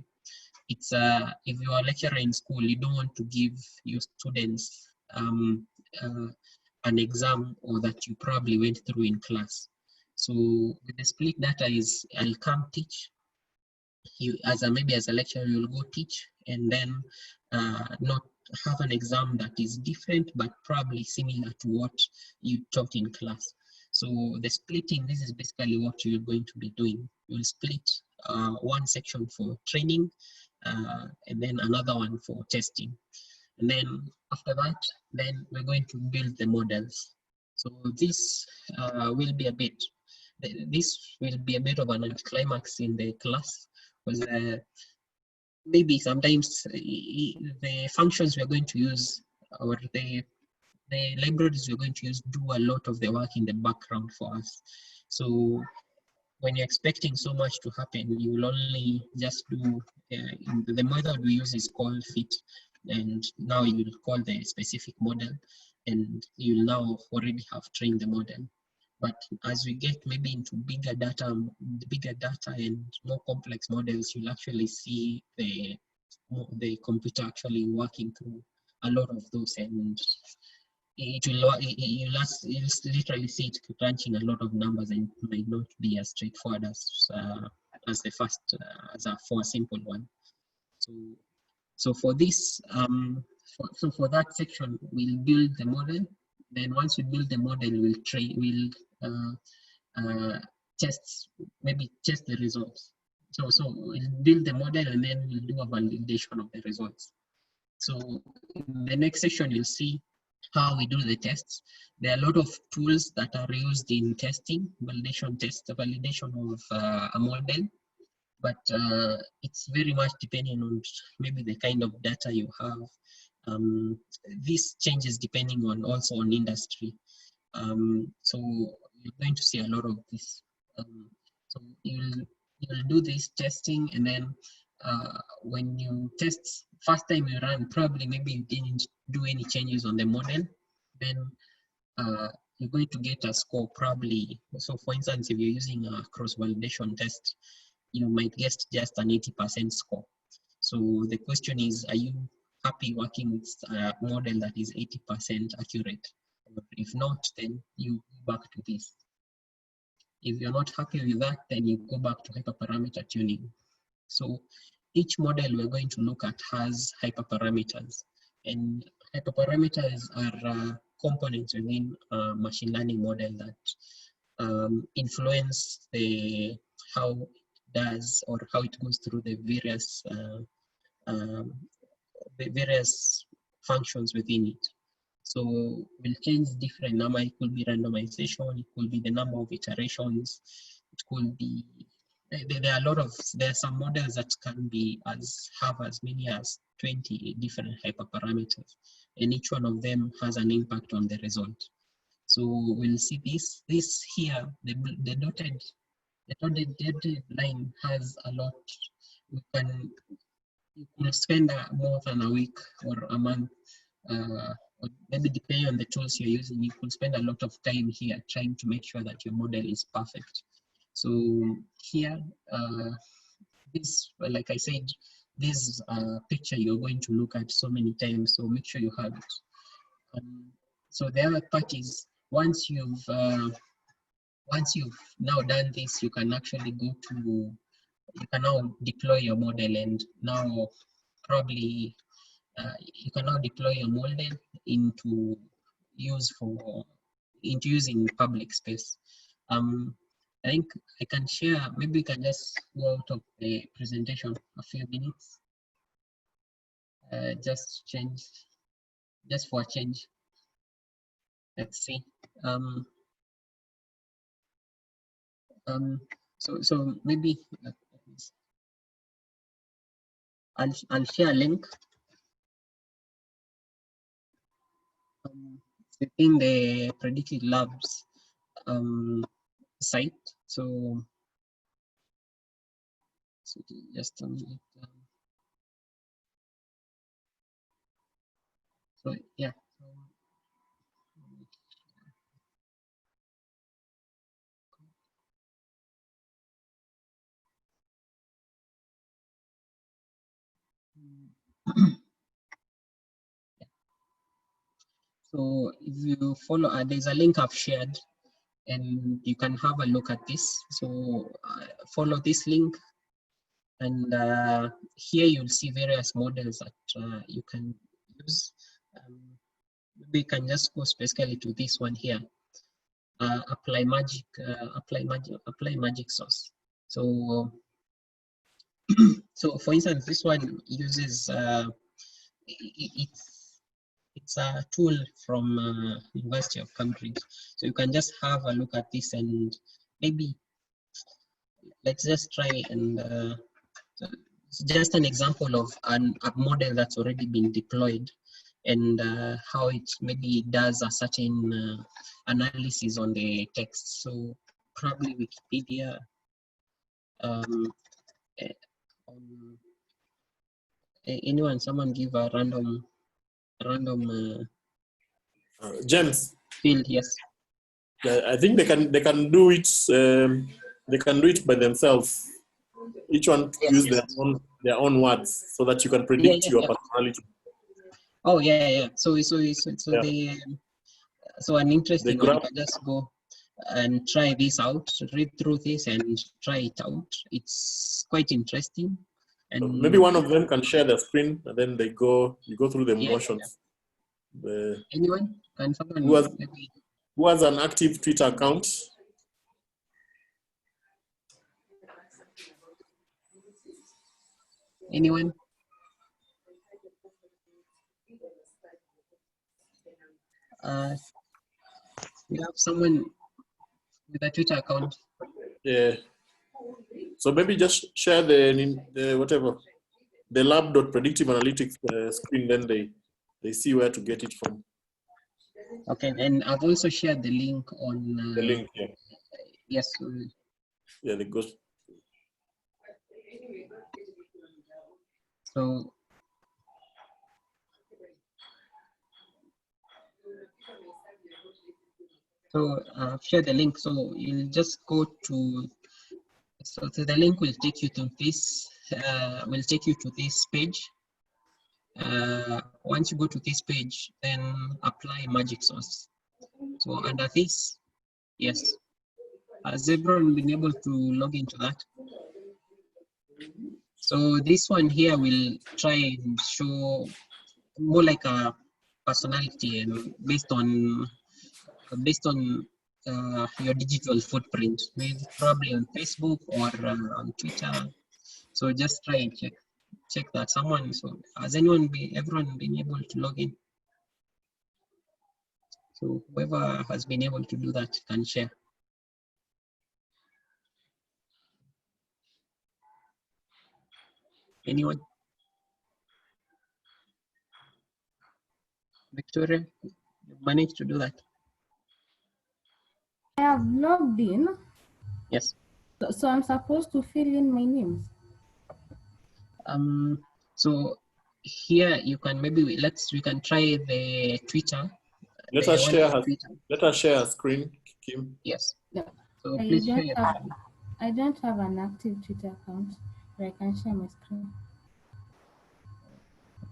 it's if you're a lecturer in school, you don't want to give your students an exam or that you probably went through in class. So with the split data is, I'll come teach you as a, maybe as a lecturer, you'll go teach, and then not have an exam that is different but probably similar to what you taught in class. So the splitting, this is basically what you're going to be doing. You'll split one section for training and then another one for testing. And then after that, then we're going to build the models. So this will be a bit, this will be a bit of an climax in the class, because maybe sometimes the functions we're going to use, or the libraries we're going to use, do a lot of the work in the background for us. So when you're expecting so much to happen, you will only just do, the method we use is called fit, and now you will call the specific model, and you'll now already have trained the model. But as we get maybe into bigger data and more complex models, you'll actually see the computer actually working through a lot of those, and you'll literally see it crunching a lot of numbers, and it might not be as straightforward as the first, for a simple one. So for this, for that section, we'll build the model. Then once we build the model, we'll test the results. So we'll build the model, and then we'll do a validation of the results. So in the next section, you'll see how we do the tests. There are a lot of tools that are used in testing, validation test, the validation of a model, but it's very much depending on maybe the kind of data you have. This changes depending on also on industry. So you're going to see a lot of this. So you'll do this testing, and then when you test first time you run, probably maybe you didn't do any changes on the model, then you're going to get a score probably. So for instance, if you're using a cross-validation test, you might get just an 80% score. So the question is, are you happy working with a model that is 80% accurate? If not, then you go back to this. If you're not happy with that, then you go back to hyperparameter tuning. So each model we're going to look at has hyperparameters, and hyperparameters are components within a machine learning model that influence how it does or how it goes through the various functions within it. So we'll change different number. It could be randomization, it could be the number of iterations, it could be, there are some models that can have as many as 20 different hyperparameters, and each one of them has an impact on the result. So we'll see this here, the dotted line has a lot. You could spend more than a week or a month, or maybe depending on the tools you're using, you could spend a lot of time here trying to make sure that your model is perfect. So here, this, like I said, this picture you're going to look at so many times, so make sure you have it. So the other part is, once you've now done this, you can actually go to, you can now deploy your model, and now probably you can now deploy your model into using public space. I think I can share, maybe we can just go out of the presentation a few minutes. Just for a change. Let's see. So maybe I'll share a link within the Predicted Labs site. So just a minute. So yeah. So if you follow, there's a link I've shared, and you can have a look at this. So follow this link, and here you'll see various models that you can use. We can just go specifically to this one here. Apply magic source. So so for instance, this one uses it's a tool from University of Cambridge. So you can just have a look at this, and maybe let's just try, and so it's just an example of a model that's already been deployed, and how it maybe does a certain analysis on the text. So probably Wikipedia. Someone give a random James, field. Yes. I think they can do it. They can do it by themselves. Each one use their own words, so that you can predict your personality. Oh yeah. So an interesting one. You can just go and try this out, read through this, and try it out. It's quite interesting. And maybe one of them can share their screen, and then you go through the motions. Anyone? Can someone who has an active Twitter account? Anyone? We have someone with a Twitter account. Yeah. So maybe just share the whatever, the lab.predictive analytics screen, then they see where to get it from. Okay, and I've also shared the link on. The link, yeah. Yes. Yeah, the goes. So. So I've shared the link. So you'll just go to. So the link will take you to this. Will take you to this page. Once you go to this page, then apply magic sauce. So under this, yes. Has everyone been able to log into that? So this one here will try and show more like a personality and based on your digital footprint, maybe probably on Facebook or on Twitter. So just try and check that. Someone, so has everyone been able to log in? So whoever has been able to do that can share. Anyone? Victoria, you managed to do that? I have logged in. Yes. So I'm supposed to fill in my names. So here you can maybe we can try the Twitter. Let us share a screen, Kim. Yes. Yeah. So please share your screen. I don't have an active Twitter account, but I can share my screen.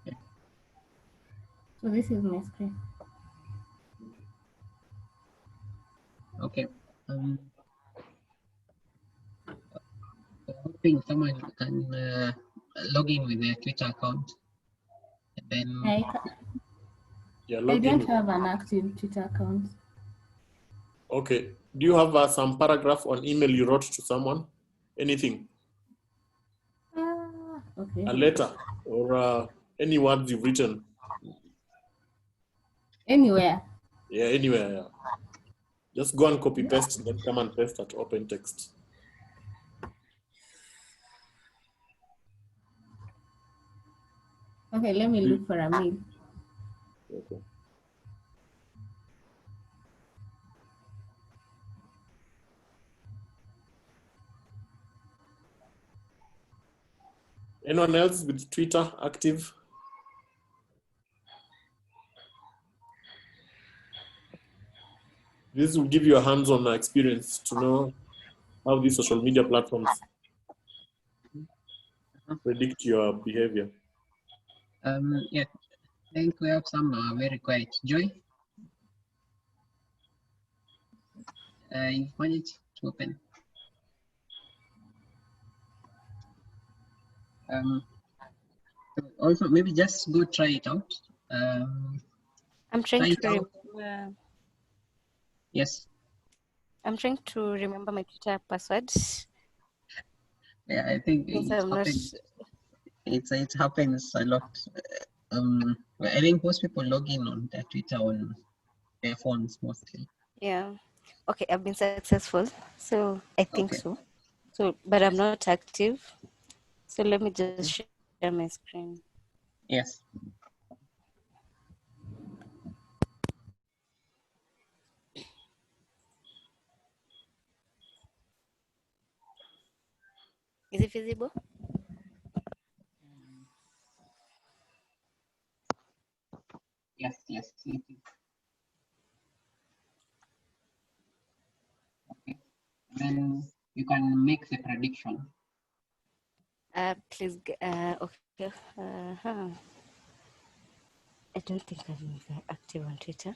Okay. So this is my screen. Okay. Hoping someone can log in with their Twitter account. And then I don't have an active Twitter account. Okay. Do you have some paragraph on email you wrote to someone? Anything? Okay. A letter or any words you've written? Anywhere. Yeah, anywhere. Yeah. Just go and copy paste, then come and paste at open text. Okay, let me look for a mail. Okay. Anyone else with Twitter active? This will give you a hands-on experience to know how these social media platforms predict your behavior. Yeah, I think we have some very quiet. Joy, you managed to open. So also maybe just go try it out. I'm trying to remember. Yes. I'm trying to remember my Twitter password. Yeah, I think it happens a lot. I think most people log in on their Twitter on their phones mostly. Yeah. Okay, I've been successful. So I think so. So, but I'm not active. So let me just share my screen. Yes. Is it visible? Yes. Okay. Then you can make the prediction. Please. Okay. I don't think I'm active on Twitter.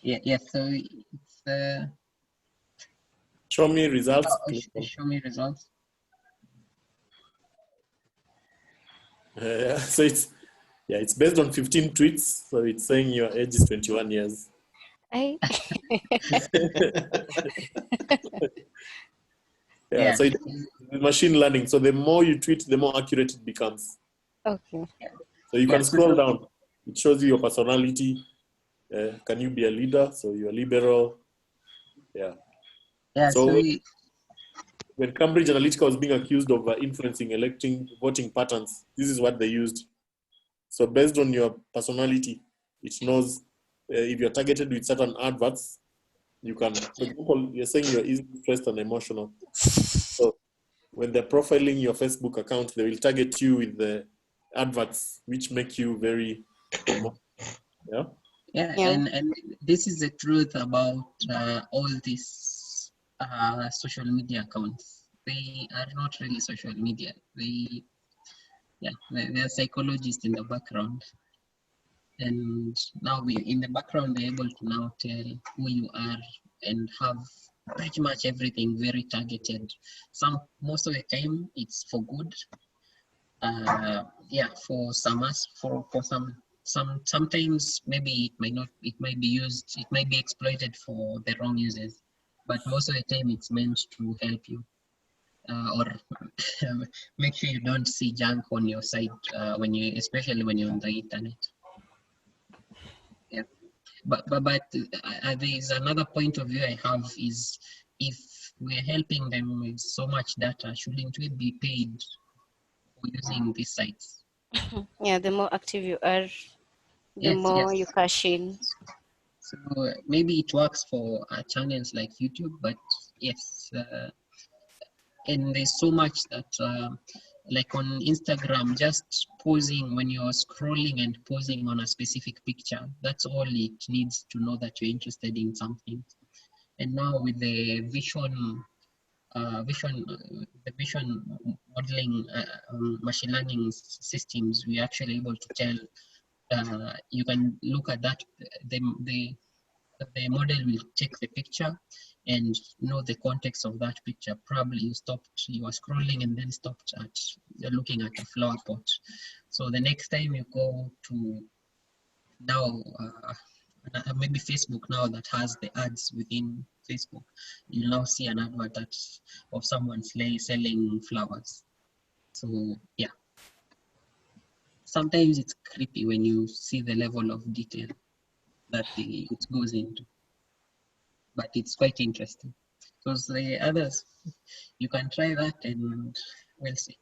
Yeah. So it's. Show me results. Show me results. So it's based on 15 tweets. So it's saying your age is 21 years. Yeah. So it's machine learning. So the more you tweet, the more accurate it becomes. Okay. So you can scroll down. It shows you your personality. Can you be a leader? So you're liberal. Yeah. Yeah, So so when Cambridge Analytica was being accused of influencing electing voting patterns, this is what they used. So based on your personality, it knows if you're targeted with certain adverts, you can, for example, you're saying you're easily stressed and emotional. So when they're profiling your Facebook account, they will target you with the adverts which make you very emotional. Yeah. yeah, Yeah. and this is the truth about all these social media accounts. They are not really social media. They're psychologists in the background. And now in the background, they're able to now tell who you are and have pretty much everything very targeted. Most of the time, it's for good. For sometimes maybe it might be used, it might be exploited for the wrong uses, but most of the time it's meant to help you or make sure you don't see junk on your site especially when you're on the internet. Yeah, but there is another point of view I have is, if we're helping them with so much data, shouldn't we be paid for using these sites? Yeah, the more active you are, the Yes, more yes. you cash in. So maybe it works for channels like YouTube, but yes, and there's so much that, like on Instagram, just pausing when you're scrolling and pausing on a specific picture, that's all it needs to know that you're interested in something. And now with the vision modeling, machine learning systems, we're actually able to tell, you can look at that, the model will take the picture and know the context of that picture. Probably you are scrolling and then stopped you're looking at a flower pot. So the next time you go to now, maybe Facebook now that has the ads within Facebook, you'll now see an advert of someone selling flowers. So yeah, sometimes it's creepy when you see the level of detail that it goes into, but it's quite interesting. Because the others, you can try that and we'll see.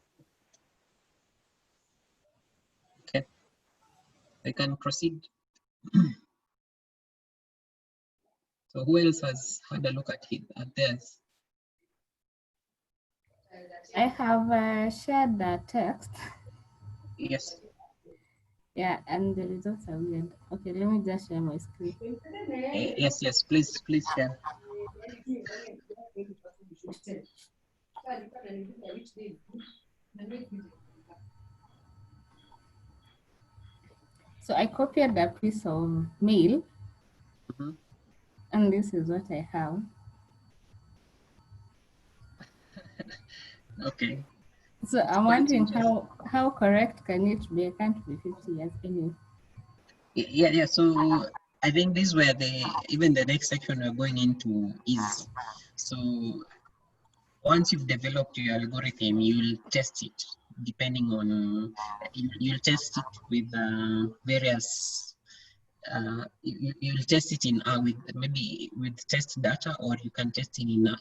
Okay, I can proceed. So who else has had a look at theirs? I have shared the text. Yes. Yeah, and the results are weird. Okay, let me just share my screen. Yes, please share. So I copied a piece of mail, and this is what I have. Okay. So I'm wondering how correct can it be? I can't be 50 years anyway. Yeah. So I think this is where even the next section we're going into is. So once you've developed your algorithm, you'll test it depending on, you'll test it with various, you'll test it in maybe with test data, or you can test it in the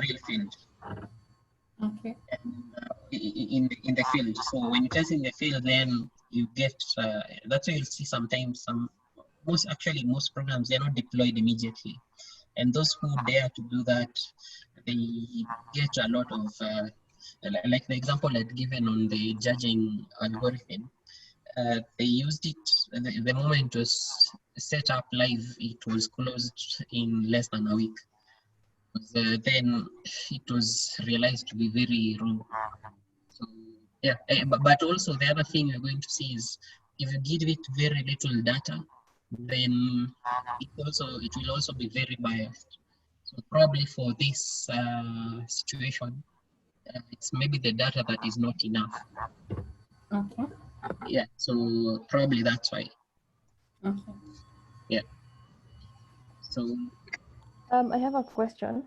real field. Okay. In the field. So when you test in the field, then you get, that's why you'll see sometimes most programs, they're not deployed immediately. And those who dare to do that, they get a lot of, like the example I'd given on the judging algorithm, they used it, the moment it was set up live, it was closed in less than a week. Then it was realized to be very wrong. So yeah, but also the other thing we're going to see is, if you give it very little data, then it will also be very biased. So probably for this situation, it's maybe the data that is not enough. Okay. Yeah, so probably that's why. Okay. Yeah. So I have a question.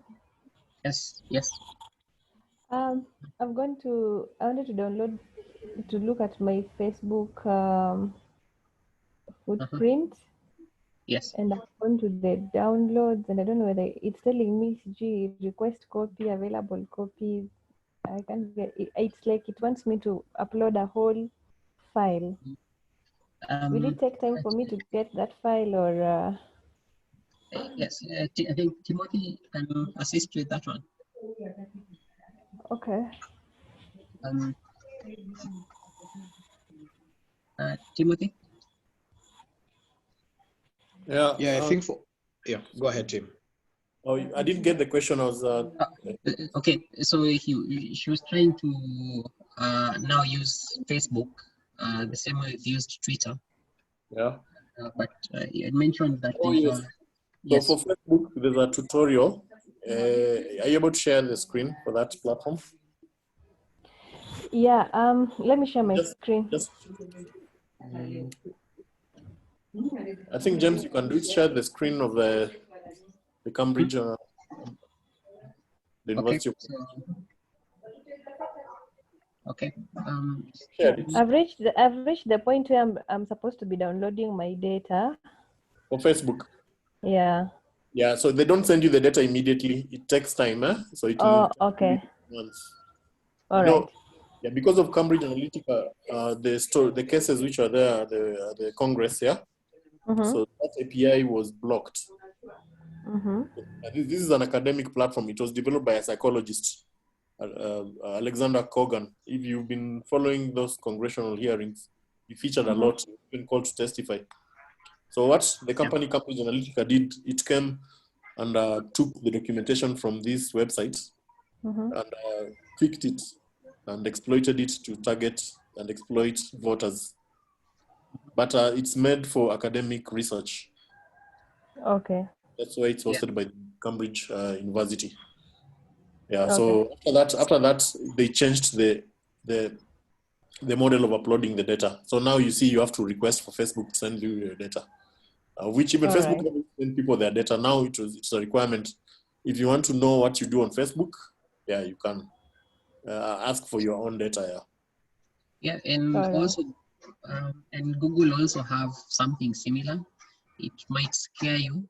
yes. I wanted to download to look at my Facebook footprint. Yes. And I've gone to the downloads, and I don't know whether it's telling me request copy, available copies. I can't get it. It's like it wants me to upload a whole file. Will it take time for me to get that file, or? Yes, I think Timothy can assist with that one. Okay. Timothy? Yeah. I think for, go ahead, Tim. Oh, I didn't get the question. I was. Okay, so she was trying to now use Facebook the same way we've used Twitter. Yeah. But you mentioned that Oh, yes. Yes. So for Facebook, there's a tutorial. Are you able to share the screen for that platform? Yeah. Let me share my screen. I think, James, you can share the screen of the Cambridge, the University of. Okay. I've reached the point where I'm supposed to be downloading my data. For Facebook. Yeah. Yeah, so they don't send you the data immediately. It takes time, so it will. Okay. Once. All right. Yeah, because of Cambridge Analytica, the cases which are there, the Congress, yeah. So that API was blocked. This is an academic platform. It was developed by a psychologist, Alexander Kogan. If you've been following those congressional hearings, he featured a lot. He's been called to testify. So what the company Cambridge Analytica did, it came and took the documentation from this website and tweaked it and exploited it to target and exploit voters. But it's made for academic research. Okay. That's why it's hosted by Cambridge University. Yeah. Okay. So after that, they changed the model of uploading the data. So now you see you have to request for Facebook to send you your data, which even Facebook doesn't send people their data. Now it's a requirement. If you want to know what you do on Facebook, yeah, you can ask for your own data. Yeah, and also, and Google also have something similar. It might scare you.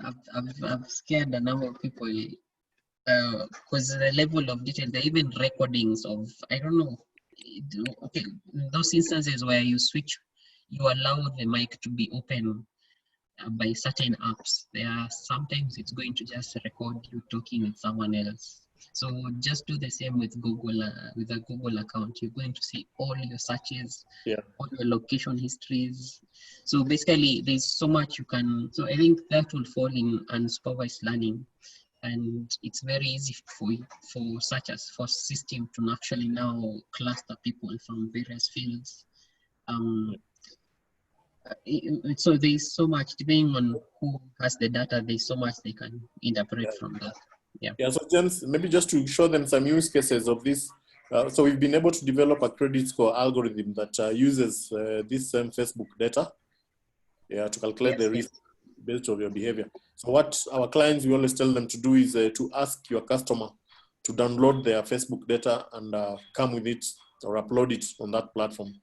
I've scared a number of people because the level of detail, there are even recordings of, I don't know, okay, those instances where you allow the mic to be open by certain apps, sometimes it's going to just record you talking with someone else. So just do the same with Google, with a Google account. You're going to see all your searches, all your location histories. So basically, there's so much you can. So I think that will fall in unsupervised learning, and it's very easy for system to actually now cluster people from various fields. So there's so much, depending on who has the data, there's so much they can interpret from that. Yeah. So James, maybe just to show them some use cases of this. So we've been able to develop a credit score algorithm that uses this same Facebook data to calculate the risk based on your behavior. So what our clients, we always tell them to do is to ask your customer to download their Facebook data and come with it or upload it on that platform.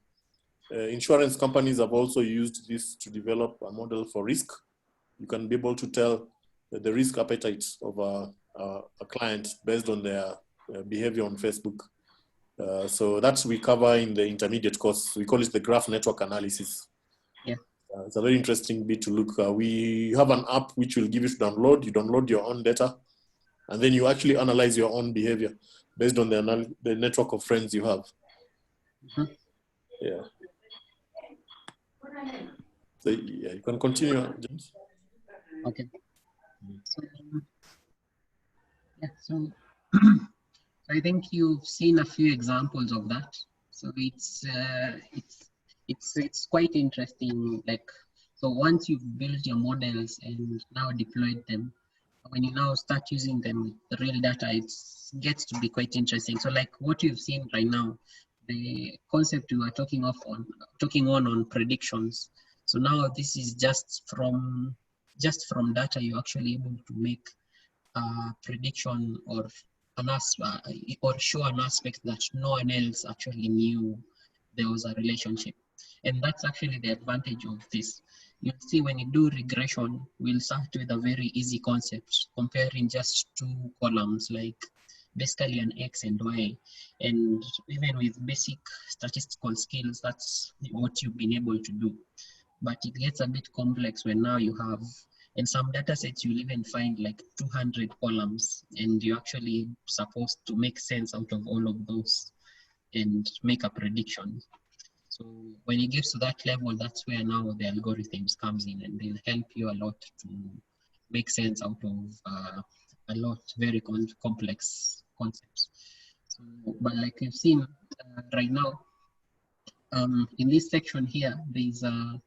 Insurance companies have also used this to develop a model for risk. You can be able to tell the risk appetite of a client based on their behavior on Facebook. So that's we cover in the intermediate course. We call it the graph network analysis. Yeah. It's a very interesting bit to look. We have an app which will give you to download. You download your own data, and then you actually analyze your own behavior based on the network of friends you have. Yeah. So yeah, you can continue, James. Okay. So I think you've seen a few examples of that. So it's quite interesting. Like, so once you've built your models and now deployed them, when you now start using them with the real data, it gets to be quite interesting. So like what you've seen right now, the concept we were talking on predictions. So now this is just from data you're actually able to make a prediction or show an aspect that no one else actually knew there was a relationship. And that's actually the advantage of this. You'll see when you do regression, we'll start with a very easy concept, comparing just two columns, like basically an X and Y. And even with basic statistical skills, that's what you've been able to do. But it gets a bit complex when now you have, in some data sets, you'll even find like 200 columns, and you're actually supposed to make sense out of all of those and make a prediction. So when it gets to that level, that's where now the algorithms comes in, and they'll help you a lot to make sense out of a lot very complex concepts. So, but like you've seen right now, in this section here, there's a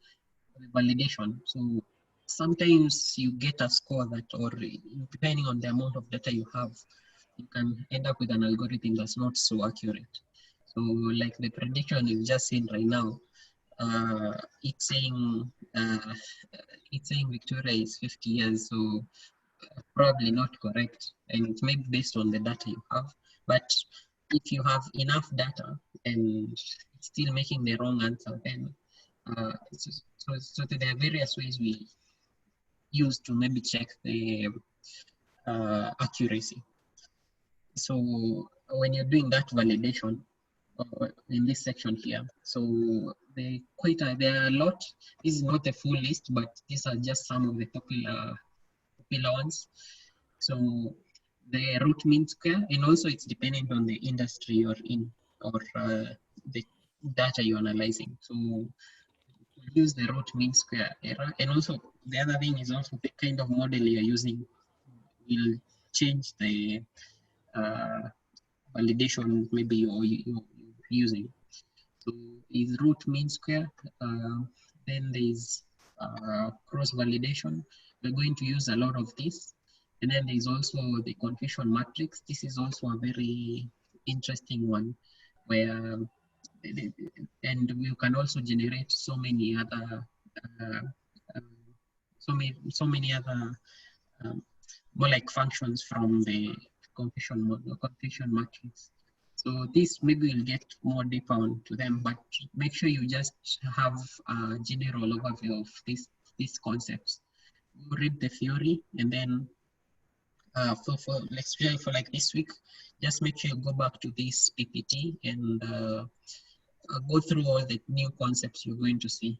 validation. So sometimes you get a score that, or depending on the amount of data you have, you can end up with an algorithm that's not so accurate. So like the prediction you've just seen right now, it's saying Victoria is 50 years, so probably not correct, and it may be based on the data you have. But if you have enough data and it's still making the wrong answer, then so there are various ways we use to maybe check the accuracy. So when you're doing that validation in this section here, so there are a lot. This is not a full list, but these are just some of the popular ones. So the root mean square, and also it's dependent on the industry you're in, or the data you're analyzing. So use the root mean square error, and also the other thing is also the kind of model you're using will change the validation maybe you're using. So is root mean square, then there's cross validation. We're going to use a lot of this, and then there's also the confusion matrix. This is also a very interesting one, where and we can also generate so many other more like functions from the confusion matrix. So this maybe we'll get more deeper onto them, but make sure you just have a general overview of these concepts. You read the theory, and then for like this week, just make sure you go back to this PPT and go through all the new concepts you're going to see,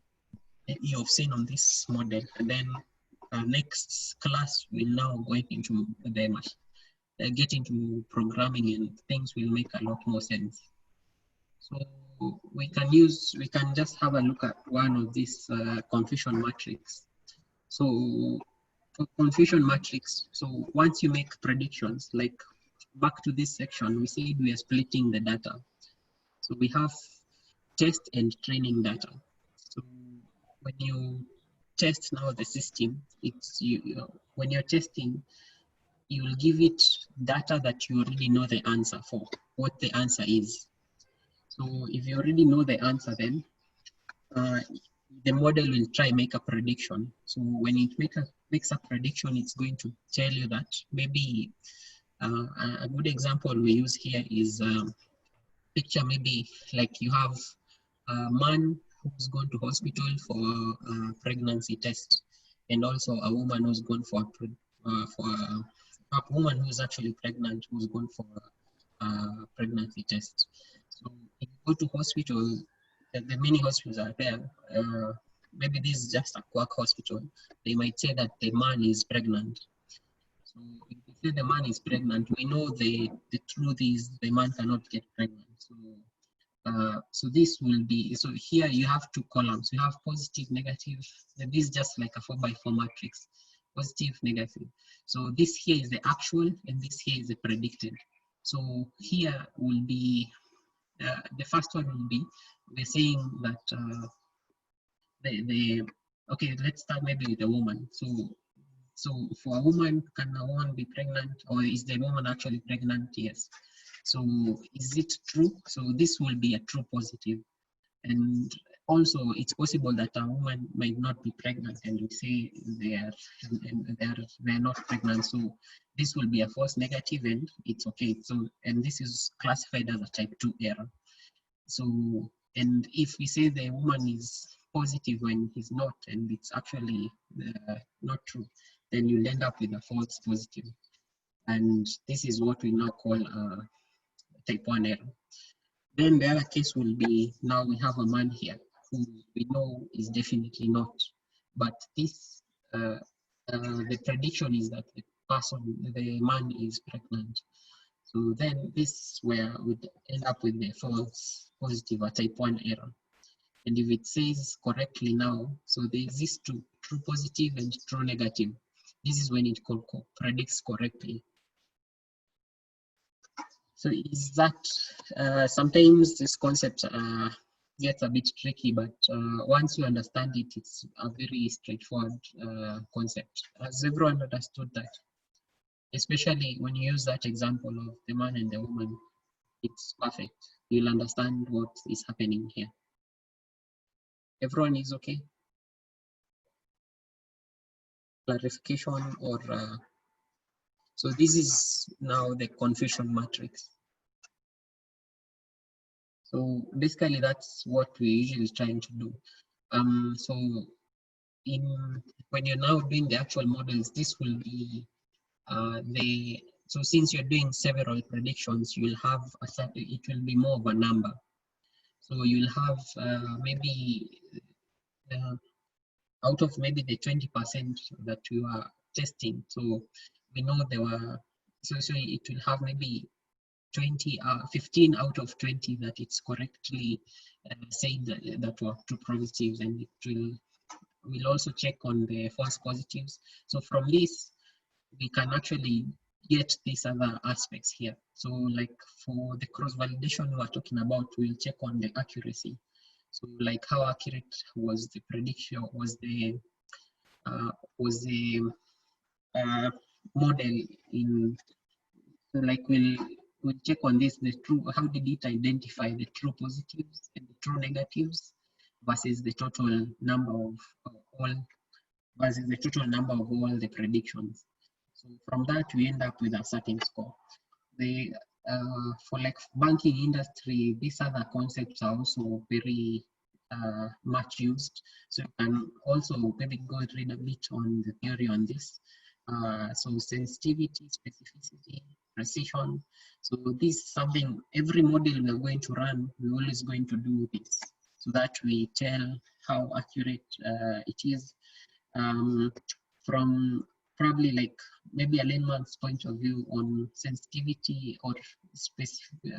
you've seen on this model. And then next class, we'll now go into the get into programming, and things will make a lot more sense. So we can just have a look at one of these confusion matrix. So for confusion matrix, so once you make predictions, like back to this section, we said we are splitting the data. So we have test and training data. So when you test now the system, it's when you're testing, you will give it data that you already know the answer for, what the answer is. So if you already know the answer, then the model will try make a prediction. So when it makes a prediction, it's going to tell you that maybe a good example we use here is picture maybe like you have a man who's gone to hospital for a pregnancy test, and also a woman who's gone for a woman who's actually pregnant who's gone for a pregnancy test. So if you go to hospital, the many hospitals are there. Maybe this is just a quack hospital. They might say that the man is pregnant. So if they say the man is pregnant, we know the truth is the man cannot get pregnant. So so this will be, so here you have two columns. You have positive, negative. This is just like a 4x4 matrix, positive, negative. So this here is the actual, and this here is the predicted. So here will be, the first one will be, we're saying that okay, let's start maybe with a woman. So for a woman, can a woman be pregnant, or is the woman actually pregnant? Yes. So is it true? So this will be a true positive. And also it's possible that a woman might not be pregnant, and we say they're not pregnant. So this will be a false negative, and it's okay. So, and this is classified as a type 2 error. So And if we say the woman is positive when he's not, and it's actually not true, then you'll end up with a false positive. And this is what we now call type 1 error. Then the other case will be, now we have a man here who we know is definitely not, but this the prediction is that the man is pregnant. So then this where we'd end up with the false positive, a type 1 error. And if it says correctly now, so there exists true positive and true negative. This is when it predicts correctly. So is that sometimes this concept gets a bit tricky, but once you understand it, it's a very straightforward concept. Has everyone understood that? Especially when you use that example of the man and the woman, it's perfect. You'll understand what is happening here. Everyone is okay? Clarification or so this is now the confusion matrix. So basically that's what we're usually trying to do. So when you're now doing the actual models, this will be so since you're doing several predictions, you'll have it will be more of a number. So you'll have maybe out of maybe the 20% that you are testing. So we know there were, so it will have maybe 15 out of 20 that it's correctly said that were true positives, and it will also check on the false positives. So from this, we can actually get these other aspects here. So like for the cross validation we are talking about, we'll check on the accuracy. So like how accurate was the prediction, was the model in, so like we'll check on this, the true, how did it identify the true positives and the true negatives versus the total number of all the predictions. So from that we end up with a certain score. For like banking industry, these other concepts are also very much used. So you can also maybe go and read a bit on the theory on this. So sensitivity, specificity, precision. So this is something, every model we are going to run, we're always going to do this so that we tell how accurate it is. From probably like maybe a layman's point of view on sensitivity or specific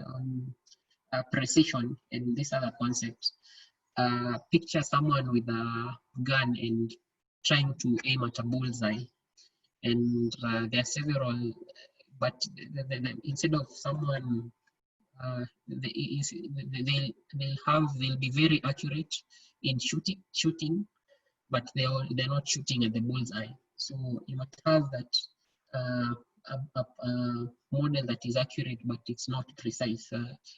precision and these other concepts. Picture someone with a gun and trying to aim at a bullseye, and there are several, but instead of someone they'll be very accurate in shooting, but they're not shooting at the bullseye. So you must have that a model that is accurate, but it's not precise.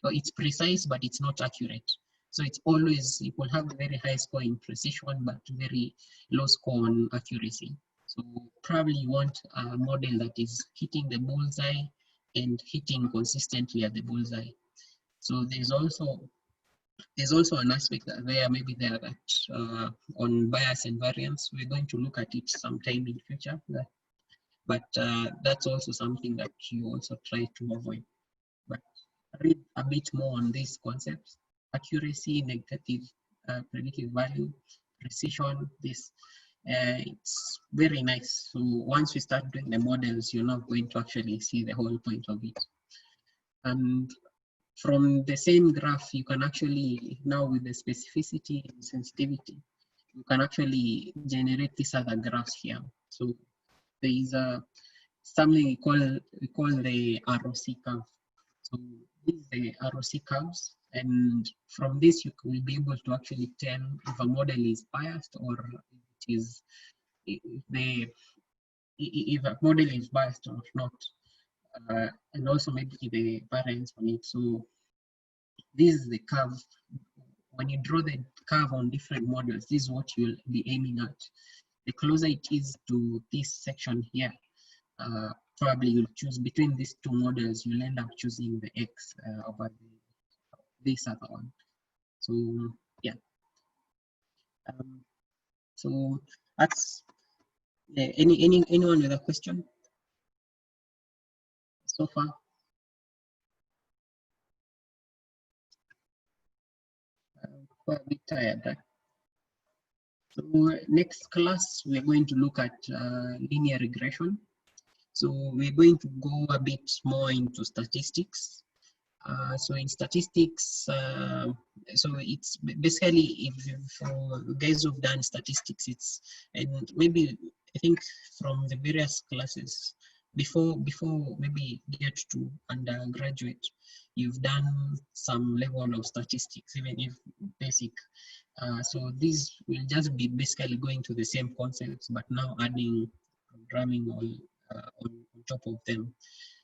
Or it's precise, but it's not accurate. So it's always, it will have a very high score in precision, but very low score on accuracy. So probably you want a model that is hitting the bullseye and hitting consistently at the bullseye. So there's also an aspect there, maybe there that on bias and variance, we're going to look at it sometime in future, but that's also something that you also try to avoid. But read a bit more on these concepts: accuracy, negative predictive value, precision. This it's very nice. So once we start doing the models, you're not going to actually see the whole point of it. And from the same graph, you can actually, now with the specificity and sensitivity, you can actually generate these other graphs here. So there is something we call the ROC curve. So this is the ROC curves, and from this you will be able to actually tell if a model is biased or it is if a model is biased or not, and also maybe the variance on it. So this is the curve. When you draw the curve on different models, this is what you'll be aiming at. The closer it is to this section here, probably you'll choose between these two models, you'll end up choosing the X over this other one. So yeah. So that's anyone with a question so far? Quite a bit tired, right? So next class, we're going to look at linear regression. So we're going to go a bit more into statistics. So in statistics, so it's basically if for guys who've done statistics, and maybe I think from the various classes before maybe get to undergraduate, you've done some level of statistics, even if basic. So these will just be basically going to the same concepts, but now adding programming on top of them.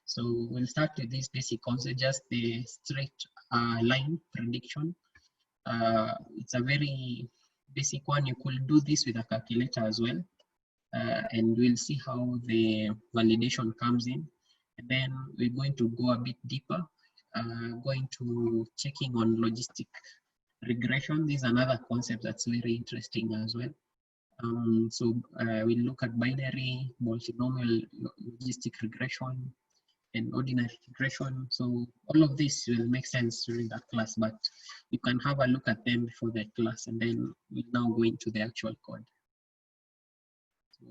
So we'll start with this basic concept, just the straight line prediction. It's a very basic one. You could do this with a calculator as well. And we'll see how the validation comes in. And then we're going to go a bit deeper, going to checking on logistic regression. This is another concept that's very interesting as well. So we'll look at binary, multinomial logistic regression, and ordinary regression. So all of this will make sense during that class, but you can have a look at them before that class, and then we'll now go into the actual code. So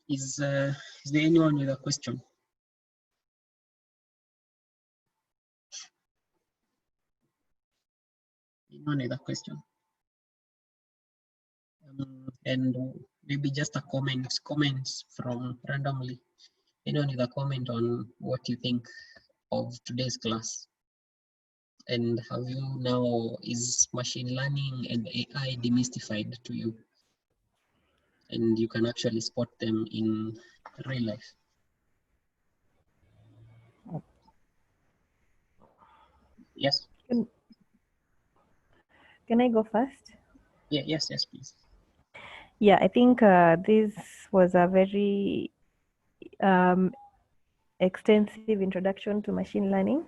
is there anyone with a question? Anyone with a question? And maybe just a comments from randomly. Anyone with a comment on what you think of today's class? And have you now, is machine learning and AI demystified to you? And you can actually spot them in real life. Yes. Can I go first? Yeah. Yes, please. Yeah, I think this was a very extensive introduction to machine learning.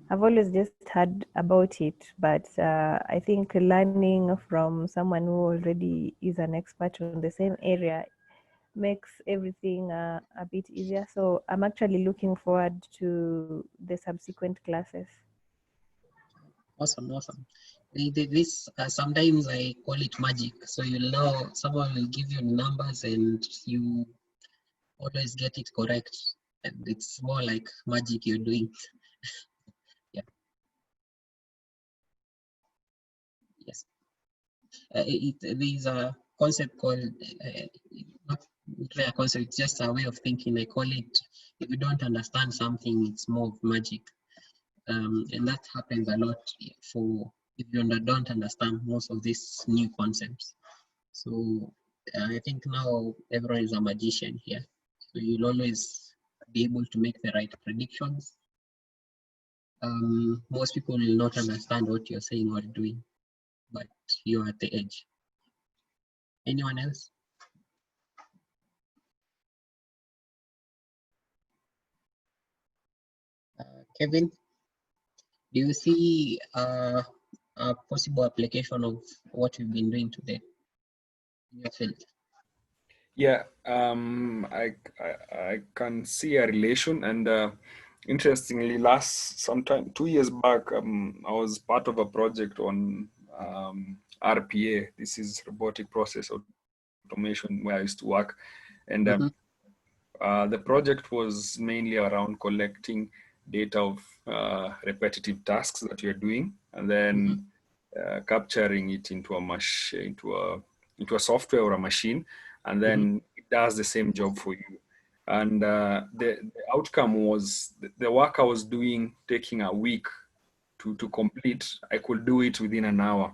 I've always just heard about it, but I think learning from someone who already is an expert on the same area makes everything a bit easier. So I'm actually looking forward to the subsequent classes. Awesome. This sometimes I call it magic. So you'll know someone will give you numbers and you always get it correct, and it's more like magic you're doing. Yeah. Yes. There's a concept called not really a concept, it's just a way of thinking. I call it, if you don't understand something, it's more of magic. And that happens a lot for if you don't understand most of these new concepts. So I think now everyone is a magician here. So you'll always be able to make the right predictions. Most people will not understand what you're saying or doing, but you're at the edge. Anyone else? Kevin, do you see a possible application of what we've been doing today in your field? Yeah, I can see a relation, and interestingly, sometime 2 years back, I was part of a project on RPA. This is robotic process automation, where I used to work, and the project was mainly around collecting data of repetitive tasks that you're doing, and then capturing it into a software or a machine, and then it does the same job for you. And the outcome was the work I was doing taking a week to complete, I could do it within an hour.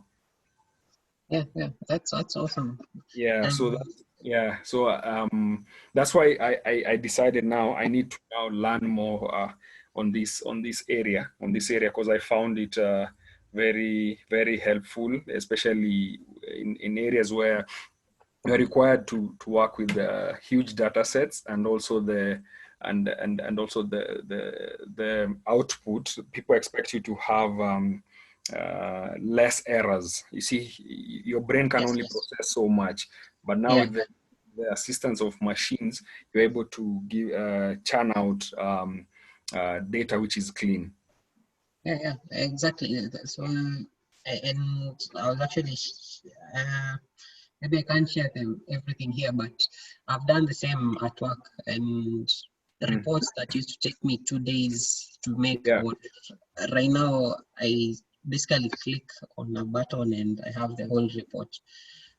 Yeah, that's awesome. Yeah, so that's why I decided now I need to now learn more on this area because I found it very, very helpful, especially in areas where you're required to work with huge data sets, and also the output. People expect you to have less errors. You see, your brain can only process so much, but now with the assistance of machines, you're able to give churn out data which is clean. Yeah, exactly. So, and I was actually, maybe I can't share everything here, but I've done the same at work, and reports that used to take me 2 days to make, or right now I basically click on a button and I have the whole report.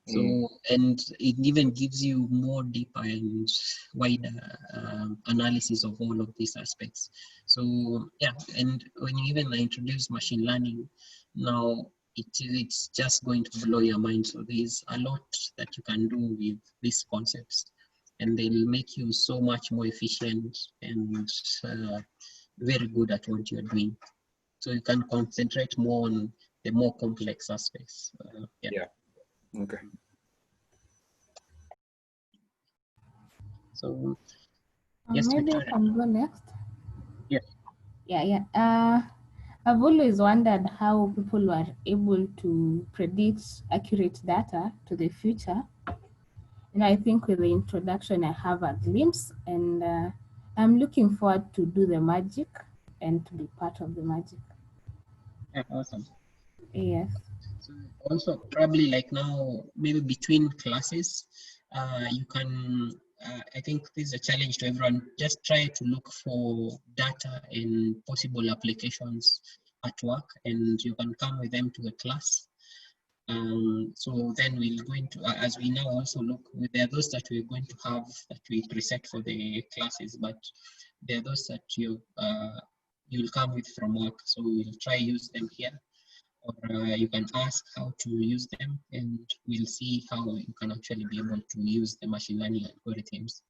So, and it even gives you more deeper and wider analysis of all of these aspects. So yeah, and when you even introduce machine learning, now it's just going to blow your mind. So there's a lot that you can do with these concepts, and they'll make you so much more efficient and very good at what you're doing. So you can concentrate more on the more complex aspects. Okay. So yes, maybe I Victoria. can go next. Yes. Yeah. I've always wondered how people were able to predict accurate data to the future. And I think with the introduction, I have a glimpse, and I'm looking forward to do the magic and to be part of the magic. Yeah, awesome. Yes. So also probably like now, maybe between classes, you can, I think this is a challenge to everyone, just try to look for data and possible applications at work, and you can come with them to a class. So then we'll go into, as we now also look, there are those that we're going to have that we preset for the classes, but there are those that you'll come with from work. So we'll try use them here, or you can ask how to use them, and we'll see how you can actually be able to use the machine learning algorithms.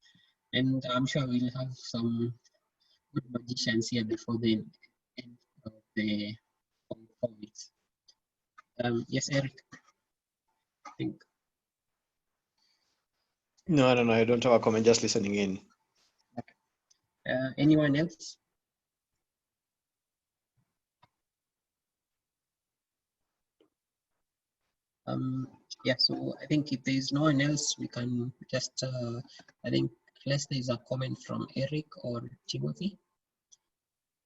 And I'm sure we'll have some good magicians here before the end of the 4 weeks. Yes, Eric. I think. No, I don't have a comment, just listening in. Anyone else? Yeah, so I think if there is no one else, we can just, I think, unless there is a comment from Eric or Timothy.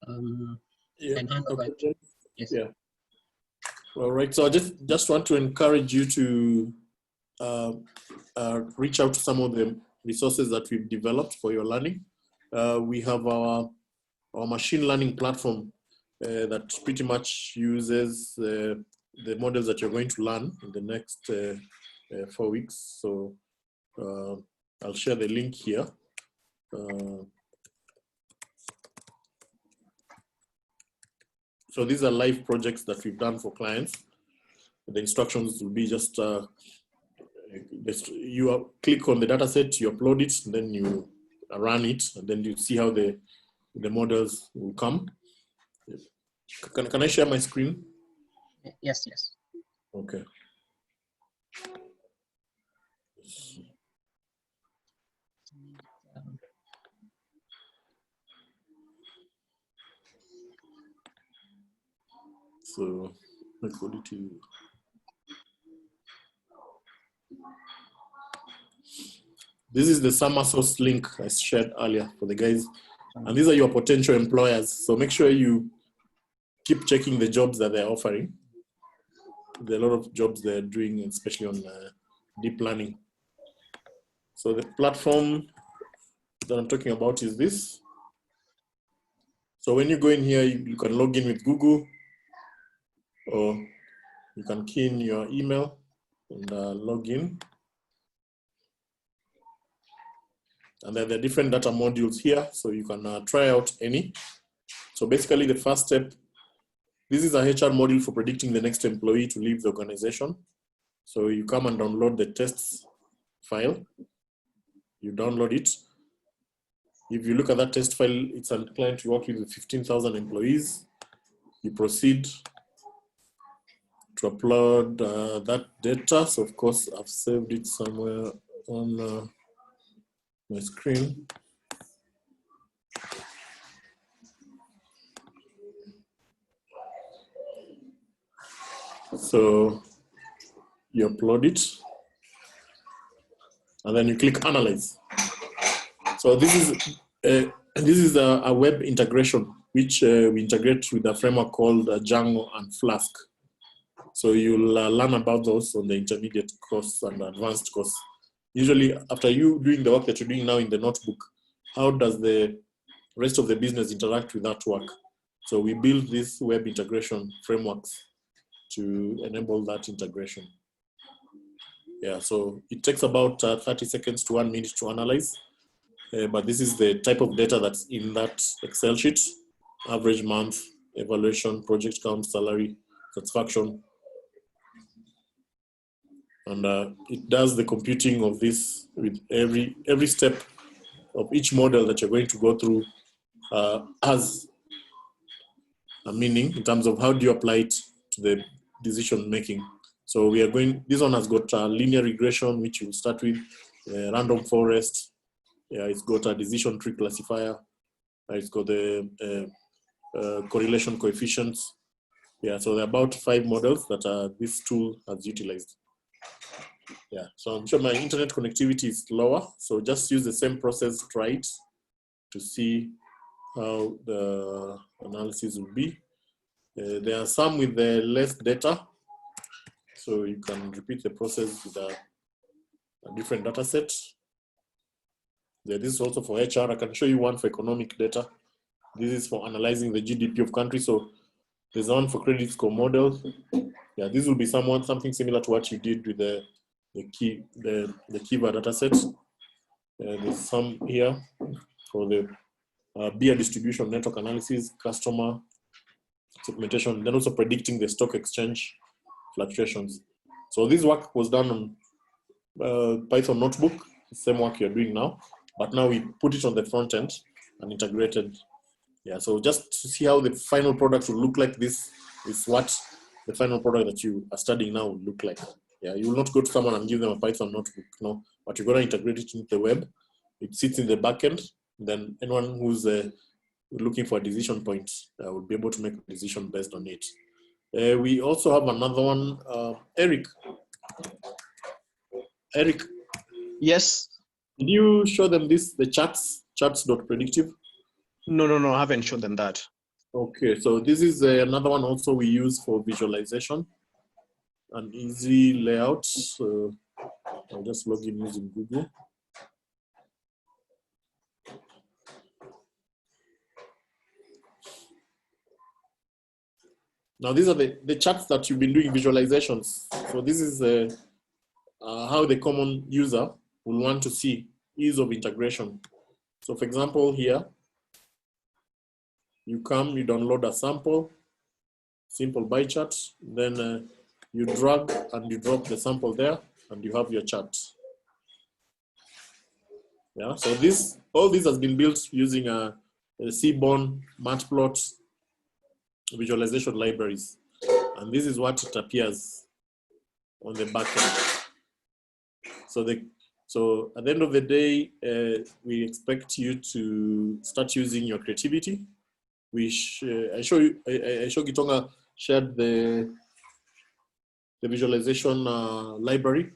Yeah. And hand over. Okay. Yes. Yeah. All right. So I just want to encourage you to reach out to some of the resources that we've developed for your learning. We have our machine learning platform that pretty much uses the models that you're going to learn in the next 4 weeks. So I'll share the link here. So these are live projects that we've done for clients. The instructions will be just you click on the data set, you upload it, and then you run it, and then you see how the models will come. Can I share my screen? Yes. Okay. So my quality. This is the summer source link I shared earlier for the guys. And these are your potential employers. So make sure you keep checking the jobs that they're offering. There are a lot of jobs they're doing, especially on deep learning. So the platform that I'm talking about is this. So when you go in here, you can log in with Google, or you can key in your email and log in. And then there are different data modules here, so you can try out any. So basically the first step, this is a HR module for predicting the next employee to leave the organization. So you come and download the tests file. You download it. If you look at that test file, it's a client you work with 15,000 employees. You proceed to upload that data. So of course, I've saved it somewhere on my screen. So you upload it, and then you click analyze. So this is a web integration which we integrate with a framework called Django and Flask. So you'll learn about those on the intermediate course and advanced course. Usually, after you doing the work that you're doing now in the notebook, how does the rest of the business interact with that work? So we build these web integration frameworks to enable that integration. Yeah, so it takes about 30 seconds to 1 minute to analyze. But this is the type of data that's in that Excel sheet: average month, evaluation, project count, salary, satisfaction. And it does the computing of this with every step of each model that you're going to go through has a meaning in terms of how do you apply it to the decision making. So we are going, this one has got linear regression, which you start with, random forest. Yeah, it's got a decision tree classifier. It's got the correlation coefficients. Yeah, so there are about 5 models that this tool has utilized. Yeah, so I'm sure my internet connectivity is lower, so just use the same process, try it to see how the analysis will be. There are some with the less data, so you can repeat the process with a different data set. Yeah, this is also for HR. I can show you one for economic data. This is for analyzing the GDP of countries. So there's one for credit score model. Yeah, this will be something similar to what you did with the Kiva data set. There's some here for the beer distribution network analysis, customer segmentation, then also predicting the stock exchange fluctuations. So this work was done on Python notebook, the same work you're doing now, but now we put it on the front end and integrated. Yeah, so just to see how the final product will look like, this is what the final product that you are studying now will look like. Yeah, you will not go to someone and give them a Python notebook, no, but you're going to integrate it into the web. It sits in the backend. Then anyone who's looking for a decision point will be able to make a decision based on it. We also have another one, Eric. Eric. Yes. Did you show them this, the charts.predictive? No, I haven't shown them that. Okay, so this is another one also we use for visualization. An easy layout. So I'll just log in using Google. Now these are the charts that you've been doing visualizations. So this is how the common user will want to see ease of integration. So for example, here, you come, you download a sample, simple bar chart, then you drag and you drop the sample there, and you have your chart. Yeah, so all this has been built using a Seaborn, Matplot, visualization libraries. And this is what it appears on the back end. So at the end of the day, we expect you to start using your creativity. Gitonga shared the visualization library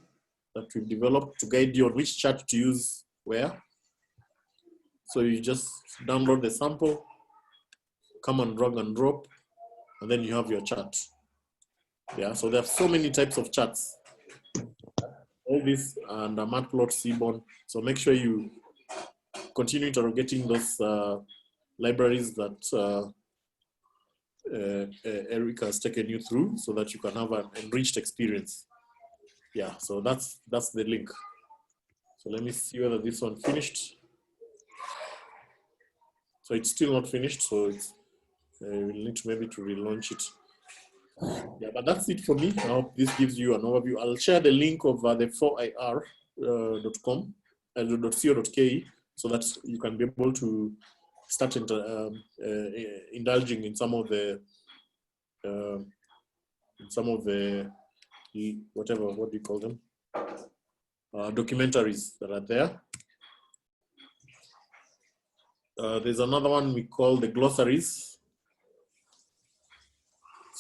that we've developed to guide you on which chart to use where. So you just download the sample, come and drag and drop, and then you have your chart. Yeah, so there are so many types of charts. All this and a Matplot, Seaborn. So make sure you continue interrogating those libraries that Eric has taken you through so that you can have an enriched experience. Yeah, so that's the link. So let me see whether this one finished. So it's still not finished, so it's we'll need to maybe to relaunch it. Yeah, but that's it for me. I hope this gives you an overview. I'll share the link of the 4ir.com and .co.ke so that you can be able to start indulging in some of the whatever, what do you call them? Documentaries that are there. There's another one we call the glossaries.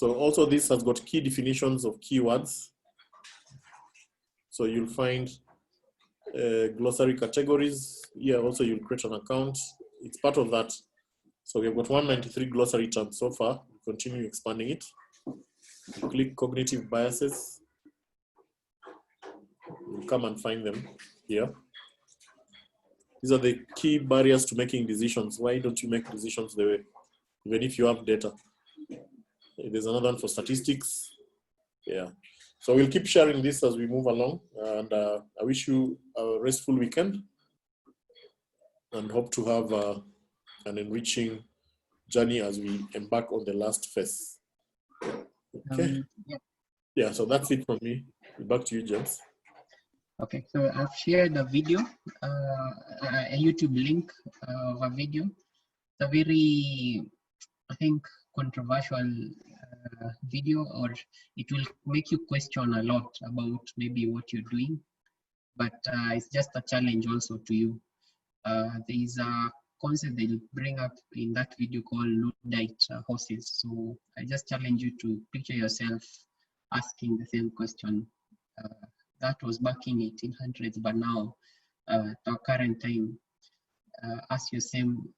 So also this has got key definitions of keywords. So you'll find glossary categories. Here also you'll create an account. It's part of that. So we've got 193 glossary terms so far. We'll continue expanding it. You click cognitive biases. You'll come and find them here. These are the key barriers to making decisions. Why don't you make decisions the way, even if you have data? There's another one for statistics. Yeah. So we'll keep sharing this as we move along. And I wish you a restful weekend and hope to have an enriching journey as we embark on the last phase. Okay. Yeah, so that's it from me. Back to you, James. Okay, so I've shared a video, a YouTube link of a video. It's a very, I think, controversial video, or it will make you question a lot about maybe what you're doing, but it's just a challenge also to you. There is a concept they'll bring up in that video called Luddite horses. So I just challenge you to picture yourself asking the same question. That was back in 1800s, but now at our current time, ask the same.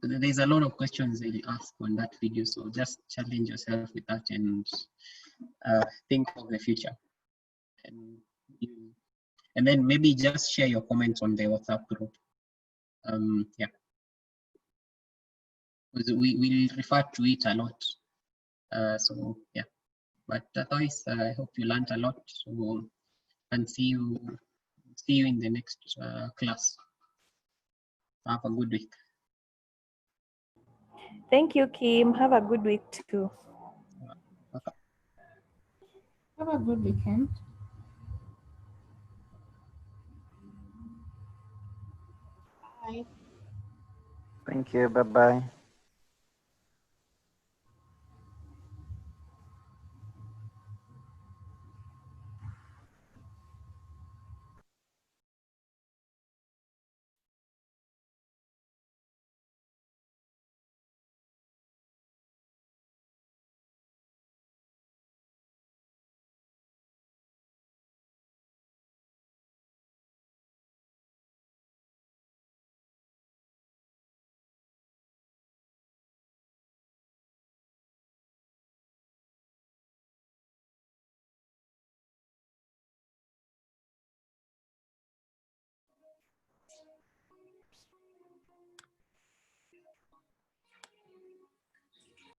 There's a lot of questions they ask on that video, so just challenge yourself with that and think of the future. And then maybe just share your comments on the WhatsApp group. Yeah, because we refer to it a lot. So yeah, but otherwise, I hope you learned a lot. So, and see you in the next class. Have a good week. Thank you, Kim. Have a good week too. Have a good weekend. Bye. Thank you. Bye-bye.